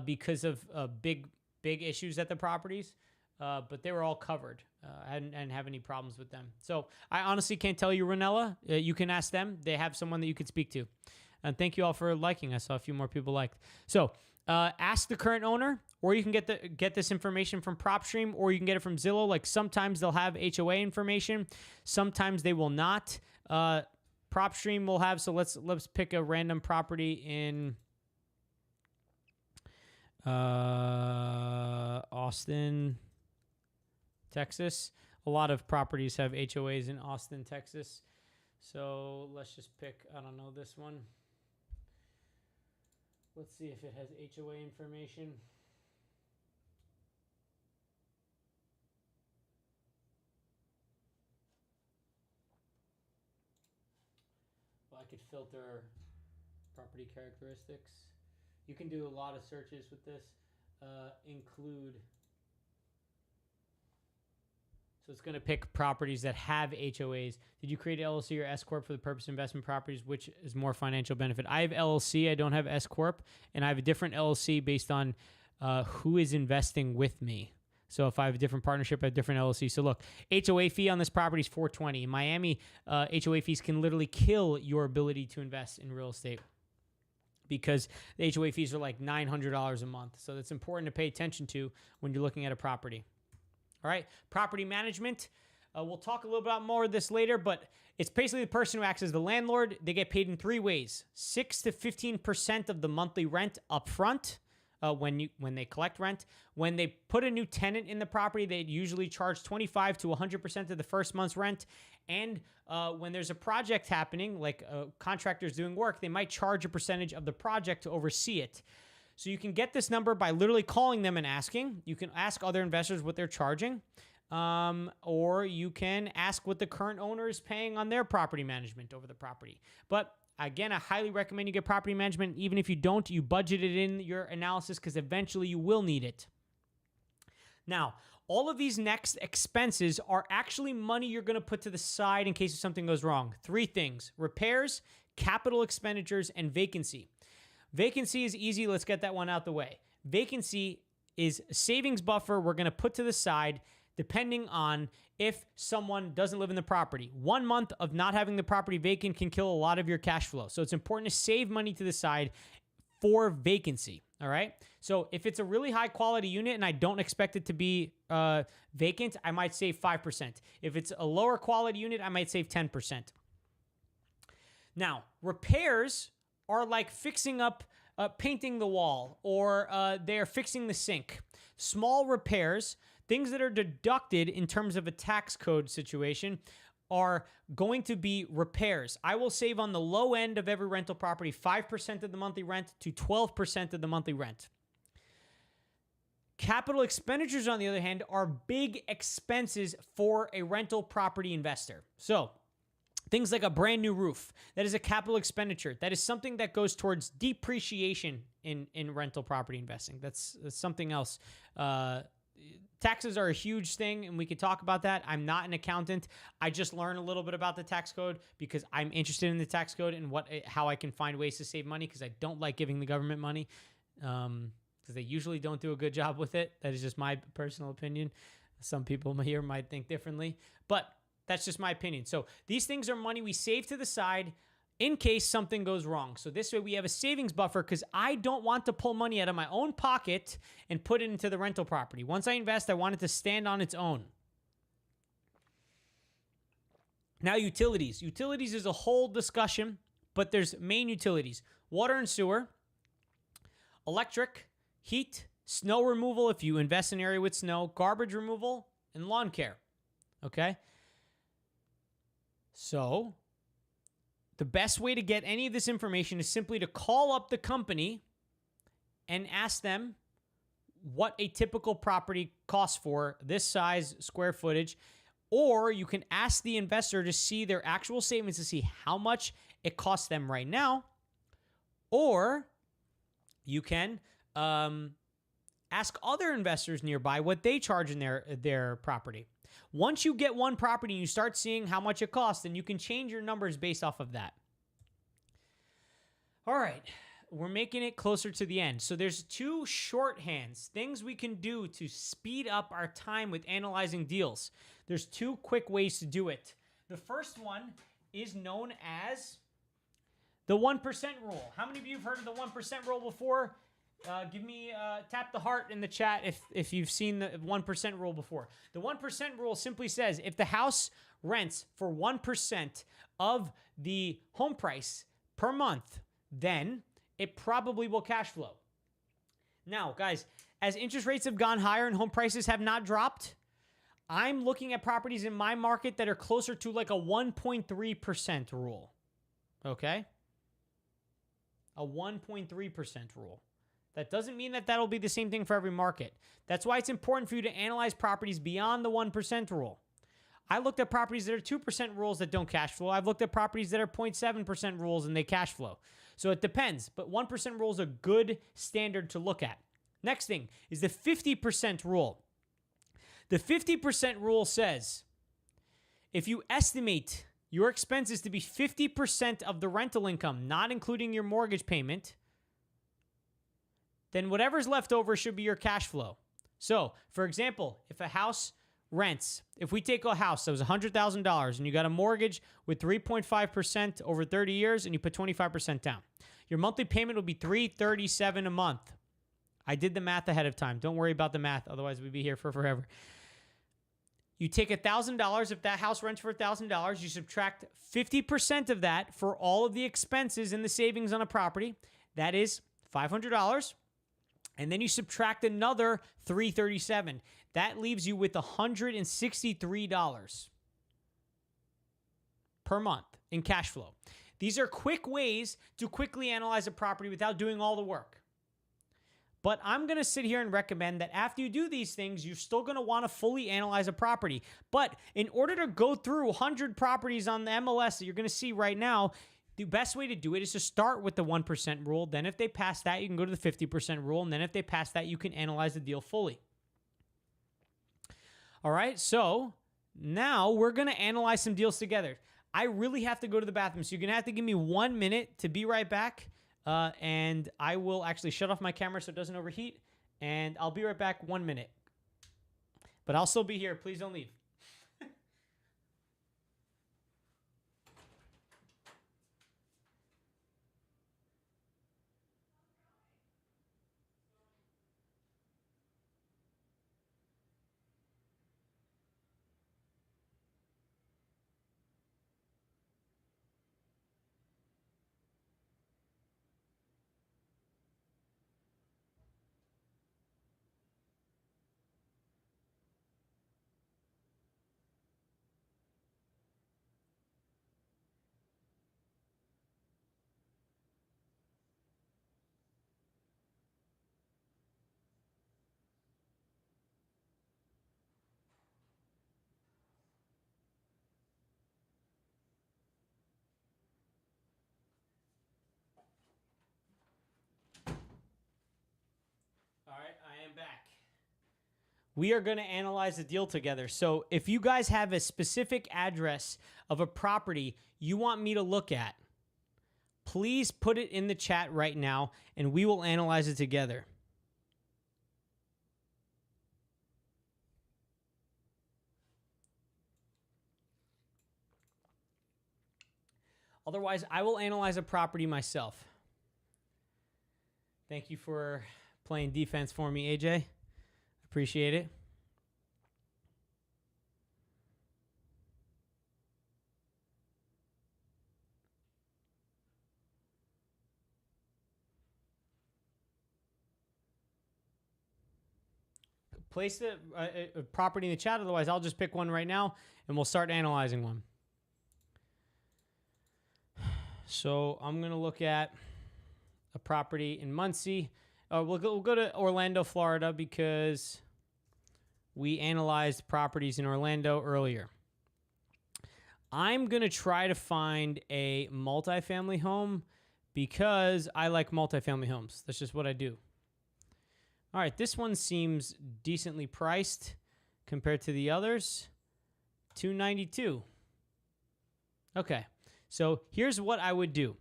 because of big issues at the properties. But they were all covered. I didn't have any problems with them. So I honestly can't tell you, Ranella. You can ask them. They have someone that you could speak to. And thank you all for liking. I saw a few more people liked. So ask the current owner, or you can get this information from PropStream, or you can get it from Zillow. Like sometimes they'll have HOA information, sometimes they will not. PropStream will have. So let's pick a random property in Austin, Texas. A lot of properties have HOAs in Austin, Texas. So let's just pick, I don't know, this one. Let's see if it has HOA information. Well, I could filter property characteristics. You can do a lot of searches with this. Include. So it's going to pick properties that have HOAs. Did you create LLC or S Corp for the purpose of investment properties? Which is more financial benefit? I have LLC. I don't have S Corp. And I have a different LLC based on who is investing with me. So if I have a different partnership, I have different LLC. So look, HOA fee on this property is $420. In Miami, HOA fees can literally kill your ability to invest in real estate, because the HOA fees are like $900 a month. So that's important to pay attention to when you're looking at a property. All right, property management. We'll talk a little bit more of this later, but it's basically the person who acts as the landlord. They get paid in 3 ways: 6 to 15% of the monthly rent up front when they collect rent. When they put a new tenant in the property, they usually charge 25 to 100% of the first month's rent. And when there's a project happening, like contractors doing work, they might charge a percentage of the project to oversee it. So you can get this number by literally calling them and asking. You can ask other investors what they're charging, or you can ask what the current owner is paying on their property management over the property. But again, I highly recommend you get property management. Even if you don't, you budget it in your analysis, because eventually you will need it. Now, all of these next expenses are actually money you're going to put to the side in case something goes wrong. 3 things: repairs, capital expenditures, and vacancy. Vacancy is easy. Let's get that one out the way. Vacancy is a savings buffer we're going to put to the side depending on if someone doesn't live in the property. 1 month of not having the property vacant can kill a lot of your cash flow. So it's important to save money to the side for vacancy. All right. So if it's a really high quality unit and I don't expect it to be vacant, I might save 5%. If it's a lower quality unit, I might save 10%. Now, repairs are like fixing up, painting the wall, or they're fixing the sink. Small repairs, things that are deducted in terms of a tax code situation, are going to be repairs. I will save on the low end of every rental property 5% of the monthly rent to 12% of the monthly rent. Capital expenditures, on the other hand, are big expenses for a rental property investor. So things like a brand new roof, that is a capital expenditure. That is something that goes towards depreciation in rental property investing. That's something else. Taxes are a huge thing, and we could talk about that. I'm not an accountant. I just learn a little bit about the tax code because I'm interested in the tax code and how I can find ways to save money, because I don't like giving the government money because they usually don't do a good job with it. That is just my personal opinion. Some people here might think differently, but that's just my opinion. So these things are money we save to the side in case something goes wrong. So this way we have a savings buffer because I don't want to pull money out of my own pocket and put it into the rental property. Once I invest, I want it to stand on its own. Now, utilities. Utilities is a whole discussion, but there's main utilities: water and sewer, electric, heat, snow removal if you invest in an area with snow, garbage removal, and lawn care. Okay? So, the best way to get any of this information is simply to call up the company and ask them what a typical property costs for this size, square footage. Or you can ask the investor to see their actual statements to see how much it costs them right now. Or you can ask other investors nearby what they charge in their property. Once you get one property and you start seeing how much it costs, then you can change your numbers based off of that. All right, we're making it closer to the end. So there's two shorthands, things we can do to speed up our time with analyzing deals. There's two quick ways to do it. The first one is known as the 1% rule. How many of you have heard of the 1% rule before? Give me, tap the heart in the chat if you've seen the 1% rule before. The 1% rule simply says if the house rents for 1% of the home price per month, then it probably will cash flow. Now, guys, as interest rates have gone higher and home prices have not dropped, I'm looking at properties in my market that are closer to like a 1.3% rule. Okay? A 1.3% rule. That doesn't mean that that'll be the same thing for every market. That's why it's important for you to analyze properties beyond the 1% rule. I looked at properties that are 2% rules that don't cash flow. I've looked at properties that are 0.7% rules and they cash flow. So it depends, but 1% rule is a good standard to look at. Next thing is the 50% rule. The 50% rule says if you estimate your expenses to be 50% of the rental income, not including your mortgage payment, then whatever's left over should be your cash flow. So, for example, if a house rents, if we take a house that was $100,000 and you got a mortgage with 3.5% over 30 years and you put 25% down, your monthly payment will be $337 a month. I did the math ahead of time. Don't worry about the math, otherwise we'd be here for forever. You take $1,000, if that house rents for $1,000, you subtract 50% of that for all of the expenses and the savings on a property. That is $500. And then you subtract another $337. That leaves you with $163 per month in cash flow. These are quick ways to quickly analyze a property without doing all the work. But I'm going to sit here and recommend that after you do these things, you're still going to want to fully analyze a property. But in order to go through 100 properties on the MLS that you're going to see right now, the best way to do it is to start with the 1% rule. Then if they pass that, you can go to the 50% rule. And then if they pass that, you can analyze the deal fully. All right, so now we're going to analyze some deals together. I really have to go to the bathroom, so you're going to have to give me 1 minute to be right back. And I will actually shut off my camera so it doesn't overheat. And I'll be right back 1 minute. But I'll still be here. Please don't leave. All right, I am back. We are going to analyze the deal together. So if you guys have a specific address of a property you want me to look at, please put it in the chat right now and we will analyze it together. Otherwise, I will analyze a property myself. Thank you for playing defense for me, AJ. Appreciate it. Place the property in the chat. Otherwise, I'll just pick one right now, and we'll start analyzing one. So I'm going to look at a property in Muncie. We'll go to Orlando, Florida, because we analyzed properties in Orlando earlier. I'm going to try to find a multifamily home because I like multifamily homes. That's just what I do. All right, this one seems decently priced compared to the others. $292. Okay, so here's what I would do.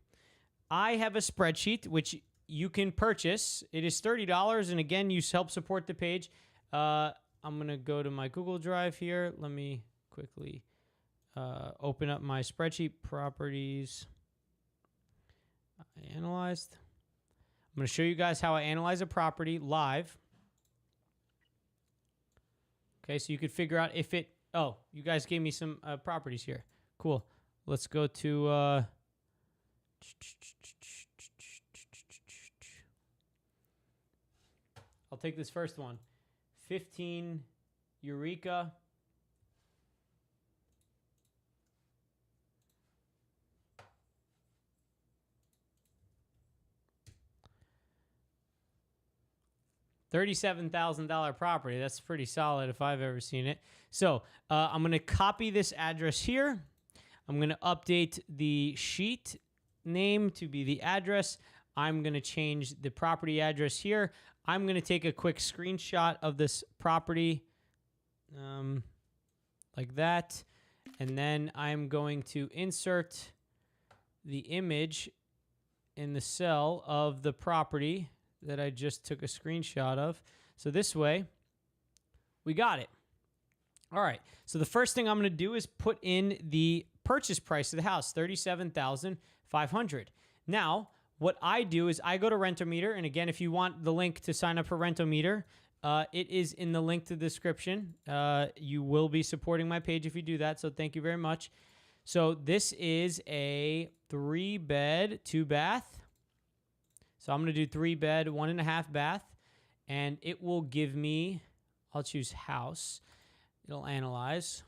I have a spreadsheet which you can purchase. It is $30, and again, you help support the page. I'm going to go to my Google Drive here. Let me quickly open up my spreadsheet. Properties I analyzed. I'm going to show you guys how I analyze a property live. Okay, so you could figure out if it... Oh, you guys gave me some properties here. Cool. Let's go to... I'll take this first one. 15 Eureka. $37,000 property. That's pretty solid if I've ever seen it. So I'm going to copy this address here. I'm going to update the sheet name to be the address. I'm going to change the property address here. I'm going to take a quick screenshot of this property like that. And then I'm going to insert the image in the cell of the property that I just took a screenshot of. So this way, we got it. All right, so the first thing I'm going to do is put in the purchase price of the house, $37,500. Now, what I do is I go to Rentometer, and again, if you want the link to sign up for Rentometer, it is in the link to the description. You will be supporting my page if you do that, so thank you very much. So this is a 3-bed, 2-bath. So I'm going to do 3-bed, 1.5 bath, and it will give me, I'll choose house. It'll analyze.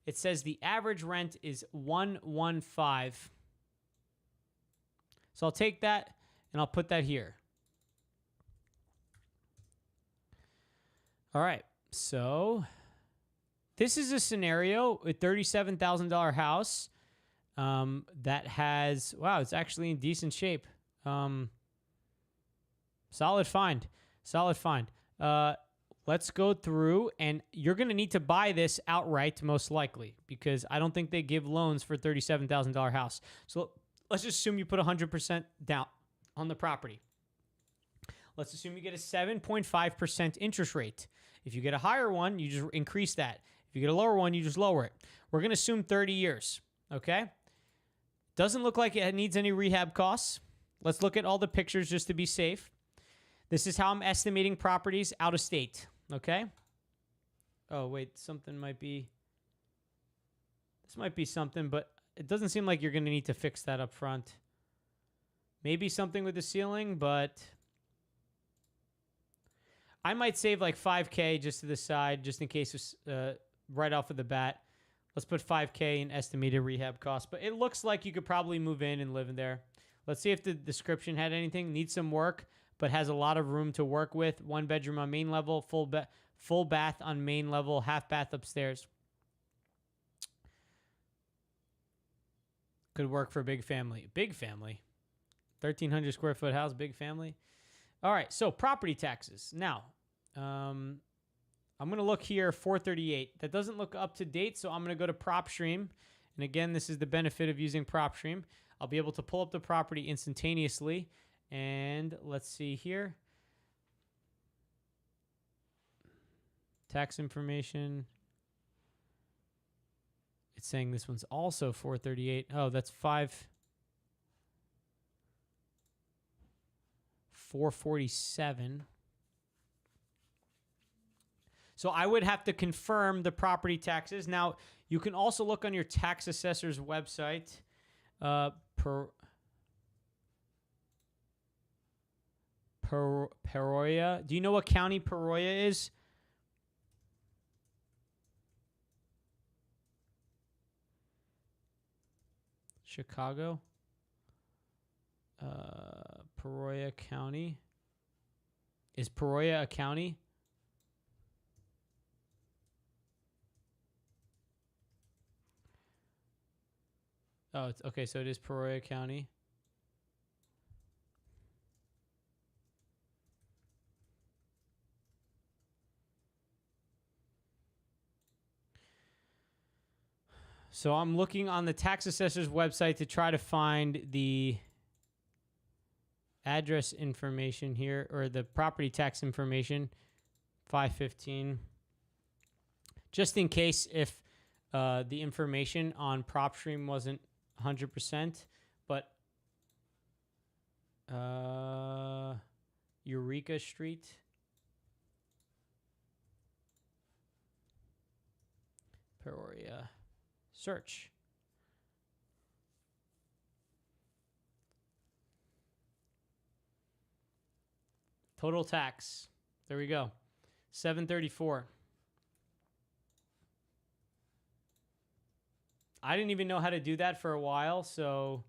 It says the average rent is $115. So I'll take that and I'll put that here. All right, so this is a scenario, a $37,000 house that has, wow, it's actually in decent shape. Solid find, solid find. Let's go through, and you're going to need to buy this outright most likely because I don't think they give loans for $37,000 house. So let's just assume you put 100% down on the property. Let's assume you get a 7.5% interest rate. If you get a higher one, you just increase that. If you get a lower one, you just lower it. We're going to assume 30 years, okay? Doesn't look like it needs any rehab costs. Let's look at all the pictures just to be safe. This is how I'm estimating properties out of state, okay? Oh, wait, something might be... This might be something, but it doesn't seem like you're going to need to fix that up front. Maybe something with the ceiling, but... I might save like $5K just to the side, just in case it's right off of the bat. Let's put $5K in estimated rehab costs. But it looks like you could probably move in and live in there. Let's see if the description had anything. Needs some work, but has a lot of room to work with. 1 bedroom on main level, full bath on main level, half bath upstairs. Could work for a big family. Big family. 1,300 square foot house, big family. All right, so property taxes. Now, I'm going to look here, 438. That doesn't look up to date, so I'm going to go to PropStream. And again, this is the benefit of using PropStream. I'll be able to pull up the property instantaneously. And let's see here. Tax information. It's saying this one's also 438. Oh, that's 447. So I would have to confirm the property taxes. Now, you can also look on your tax assessor's website. Peoria. Do you know what county Peoria is? Chicago. Peoria County. Is Peoria a county? Oh, it's okay. So it is Peoria County. So I'm looking on the tax assessor's website to try to find the address information here, or the property tax information. 515. Just in case if the information on PropStream wasn't 100%, but Eureka Street. Peoria. Search. Total tax. There we go. 734. I didn't even know how to do that for a while, so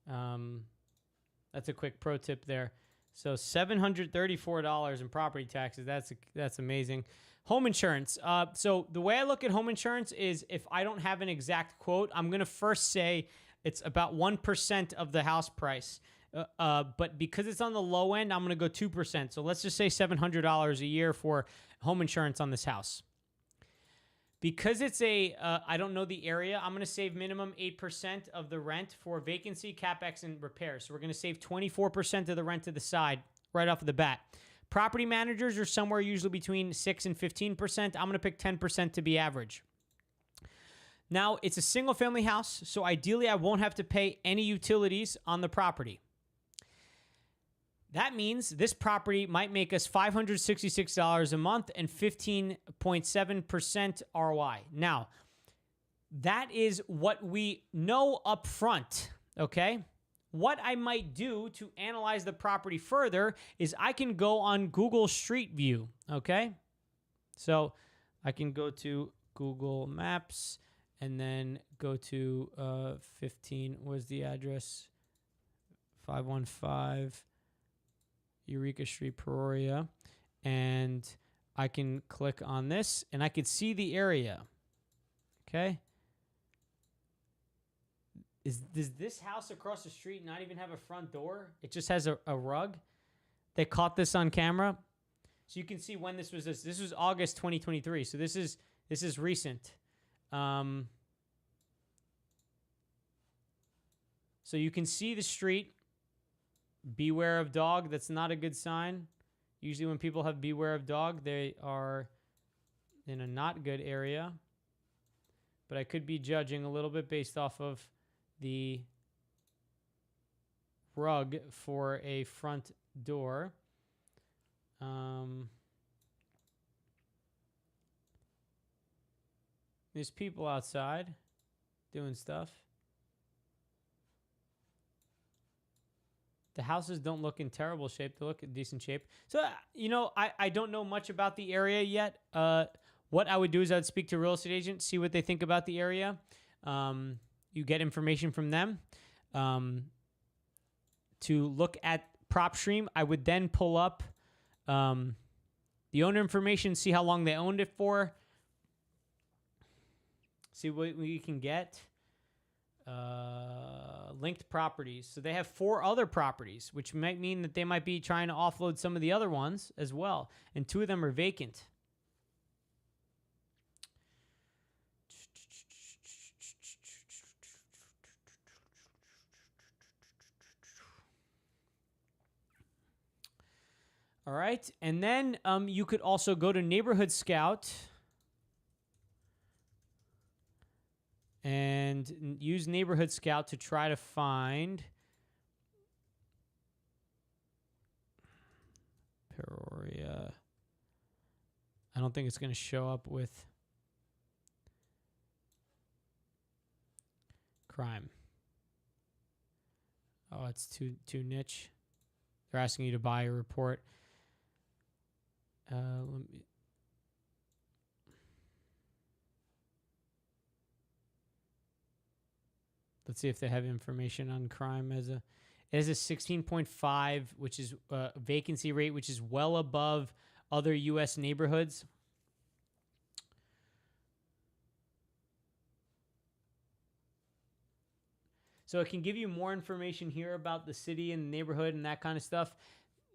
that's a quick pro tip there. So $734 in property taxes. That's amazing. Home insurance. So the way I look at home insurance is if I don't have an exact quote, I'm going to first say it's about 1% of the house price. But because it's on the low end, I'm going to go 2%. So let's just say $700 a year for home insurance on this house. Because it's I don't know the area, I'm going to save minimum 8% of the rent for vacancy, CapEx, and repairs. So we're going to save 24% of the rent to the side right off of the bat. Property managers are somewhere usually between 6 and 15%. I'm going to pick 10% to be average. Now, it's a single-family house, so ideally I won't have to pay any utilities on the property. That means this property might make us $566 a month and 15.7% ROI. Now, that is what we know up front, okay? What I might do to analyze the property further is I can go on Google Street View, okay? So I can go to Google Maps and then go to 15, where's the address? 515 Eureka Street, Peoria, and I can click on this, and I could see the area, okay? Does this house across the street not even have a front door? It just has a rug. They caught this on camera, so you can see when this was. This was August 2023, so this is recent. So you can see the street. Beware of dog. That's not a good sign. Usually when people have beware of dog, they are in a not good area. But I could be judging a little bit based off of the rug for a front door. There's people outside doing stuff. The houses don't look in terrible shape. They look in decent shape. So, I don't know much about the area yet. What I would do is I would speak to a real estate agent, see what they think about the area. You get information from them. To look at PropStream, I would then pull up the owner information, see how long they owned it for, see what we can get. Linked properties. So they have 4 other properties, which might mean that they might be trying to offload some of the other ones as well. And 2 of them are vacant. All right. And then you could also go to Neighborhood Scout and use Neighborhood Scout to try to find Peoria. I don't think it's going to show up with crime. Oh, it's too niche. They're asking you to buy a report. Let's see if they have information on crime as a. It has a 16.5, which is vacancy rate, which is well above other U.S. neighborhoods. So it can give you more information here about the city and the neighborhood and that kind of stuff.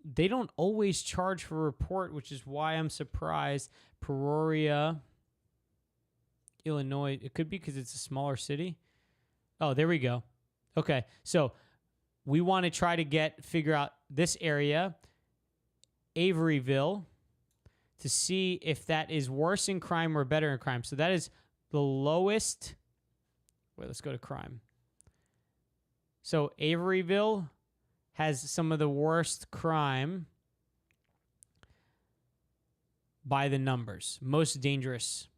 They don't always charge for a report, which is why I'm surprised. Peoria, Illinois. It could be because it's a smaller city. Oh, there we go. Okay, so we want to try to figure out this area, Averyville, to see if that is worse in crime or better in crime. So that is the lowest. Wait, let's go to crime. So Averyville has some of the worst crime by the numbers, most dangerous.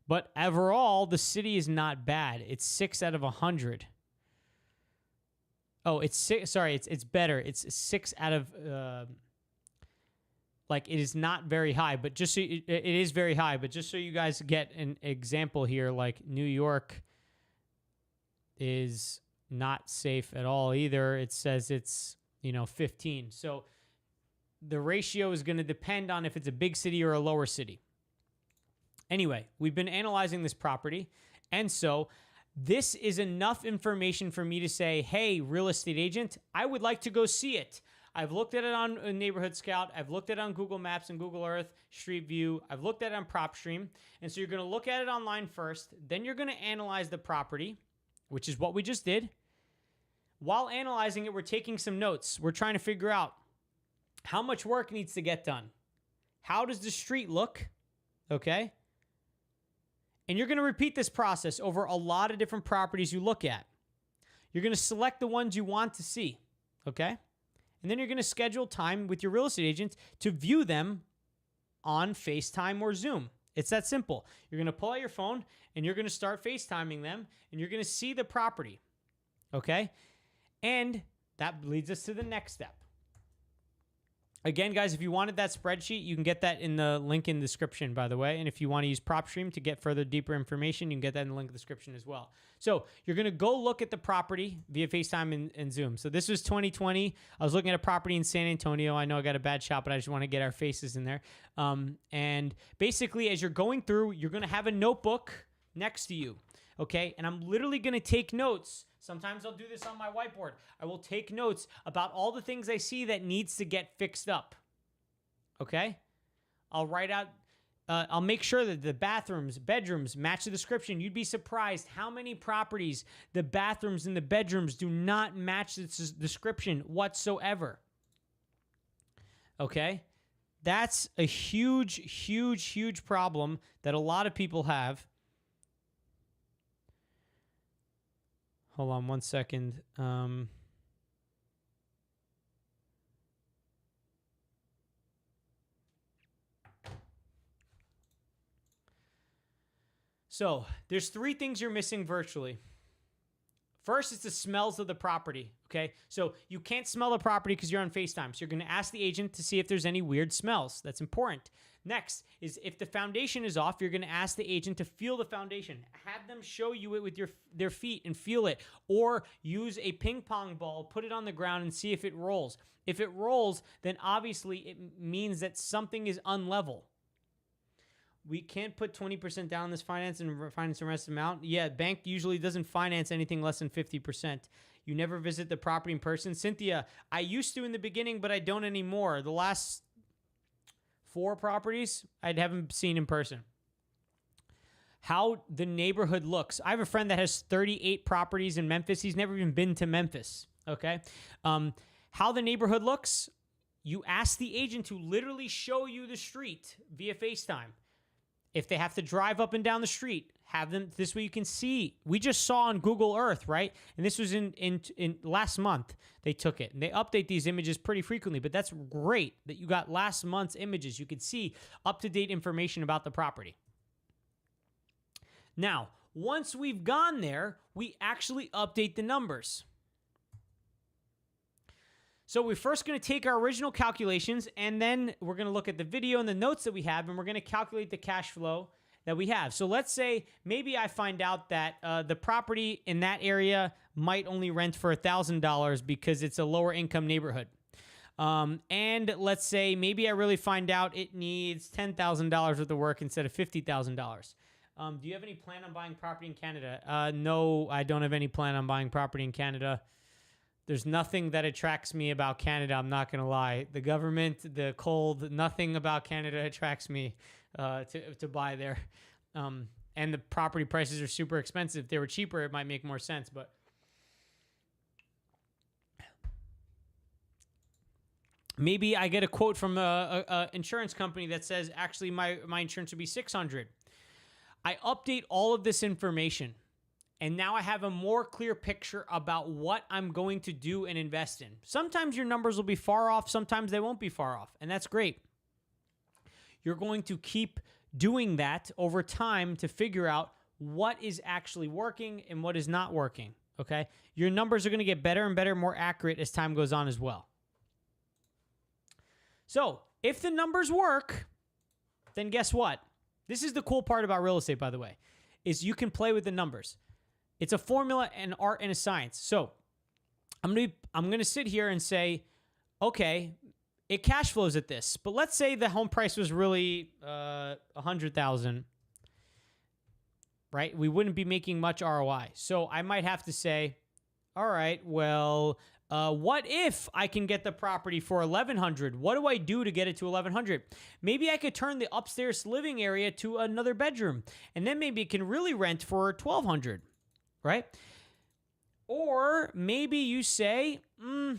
But overall, the city is not bad. It's 6 out of 100. Oh, it's 6. Sorry, it's better. It's 6 out of it is not very high, but just so it is very high. But just so you guys get an example here, like New York is not safe at all either. It says it's 15. So the ratio is going to depend on if it's a big city or a lower city. Anyway, we've been analyzing this property, and so this is enough information for me to say, hey, real estate agent, I would like to go see it. I've looked at it on Neighborhood Scout. I've looked at it on Google Maps and Google Earth, Street View. I've looked at it on PropStream. And so you're going to look at it online first. Then you're going to analyze the property, which is what we just did. While analyzing it, we're taking some notes. We're trying to figure out how much work needs to get done. How does the street look? Okay. And you're going to repeat this process over a lot of different properties you look at. You're going to select the ones you want to see, okay? And then you're going to schedule time with your real estate agent to view them on FaceTime or Zoom. It's that simple. You're going to pull out your phone and you're going to start FaceTiming them and you're going to see the property, okay? And that leads us to the next step. Again, guys, if you wanted that spreadsheet, you can get that in the link in the description, by the way. And if you want to use PropStream to get further, deeper information, you can get that in the link in the description as well. So you're going to go look at the property via FaceTime and Zoom. So this was 2020. I was looking at a property in San Antonio. I know I got a bad shot, but I just want to get our faces in there. And basically, as you're going through, you're going to have a notebook next to you, okay? And I'm literally going to take notes. Sometimes I'll do this on my whiteboard. I will take notes about all the things I see that needs to get fixed up. Okay? I'll write out, I'll make sure that the bedrooms match the description. You'd be surprised how many properties the bathrooms and the bedrooms do not match the description whatsoever. Okay? That's a huge problem that a lot of people have. Hold on 1 second. So there's 3 things you're missing virtually. First, it's the smells of the property, okay? So you can't smell the property because you're on FaceTime. So you're going to ask the agent to see if there's any weird smells. That's important. Next is if the foundation is off, you're going to ask the agent to feel the foundation. Have them show you it with their feet and feel it. Or use a ping pong ball, put it on the ground and see if it rolls. If it rolls, then obviously it means that something is unlevel. We can't put 20% down this finance and finance the rest amount. Yeah, bank usually doesn't finance anything less than 50%. You never visit the property in person. Cynthia, I used to in the beginning, but I don't anymore. The last 4 properties I haven't seen in person. How the neighborhood looks. I have a friend that has 38 properties in Memphis. He's never even been to Memphis, okay? How the neighborhood looks, you ask the agent to literally show you the street via FaceTime. If they have to drive up and down the street, have them this way you can see. We just saw on Google Earth, right? And this was in last month they took it. And they update these images pretty frequently, but that's great that you got last month's images. You could see up-to-date information about the property. Now, once we've gone there, we actually update the numbers. So we're first going to take our original calculations, and then we're going to look at the video and the notes that we have, and we're going to calculate the cash flow that we have. So let's say maybe I find out that the property in that area might only rent for $1,000 because it's a lower income neighborhood. And let's say maybe I really find out it needs $10,000 worth of work instead of $50,000. Do you have any plan on buying property in Canada? No, I don't have any plan on buying property in Canada. There's nothing that attracts me about Canada, I'm not going to lie. The government, the cold, nothing about Canada attracts me to buy there. And the property prices are super expensive. If they were cheaper, it might make more sense. But maybe I get a quote from a insurance company that says, actually, my insurance would be $600. I update all of this information. And now I have a more clear picture about what I'm going to do and invest in. Sometimes your numbers will be far off. Sometimes they won't be far off. And that's great. You're going to keep doing that over time to figure out what is actually working and what is not working. Okay? Your numbers are going to get better and better, more accurate as time goes on as well. So if the numbers work, then guess what? This is the cool part about real estate, by the way, is you can play with the numbers. It's a formula, an art, and a science. So I'm gonna sit here and say, okay, it cash flows at this, but let's say the home price was really $100,000, right? We wouldn't be making much ROI. So I might have to say, all right, well, what if I can get the property for $1,100? What do I do to get it to $1,100? Maybe I could turn the upstairs living area to another bedroom, and then maybe it can really rent for $1,200. Right? Or maybe you say, the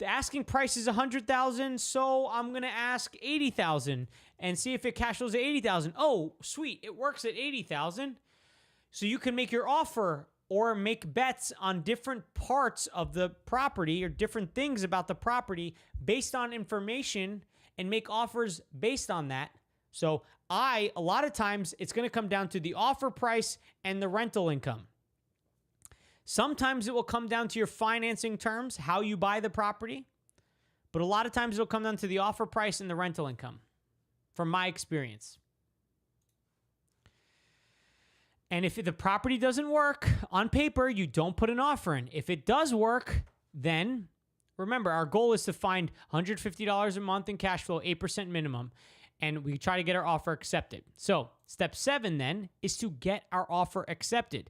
asking price is $100,000, so I'm going to ask $80,000 and see if it cash flows at $80,000. Oh, sweet. It works at $80,000. So you can make your offer or make bets on different parts of the property or different things about the property based on information and make offers based on that. So a lot of times it's going to come down to the offer price and the rental income. Sometimes it will come down to your financing terms, how you buy the property. But a lot of times it'll come down to the offer price and the rental income, from my experience. And if the property doesn't work on paper, you don't put an offer in. If it does work, then remember, our goal is to find $150 a month in cash flow, 8% minimum. And we try to get our offer accepted. So step 7 then is to get our offer accepted.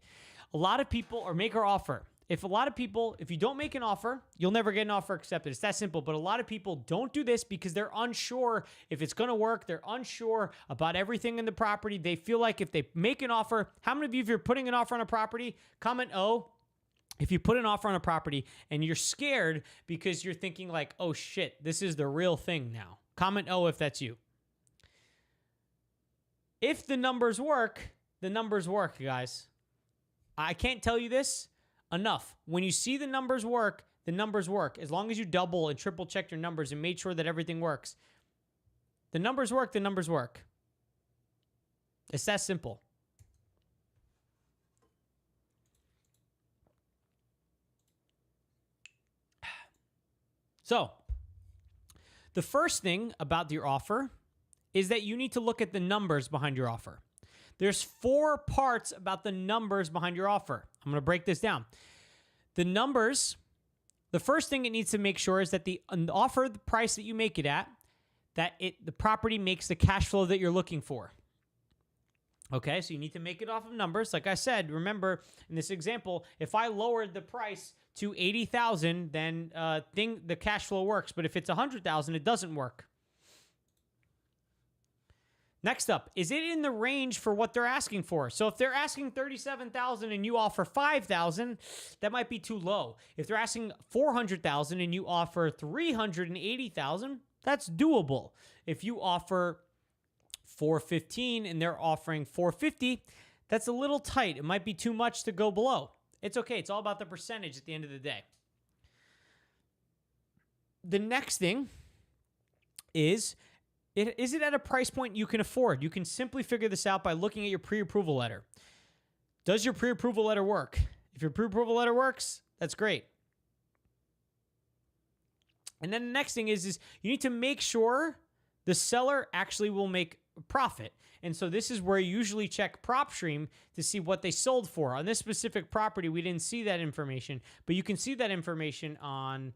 A lot of people, or make our offer. If you don't make an offer, you'll never get an offer accepted. It's that simple. But a lot of people don't do this because they're unsure if it's going to work. They're unsure about everything in the property. They feel like if they make an offer, how many of you, if you're putting an offer on a property, comment O. If you put an offer on a property and you're scared because you're thinking like, oh shit, this is the real thing now. Comment O if that's you. If the numbers work, guys. I can't tell you this enough. When you see the numbers work, the numbers work. As long as you double and triple check your numbers and make sure that everything works. The numbers work, the numbers work. It's that simple. So, the first thing about your offer is that you need to look at the numbers behind your offer. There's 4 parts about the numbers behind your offer. I'm going to break this down. The numbers, the first thing it needs to make sure is that the offer, the price that you make it at, the property makes the cash flow that you're looking for. Okay, so you need to make it off of numbers. Like I said, remember in this example, if I lowered the price to $80,000, then the cash flow works. But if it's $100,000, it doesn't work. Next up, is it in the range for what they're asking for? So if they're asking $37,000 and you offer $5,000, that might be too low. If they're asking $400,000 and you offer $380,000, that's doable. If you offer $415,000 and they're offering $450,000, that's a little tight. It might be too much to go below. It's okay. It's all about the percentage at the end of the day. The next thing is it at a price point you can afford? You can simply figure this out by looking at your pre-approval letter. Does your pre-approval letter work? If your pre-approval letter works, that's great. And then the next thing is you need to make sure the seller actually will make a profit. And so this is where you usually check PropStream to see what they sold for. On this specific property, we didn't see that information, but you can see that information on,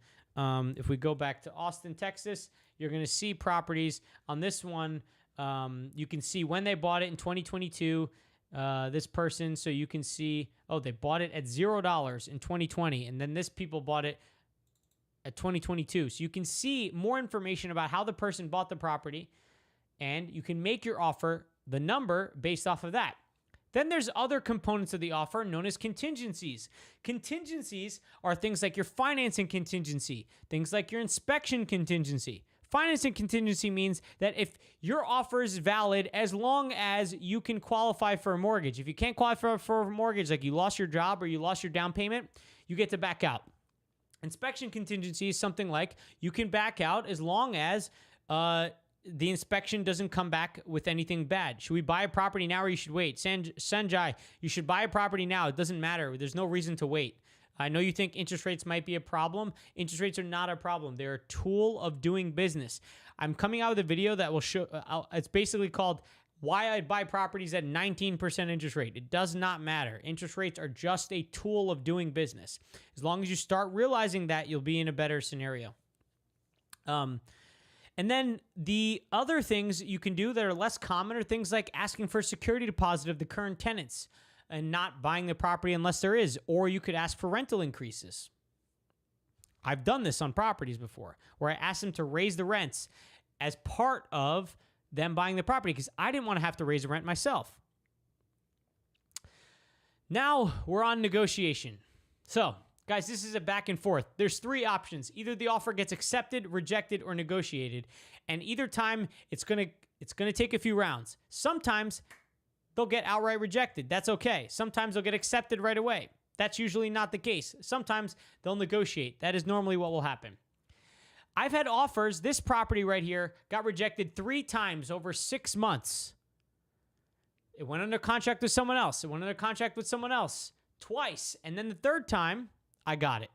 if we go back to Austin, Texas, you're going to see properties on this one. You can see when they bought it in 2022, this person. So you can see, oh, they bought it at $0 in 2020. And then this people bought it at 2022. So you can see more information about how the person bought the property, and you can make your offer, the number, based off of that. Then there's other components of the offer known as contingencies. Contingencies are things like your financing contingency, things like your inspection contingency. Financing contingency means that if your offer is valid as long as you can qualify for a mortgage. If you can't qualify for a mortgage, like you lost your job or you lost your down payment, you get to back out. Inspection contingency is something like you can back out as long as the inspection doesn't come back with anything bad. Should we buy a property now or you should wait? Sanjay, you should buy a property now. It doesn't matter. There's no reason to wait. I know you think interest rates might be a problem. Interest rates are not a problem. They're a tool of doing business. I'm coming out with a video that will show, it's basically called Why I'd Buy Properties at 19% Interest Rate. It does not matter. Interest rates are just a tool of doing business. As long as you start realizing that, you'll be in a better scenario. And then the other things you can do that are less common are things like asking for a security deposit of the current tenants and not buying the property unless there is, or you could ask for rental increases. I've done this on properties before where I asked them to raise the rents as part of them buying the property because I didn't want to have to raise the rent myself. Now we're on negotiation. So, guys, this is a back and forth. There's three options. Either the offer gets accepted, rejected, or negotiated. And either time, it's gonna take a few rounds. Sometimes they'll get outright rejected. That's okay. Sometimes they'll get accepted right away. That's usually not the case. Sometimes they'll negotiate. That is normally what will happen. I've had offers. This property right here got rejected 3 times over 6 months. It went under contract with someone else. It went under contract with someone else twice. And then the third time, I got it.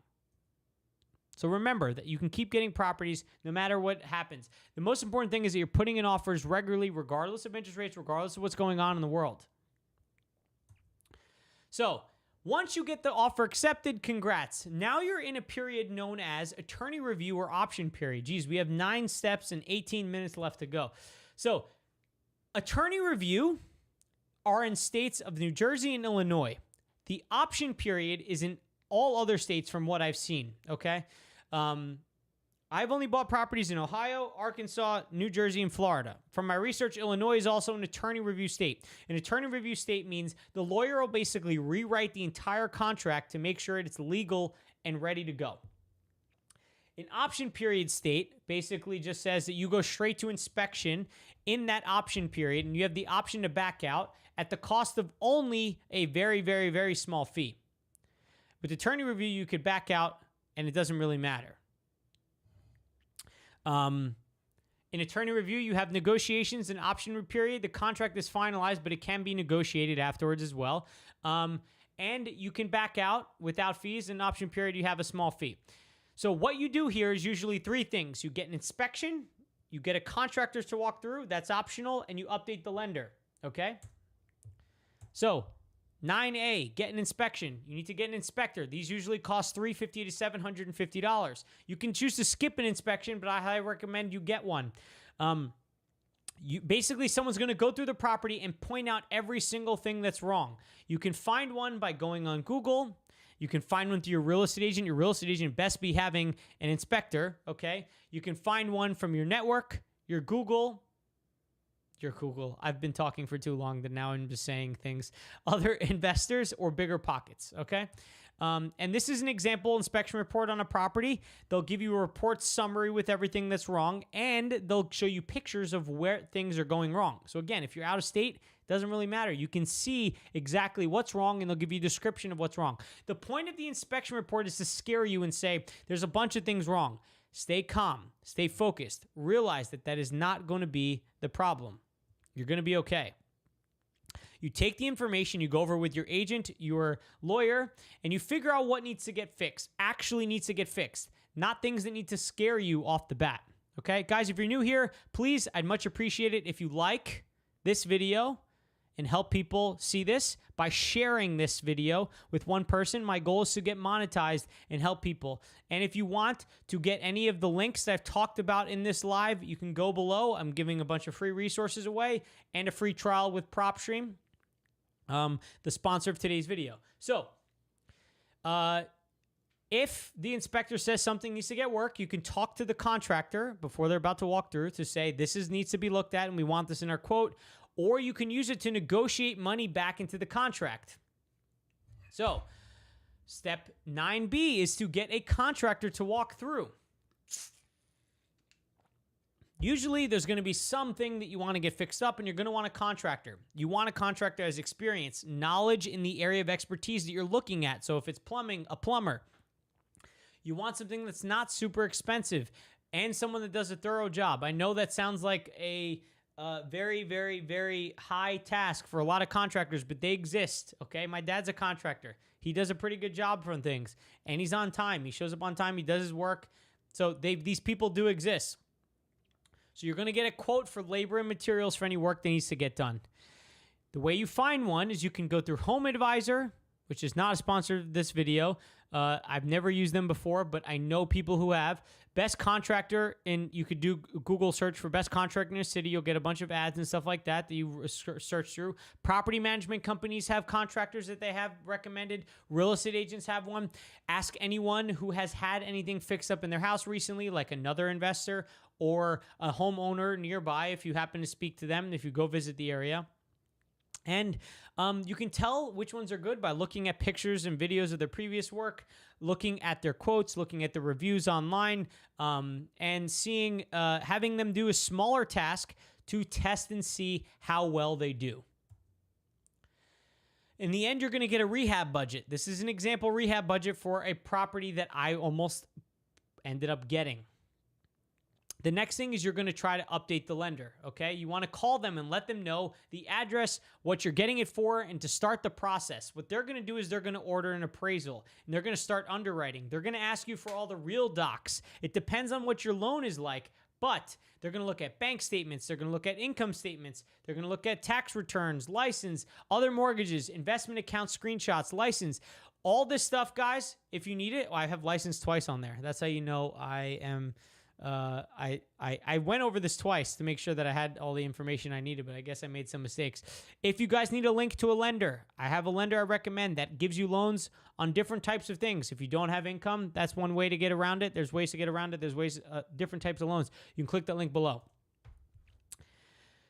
So remember that you can keep getting properties no matter what happens. The most important thing is that you're putting in offers regularly, regardless of interest rates, regardless of what's going on in the world. So once you get the offer accepted, congrats. Now you're in a period known as attorney review or option period. Geez, we have 9 steps and 18 minutes left to go. So attorney review are in states of New Jersey and Illinois. The option period is in all other states from what I've seen, okay? I've only bought properties in Ohio, Arkansas, New Jersey, and Florida. From my research, Illinois is also an attorney review state. An attorney review state means the lawyer will basically rewrite the entire contract to make sure it's legal and ready to go. An option period state basically just says that you go straight to inspection in that option period, and you have the option to back out at the cost of only a very, very, very small fee. With attorney review, you could back out, and it doesn't really matter. In attorney review, you have negotiations and option period. The contract is finalized, but it can be negotiated afterwards as well. And you can back out without fees. In option period, you have a small fee. So what you do here is usually 3 things. You get an inspection, you get a contractor to walk through, that's optional, and you update the lender, okay? So 9A, get an inspection. You need to get an inspector. These usually cost $350 to $750. You can choose to skip an inspection, but I highly recommend you get one. Basically, someone's going to go through the property and point out every single thing that's wrong. You can find one by going on Google. You can find one through your real estate agent. Your real estate agent best be having an inspector, okay? You can find one from your network, your Google, You're cool. I've been talking for too long that now I'm just saying things. Other investors or bigger pockets, okay? And this is an example inspection report on a property. They'll give you a report summary with everything that's wrong, and they'll show you pictures of where things are going wrong. So again, if you're out of state, it doesn't really matter. You can see exactly what's wrong, and they'll give you a description of what's wrong. The point of the inspection report is to scare you and say, there's a bunch of things wrong. Stay calm, stay focused, realize that that is not going to be the problem. You're going to be okay. You take the information, you go over with your agent, your lawyer, and you figure out what needs to get fixed, actually needs to get fixed, not things that need to scare you off the bat. Okay? Guys, if you're new here, please, I'd much appreciate it if you like this video and help people see this by sharing this video with one person. My goal is to get monetized and help people. And if you want to get any of the links that I've talked about in this live, you can go below. I'm giving a bunch of free resources away and a free trial with PropStream, the sponsor of today's video. So, if the inspector says something needs to get work, you can talk to the contractor before they're about to walk through to say, this needs to be looked at and we want this in our quote. Or you can use it to negotiate money back into the contract. So, step 9B is to get a contractor to walk through. Usually, there's going to be something that you want to get fixed up, and you're going to want a contractor. You want a contractor that has experience, knowledge in the area of expertise that you're looking at. So, if it's plumbing, a plumber. You want something that's not super expensive and someone that does a thorough job. I know that sounds like a very, very, very high task for a lot of contractors, but they exist, okay? My dad's a contractor. He does a pretty good job for things, and he's on time. He shows up on time. He does his work. So these people do exist. So you're going to get a quote for labor and materials for any work that needs to get done. The way you find one is you can go through Home Advisor, which is not a sponsor of this video. I've never used them before, but I know people who have. Best contractor, and you could do Google search for best contractor in a city. You'll get a bunch of ads and stuff like that you search through. Property management companies have contractors that they have recommended. Real estate agents have one. Ask anyone who has had anything fixed up in their house recently, like another investor or a homeowner nearby, if you happen to speak to them, if you go visit the area. And you can tell which ones are good by looking at pictures and videos of their previous work, looking at their quotes, looking at the reviews online, and seeing, having them do a smaller task to test and see how well they do. In the end, you're going to get a rehab budget. This is an example rehab budget for a property that I almost ended up getting. The next thing is you're going to try to update the lender, okay? You want to call them and let them know the address, what you're getting it for, and to start the process. What they're going to do is they're going to order an appraisal, and they're going to start underwriting. They're going to ask you for all the real docs. It depends on what your loan is like, but they're going to look at bank statements. They're going to look at income statements. They're going to look at tax returns, license, other mortgages, investment account screenshots, license. All this stuff, guys, if you need it, I have license twice on there. That's how you know I am... I went over this twice to make sure that I had all the information I needed, but I guess I made some mistakes. If you guys need a link to a lender, I have a lender I recommend that gives you loans on different types of things. If you don't have income, that's one way to get around it. There's ways to get around it. There's ways, different types of loans. You can click that link below.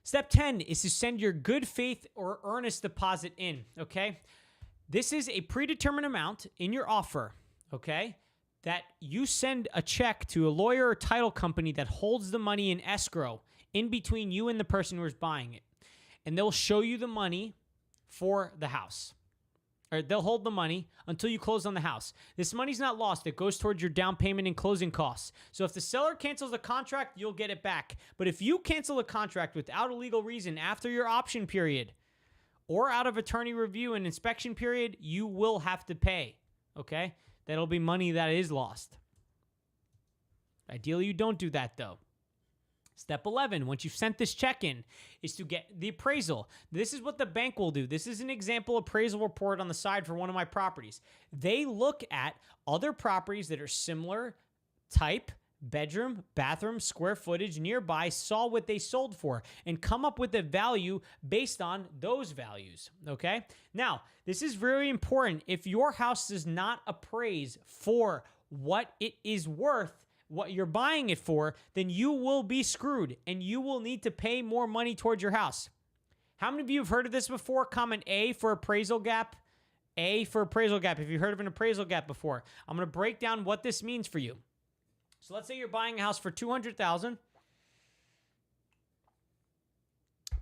Step 10 is to send your good faith or earnest deposit in, okay? This is a predetermined amount in your offer, okay? That you send a check to a lawyer or title company that holds the money in escrow in between you and the person who is buying it. And they'll show you the money for the house. Or they'll hold the money until you close on the house. This money's not lost. It goes towards your down payment and closing costs. So if the seller cancels the contract, you'll get it back. But if you cancel a contract without a legal reason after your option period or out of attorney review and inspection period, you will have to pay, okay? That'll be money that is lost. Ideally, you don't do that, though. Step 11, once you've sent this check in, is to get the appraisal. This is what the bank will do. This is an example appraisal report on the side for one of my properties. They look at other properties that are similar type, bedroom, bathroom, square footage nearby, saw what they sold for, and come up with a value based on those values, okay? Now, this is very important. If your house does not appraise for what it is worth what you're buying it for, then you will be screwed and you will need to pay more money towards your house. How many of you have heard of this before? Comment A for appraisal gap. A for appraisal gap. If you've heard of an appraisal gap before, I'm going to break down what this means for you. So let's say you're buying a house for $200,000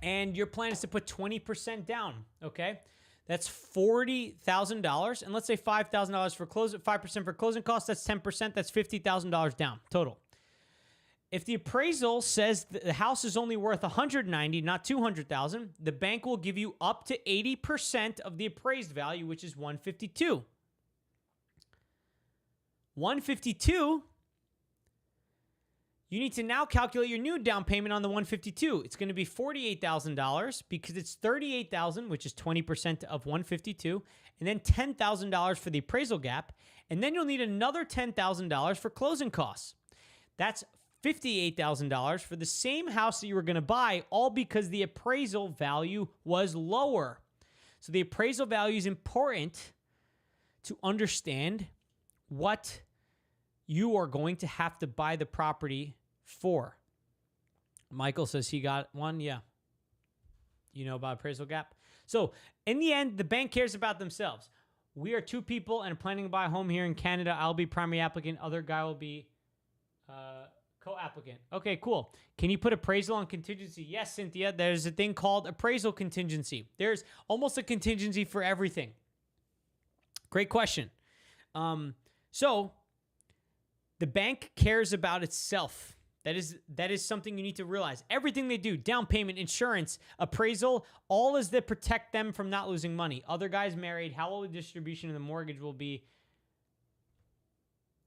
and your plan is to put 20% down, okay? That's $40,000, and let's say $5,000 for 5% for closing costs. That's 10%. That's $50,000 down total. If the appraisal says the house is only worth $190,000, not $200,000, the bank will give you up to 80% of the appraised value, which is $152,000. $152,000. You need to now calculate your new down payment on the $152,000. It's going to be $48,000 because it's $38,000, which is 20% of $152,000, and then $10,000 for the appraisal gap, and then you'll need another $10,000 for closing costs. That's $58,000 for the same house that you were going to buy, all because the appraisal value was lower. So the appraisal value is important to understand what you are going to have to buy the property for. Michael says he got one. Yeah. You know about appraisal gap? So in the end, the bank cares about themselves. We are two people and planning to buy a home here in Canada. I'll be primary applicant. Other guy will be co-applicant. Okay, cool. Can you put appraisal on contingency? Yes, Cynthia. There's a thing called appraisal contingency. There's almost a contingency for everything. Great question. So the bank cares about itself. That is something you need to realize. Everything they do, down payment, insurance, appraisal, all is to protect them from not losing money. Other guys married, how will the distribution of the mortgage will be?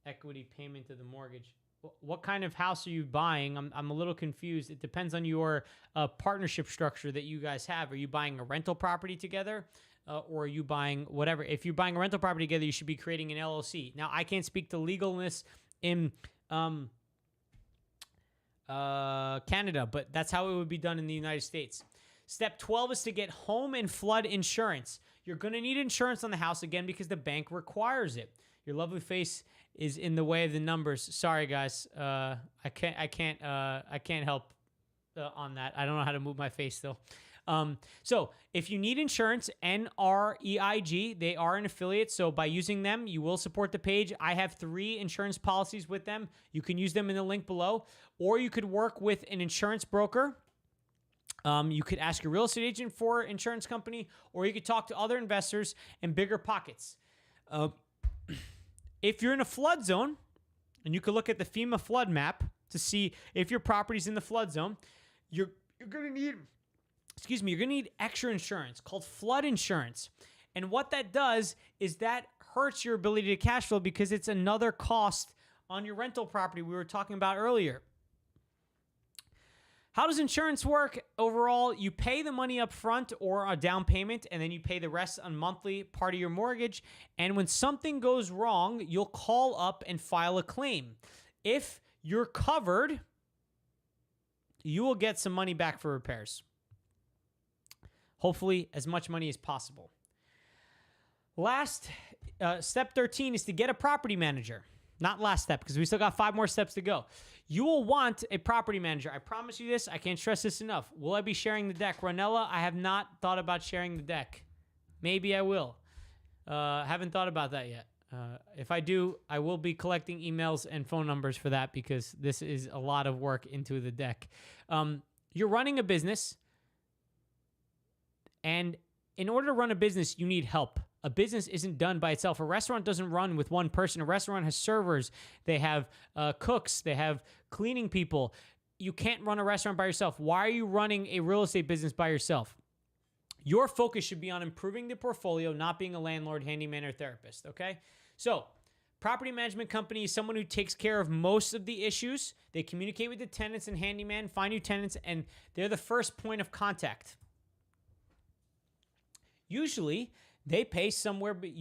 Equity payment of the mortgage. What kind of house are you buying? I'm a little confused. It depends on your partnership structure that you guys have. Are you buying a rental property together? Or are you buying whatever? If you're buying a rental property together, you should be creating an LLC. Now, I can't speak to legalness in Canada, but that's how it would be done in the United States. Step 12 is to get home and flood insurance. You're going to need insurance on the house again because the bank requires it. Your lovely face is in the way of the numbers. Sorry, guys. I can't help on that. I don't know how to move my face still. So if you need insurance, NREIG, they are an affiliate. So by using them, you will support the page. I have 3 insurance policies with them. You can use them in the link below, or you could work with an insurance broker. You could ask a real estate agent for insurance company, or you could talk to other investors and bigger pockets. If you're in a flood zone, and you can look at the FEMA flood map to see if your property's in the flood zone, you're going to need extra insurance called flood insurance. And what that does is that hurts your ability to cash flow because it's another cost on your rental property we were talking about earlier. How does insurance work? Overall, you pay the money up front or a down payment, and then you pay the rest on monthly part of your mortgage. And when something goes wrong, you'll call up and file a claim. If you're covered, you will get some money back for repairs. Hopefully, as much money as possible. Last, step 13 is to get a property manager. Not last step, because we still got 5 more steps to go. You will want a property manager. I promise you this. I can't stress this enough. Will I be sharing the deck? Ronella, I have not thought about sharing the deck. Maybe I will. Haven't thought about that yet. If I do, I will be collecting emails and phone numbers for that because this is a lot of work into the deck. You're running a business, and in order to run a business, you need help. A business isn't done by itself. A restaurant doesn't run with one person. A restaurant has servers. They have cooks. They have cleaning people. You can't run a restaurant by yourself. Why are you running a real estate business by yourself? Your focus should be on improving the portfolio, not being a landlord, handyman, or therapist, okay? So, property management company is someone who takes care of most of the issues. They communicate with the tenants and handyman, find new tenants, and they're the first point of contact. Usually, you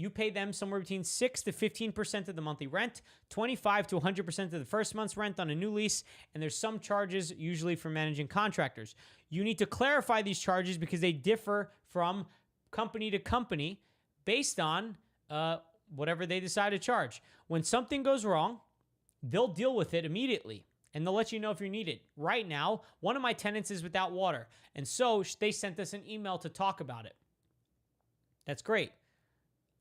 pay them somewhere between 6 to 15% of the monthly rent, 25 to 100% of the first month's rent on a new lease, and there's some charges usually for managing contractors. You need to clarify these charges because they differ from company to company based on whatever they decide to charge. When something goes wrong, they'll deal with it immediately. And they'll let you know if you're needed. Right now, one of my tenants is without water. And so they sent us an email to talk about it. That's great.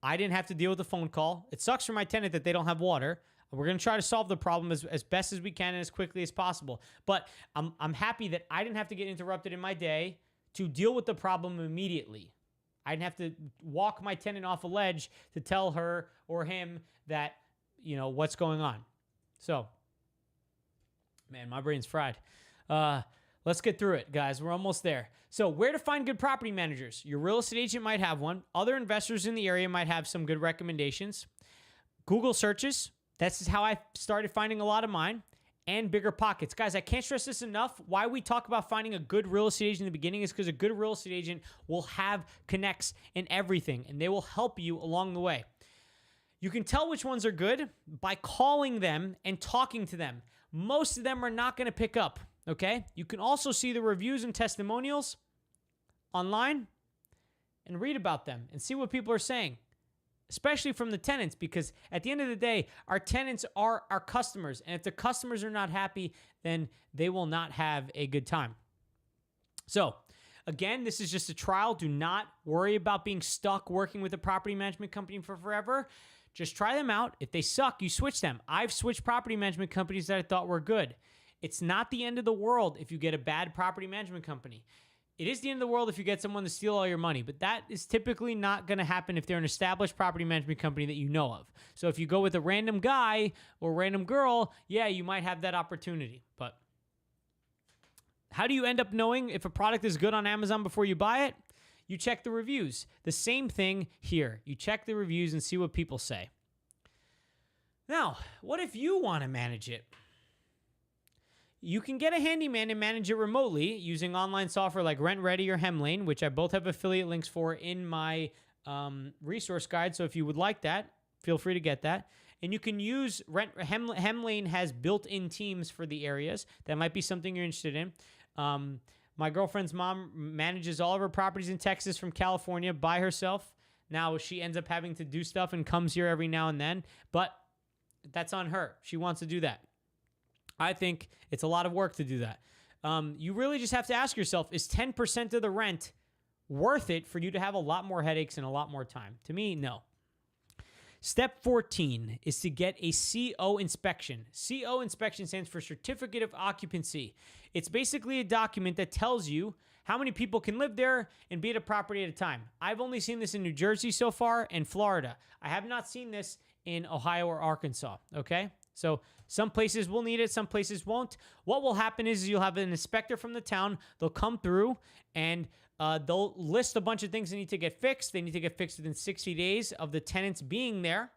I didn't have to deal with a phone call. It sucks for my tenant that they don't have water. We're going to try to solve the problem as best as we can and as quickly as possible. But I'm happy that I didn't have to get interrupted in my day to deal with the problem immediately. I didn't have to walk my tenant off a ledge to tell her or him that, what's going on. So, man, my brain's fried. Let's get through it, guys. We're almost there. So where to find good property managers? Your real estate agent might have one. Other investors in the area might have some good recommendations. Google searches. That's how I started finding a lot of mine. And bigger pockets. Guys, I can't stress this enough. Why we talk about finding a good real estate agent in the beginning is because a good real estate agent will have connects in everything, and they will help you along the way. You can tell which ones are good by calling them and talking to them. Most of them are not going to pick up, okay? You can also see the reviews and testimonials online and read about them and see what people are saying, especially from the tenants, because at the end of the day, our tenants are our customers. And if the customers are not happy, then they will not have a good time. So, again, this is just a trial. Do not worry about being stuck working with a property management company for forever. Just try them out. If they suck, you switch them. I've switched property management companies that I thought were good. It's not the end of the world if you get a bad property management company. It is the end of the world if you get someone to steal all your money, but that is typically not going to happen if they're an established property management company that you know of. So if you go with a random guy or random girl, yeah, you might have that opportunity. But how do you end up knowing if a product is good on Amazon before you buy it? You check the reviews. The same thing here. You check the reviews and see what people say. Now, what if you want to manage it? You can get a handyman and manage it remotely using online software like RentRedi or HemLane, which I both have affiliate links for in my resource guide. So if you would like that, feel free to get that. And you can use HemLane has built-in teams for the areas. That might be something you're interested in. My girlfriend's mom manages all of her properties in Texas from California by herself. Now she ends up having to do stuff and comes here every now and then, but that's on her. She wants to do that. I think it's a lot of work to do that. You really just have to ask yourself, is 10% of the rent worth it for you to have a lot more headaches and a lot more time? To me, no. Step 14 is to get a CO inspection. CO inspection stands for Certificate of Occupancy. It's basically a document that tells you how many people can live there and be at a property at a time. I've only seen this in New Jersey so far and Florida. I have not seen this in Ohio or Arkansas, okay? So some places will need it, some places won't. What will happen is you'll have an inspector from the town. They'll come through and they'll list a bunch of things that need to get fixed. They need to get fixed within 60 days of the tenants being there.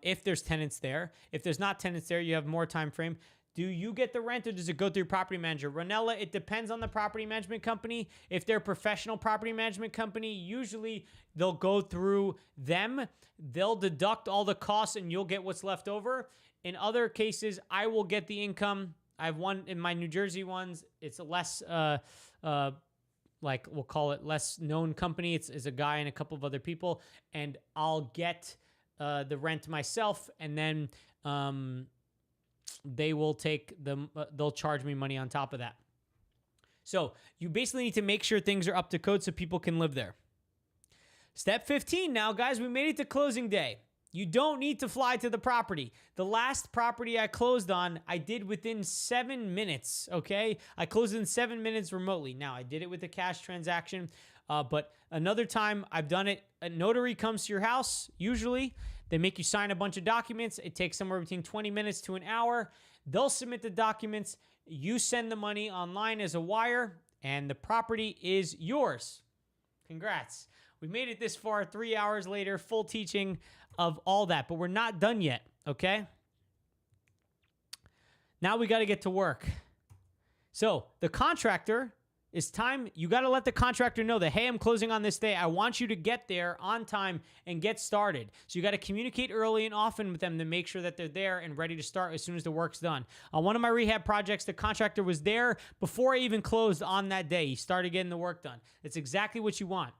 If there's tenants there. If there's not tenants there, you have more time frame. Do you get the rent or does it go through your property manager? Ronella, it depends on the property management company. If they're a professional property management company, usually they'll go through them. They'll deduct all the costs and you'll get what's left over. In other cases, I will get the income. I have one in my New Jersey ones. It's a less, like we'll call it less known company. It's a guy and a couple of other people. And I'll get the rent myself and then they will take they'll charge me money on top of that. So you basically need to make sure things are up to code so people can live there. Step 15 now, guys, we made it to closing day. You don't need to fly to the property. The last property I closed on, I did within 7 minutes, okay? I closed in 7 minutes remotely. Now, I did it with a cash transaction, but another time I've done it, a notary comes to your house, usually. They make you sign a bunch of documents. It takes somewhere between 20 minutes to an hour. They'll submit the documents. You send the money online as a wire, and the property is yours. Congrats. We made it this far, 3 hours later, full teaching of all that, but we're not done yet, okay? Now we got to get to work. So the contractor, it's time, you got to let the contractor know that, hey, I'm closing on this day. I want you to get there on time and get started. So you got to communicate early and often with them to make sure that they're there and ready to start as soon as the work's done. On one of my rehab projects, the contractor was there before I even closed on that day. He started getting the work done. It's exactly what you want.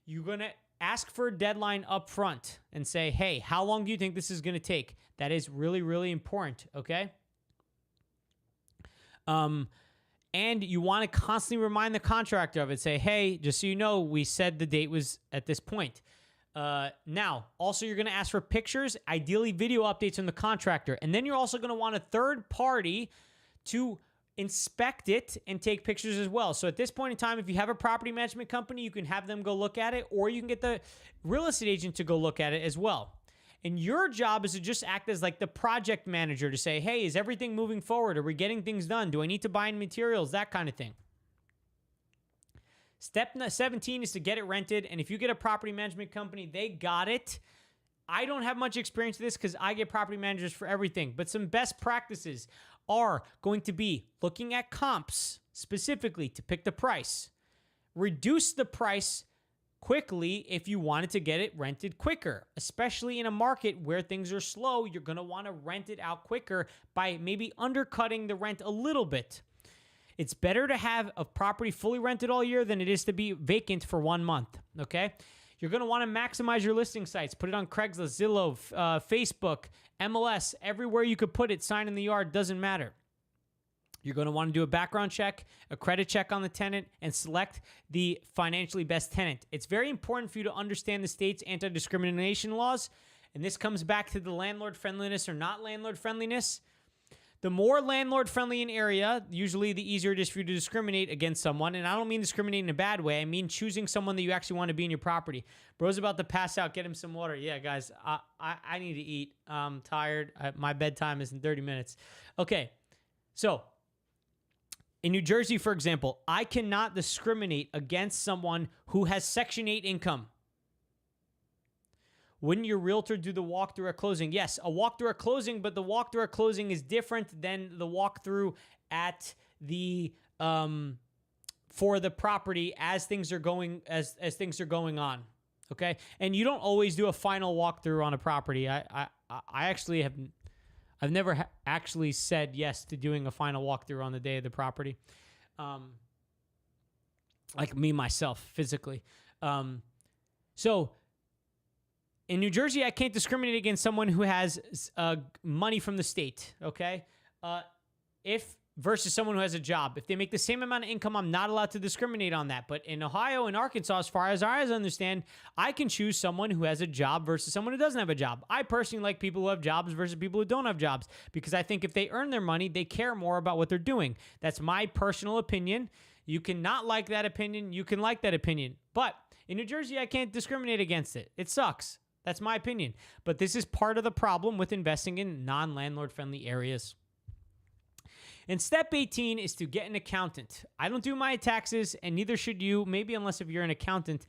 You're going to ask for a deadline up front and say, hey, how long do you think this is going to take? That is really, really important, okay? And you want to constantly remind the contractor of it. Say, hey, just so you know, we said the date was at this point. Now, also, you're going to ask for pictures, ideally video updates from the contractor. And then you're also going to want a third party to inspect it and take pictures as well. So at this point in time, if you have a property management company, you can have them go look at it, or you can get the real estate agent to go look at it as well. And your job is to just act as like the project manager to say, hey, is everything moving forward? Are we getting things done? Do I need to buy in materials? That kind of thing. Step 17 is to get it rented. And if you get a property management company, they got it. I don't have much experience with this because I get property managers for everything. But some best practices are going to be looking at comps specifically to pick the price. Reduce the price quickly if you wanted to get it rented quicker, especially in a market where things are slow. You're going to want to rent it out quicker by maybe undercutting the rent a little bit. It's better to have a property fully rented all year than it is to be vacant for 1 month, okay? You're going to want to maximize your listing sites. Put it on Craigslist, Zillow, Facebook, MLS, everywhere you could put it. Sign in the yard, doesn't matter. You're going to want to do a background check, a credit check on the tenant, and select the financially best tenant. It's very important for you to understand the state's anti-discrimination laws, and this comes back to the landlord friendliness or not landlord friendliness. The more landlord-friendly an area, usually the easier it is for you to discriminate against someone. And I don't mean discriminate in a bad way. I mean choosing someone that you actually want to be in your property. Bro's about to pass out. Get him some water. Yeah, guys, I need to eat. I'm tired. My bedtime is in 30 minutes. Okay, so in New Jersey, for example, I cannot discriminate against someone who has Section 8 income. Wouldn't your realtor do the walkthrough at closing? Yes, a walkthrough at closing, but the walkthrough at closing is different than the walkthrough at the for the property as things are going things are going on. Okay, and you don't always do a final walkthrough on a property. I actually have. I've never actually said yes to doing a final walkthrough on the day of the property, like me myself physically. So. In New Jersey, I can't discriminate against someone who has money from the state, okay? Versus someone who has a job. If they make the same amount of income, I'm not allowed to discriminate on that. But in Ohio and Arkansas, as far as I understand, I can choose someone who has a job versus someone who doesn't have a job. I personally like people who have jobs versus people who don't have jobs because I think if they earn their money, they care more about what they're doing. That's my personal opinion. You can not like that opinion. You can like that opinion. But in New Jersey, I can't discriminate against it. It sucks. That's my opinion. But this is part of the problem with investing in non-landlord friendly areas. And step 18 is to get an accountant. I don't do my taxes, and neither should you, maybe unless if you're an accountant.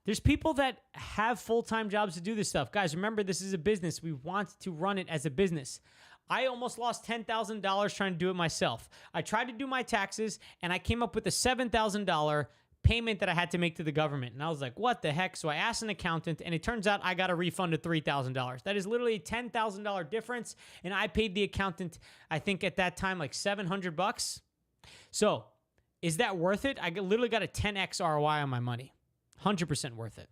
There's people that have full-time jobs to do this stuff. Guys, remember, this is a business. We want to run it as a business. I almost lost $10,000 trying to do it myself. I tried to do my taxes, and I came up with a $7,000 payment that I had to make to the government. And I was like, what the heck? So I asked an accountant, and it turns out I got a refund of $3,000. That is literally a $10,000 difference. And I paid the accountant, I think at that time, like $700. So is that worth it? I literally got a 10x ROI on my money. 100% worth it.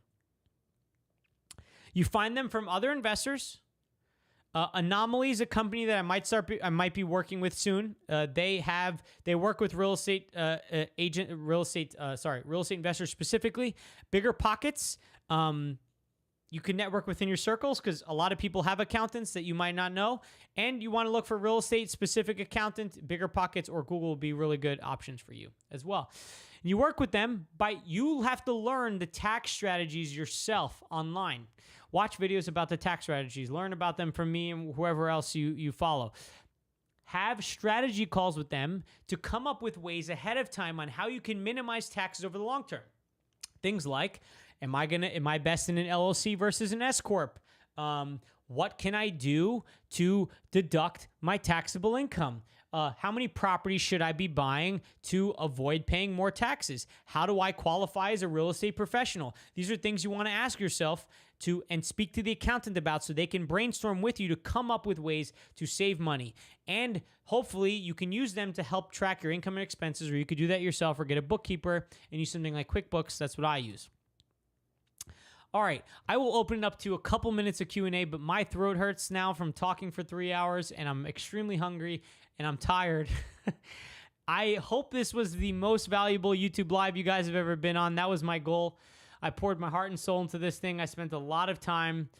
You find them from other investors. Anomaly is a company that I might be working with soon. They work with real estate investors specifically. Bigger Pockets. You can network within your circles because a lot of people have accountants that you might not know, and you want to look for real estate specific accountant. Bigger Pockets or Google will be really good options for you as well. You work with them, but you have to learn the tax strategies yourself online. Watch videos about the tax strategies. Learn about them from me and whoever else you follow. Have strategy calls with them to come up with ways ahead of time on how you can minimize taxes over the long term. Things like, am I best in an LLC versus an S corp? What can I do to deduct my taxable income? How many properties should I be buying to avoid paying more taxes? How do I qualify as a real estate professional? These are things you want to ask yourself and speak to the accountant about so they can brainstorm with you to come up with ways to save money. And hopefully you can use them to help track your income and expenses, or you could do that yourself or get a bookkeeper and use something like QuickBooks. That's what I use. All right, I will open it up to a couple minutes of Q&A, but my throat hurts now from talking for 3 hours, and I'm extremely hungry, and I'm tired. I hope this was the most valuable YouTube Live you guys have ever been on. That was my goal. I poured my heart and soul into this thing. I spent a lot of time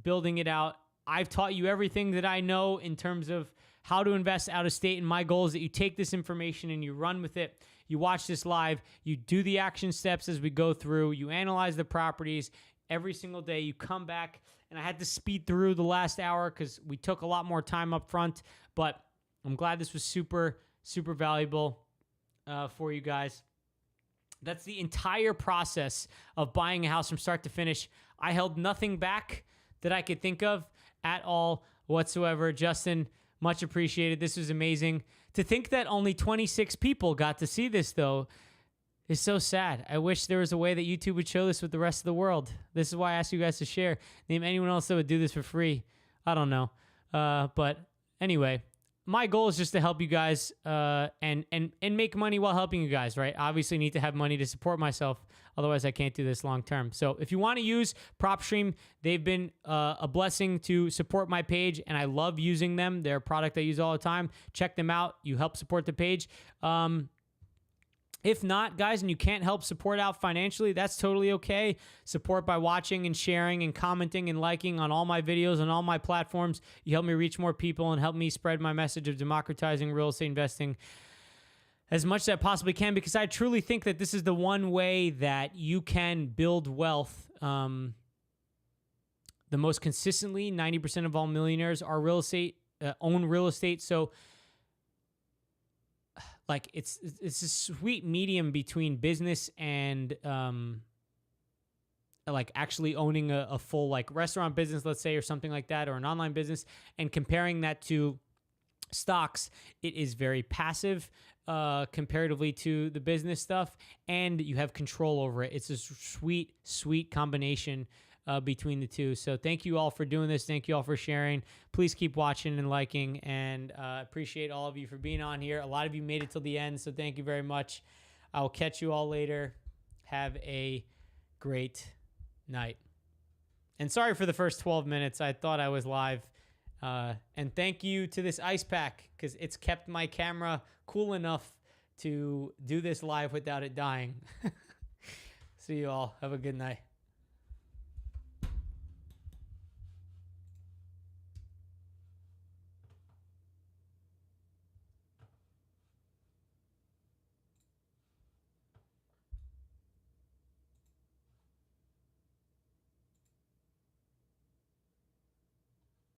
building it out. I've taught you everything that I know in terms of how to invest out of state, and my goal is that you take this information and you run with it. You watch this live, you do the action steps as we go through, you analyze the properties every single day, you come back, and I had to speed through the last hour because we took a lot more time up front, but I'm glad this was super, super valuable for you guys. That's the entire process of buying a house from start to finish. I held nothing back that I could think of at all whatsoever. Justin, much appreciated. This was amazing. To think that only 26 people got to see this, though, is so sad. I wish there was a way that YouTube would show this with the rest of the world. This is why I asked you guys to share. Name anyone else that would do this for free. I don't know. But anyway, my goal is just to help you guys and make money while helping you guys, right? Obviously, need to have money to support myself. Otherwise, I can't do this long term. So if you want to use PropStream, they've been a blessing to support my page, and I love using them. They're a product I use all the time. Check them out. You help support the page. If not, guys, and you can't help support out financially, that's totally okay. Support by watching and sharing and commenting and liking on all my videos on all my platforms. You help me reach more people and help me spread my message of democratizing real estate investing as much as I possibly can, because I truly think that this is the one way that you can build wealth the most consistently. 90% of all millionaires are own real estate. So like it's a sweet medium between business and like actually owning a full like restaurant business, let's say, or something like that, or an online business, and comparing that to stocks. It is very passive comparatively to the business stuff, and you have control over it. It's a sweet, sweet combination between the two. So thank you all for doing this. Thank you all for sharing. Please keep watching and liking, and appreciate all of you for being on here. A lot of you made it till the end, so thank you very much. I will catch you all later. Have a great night. And sorry for the first 12 minutes. I thought I was live. And thank you to this ice pack, because it's kept my camera cool enough to do this live without it dying. See you all. Have a good night.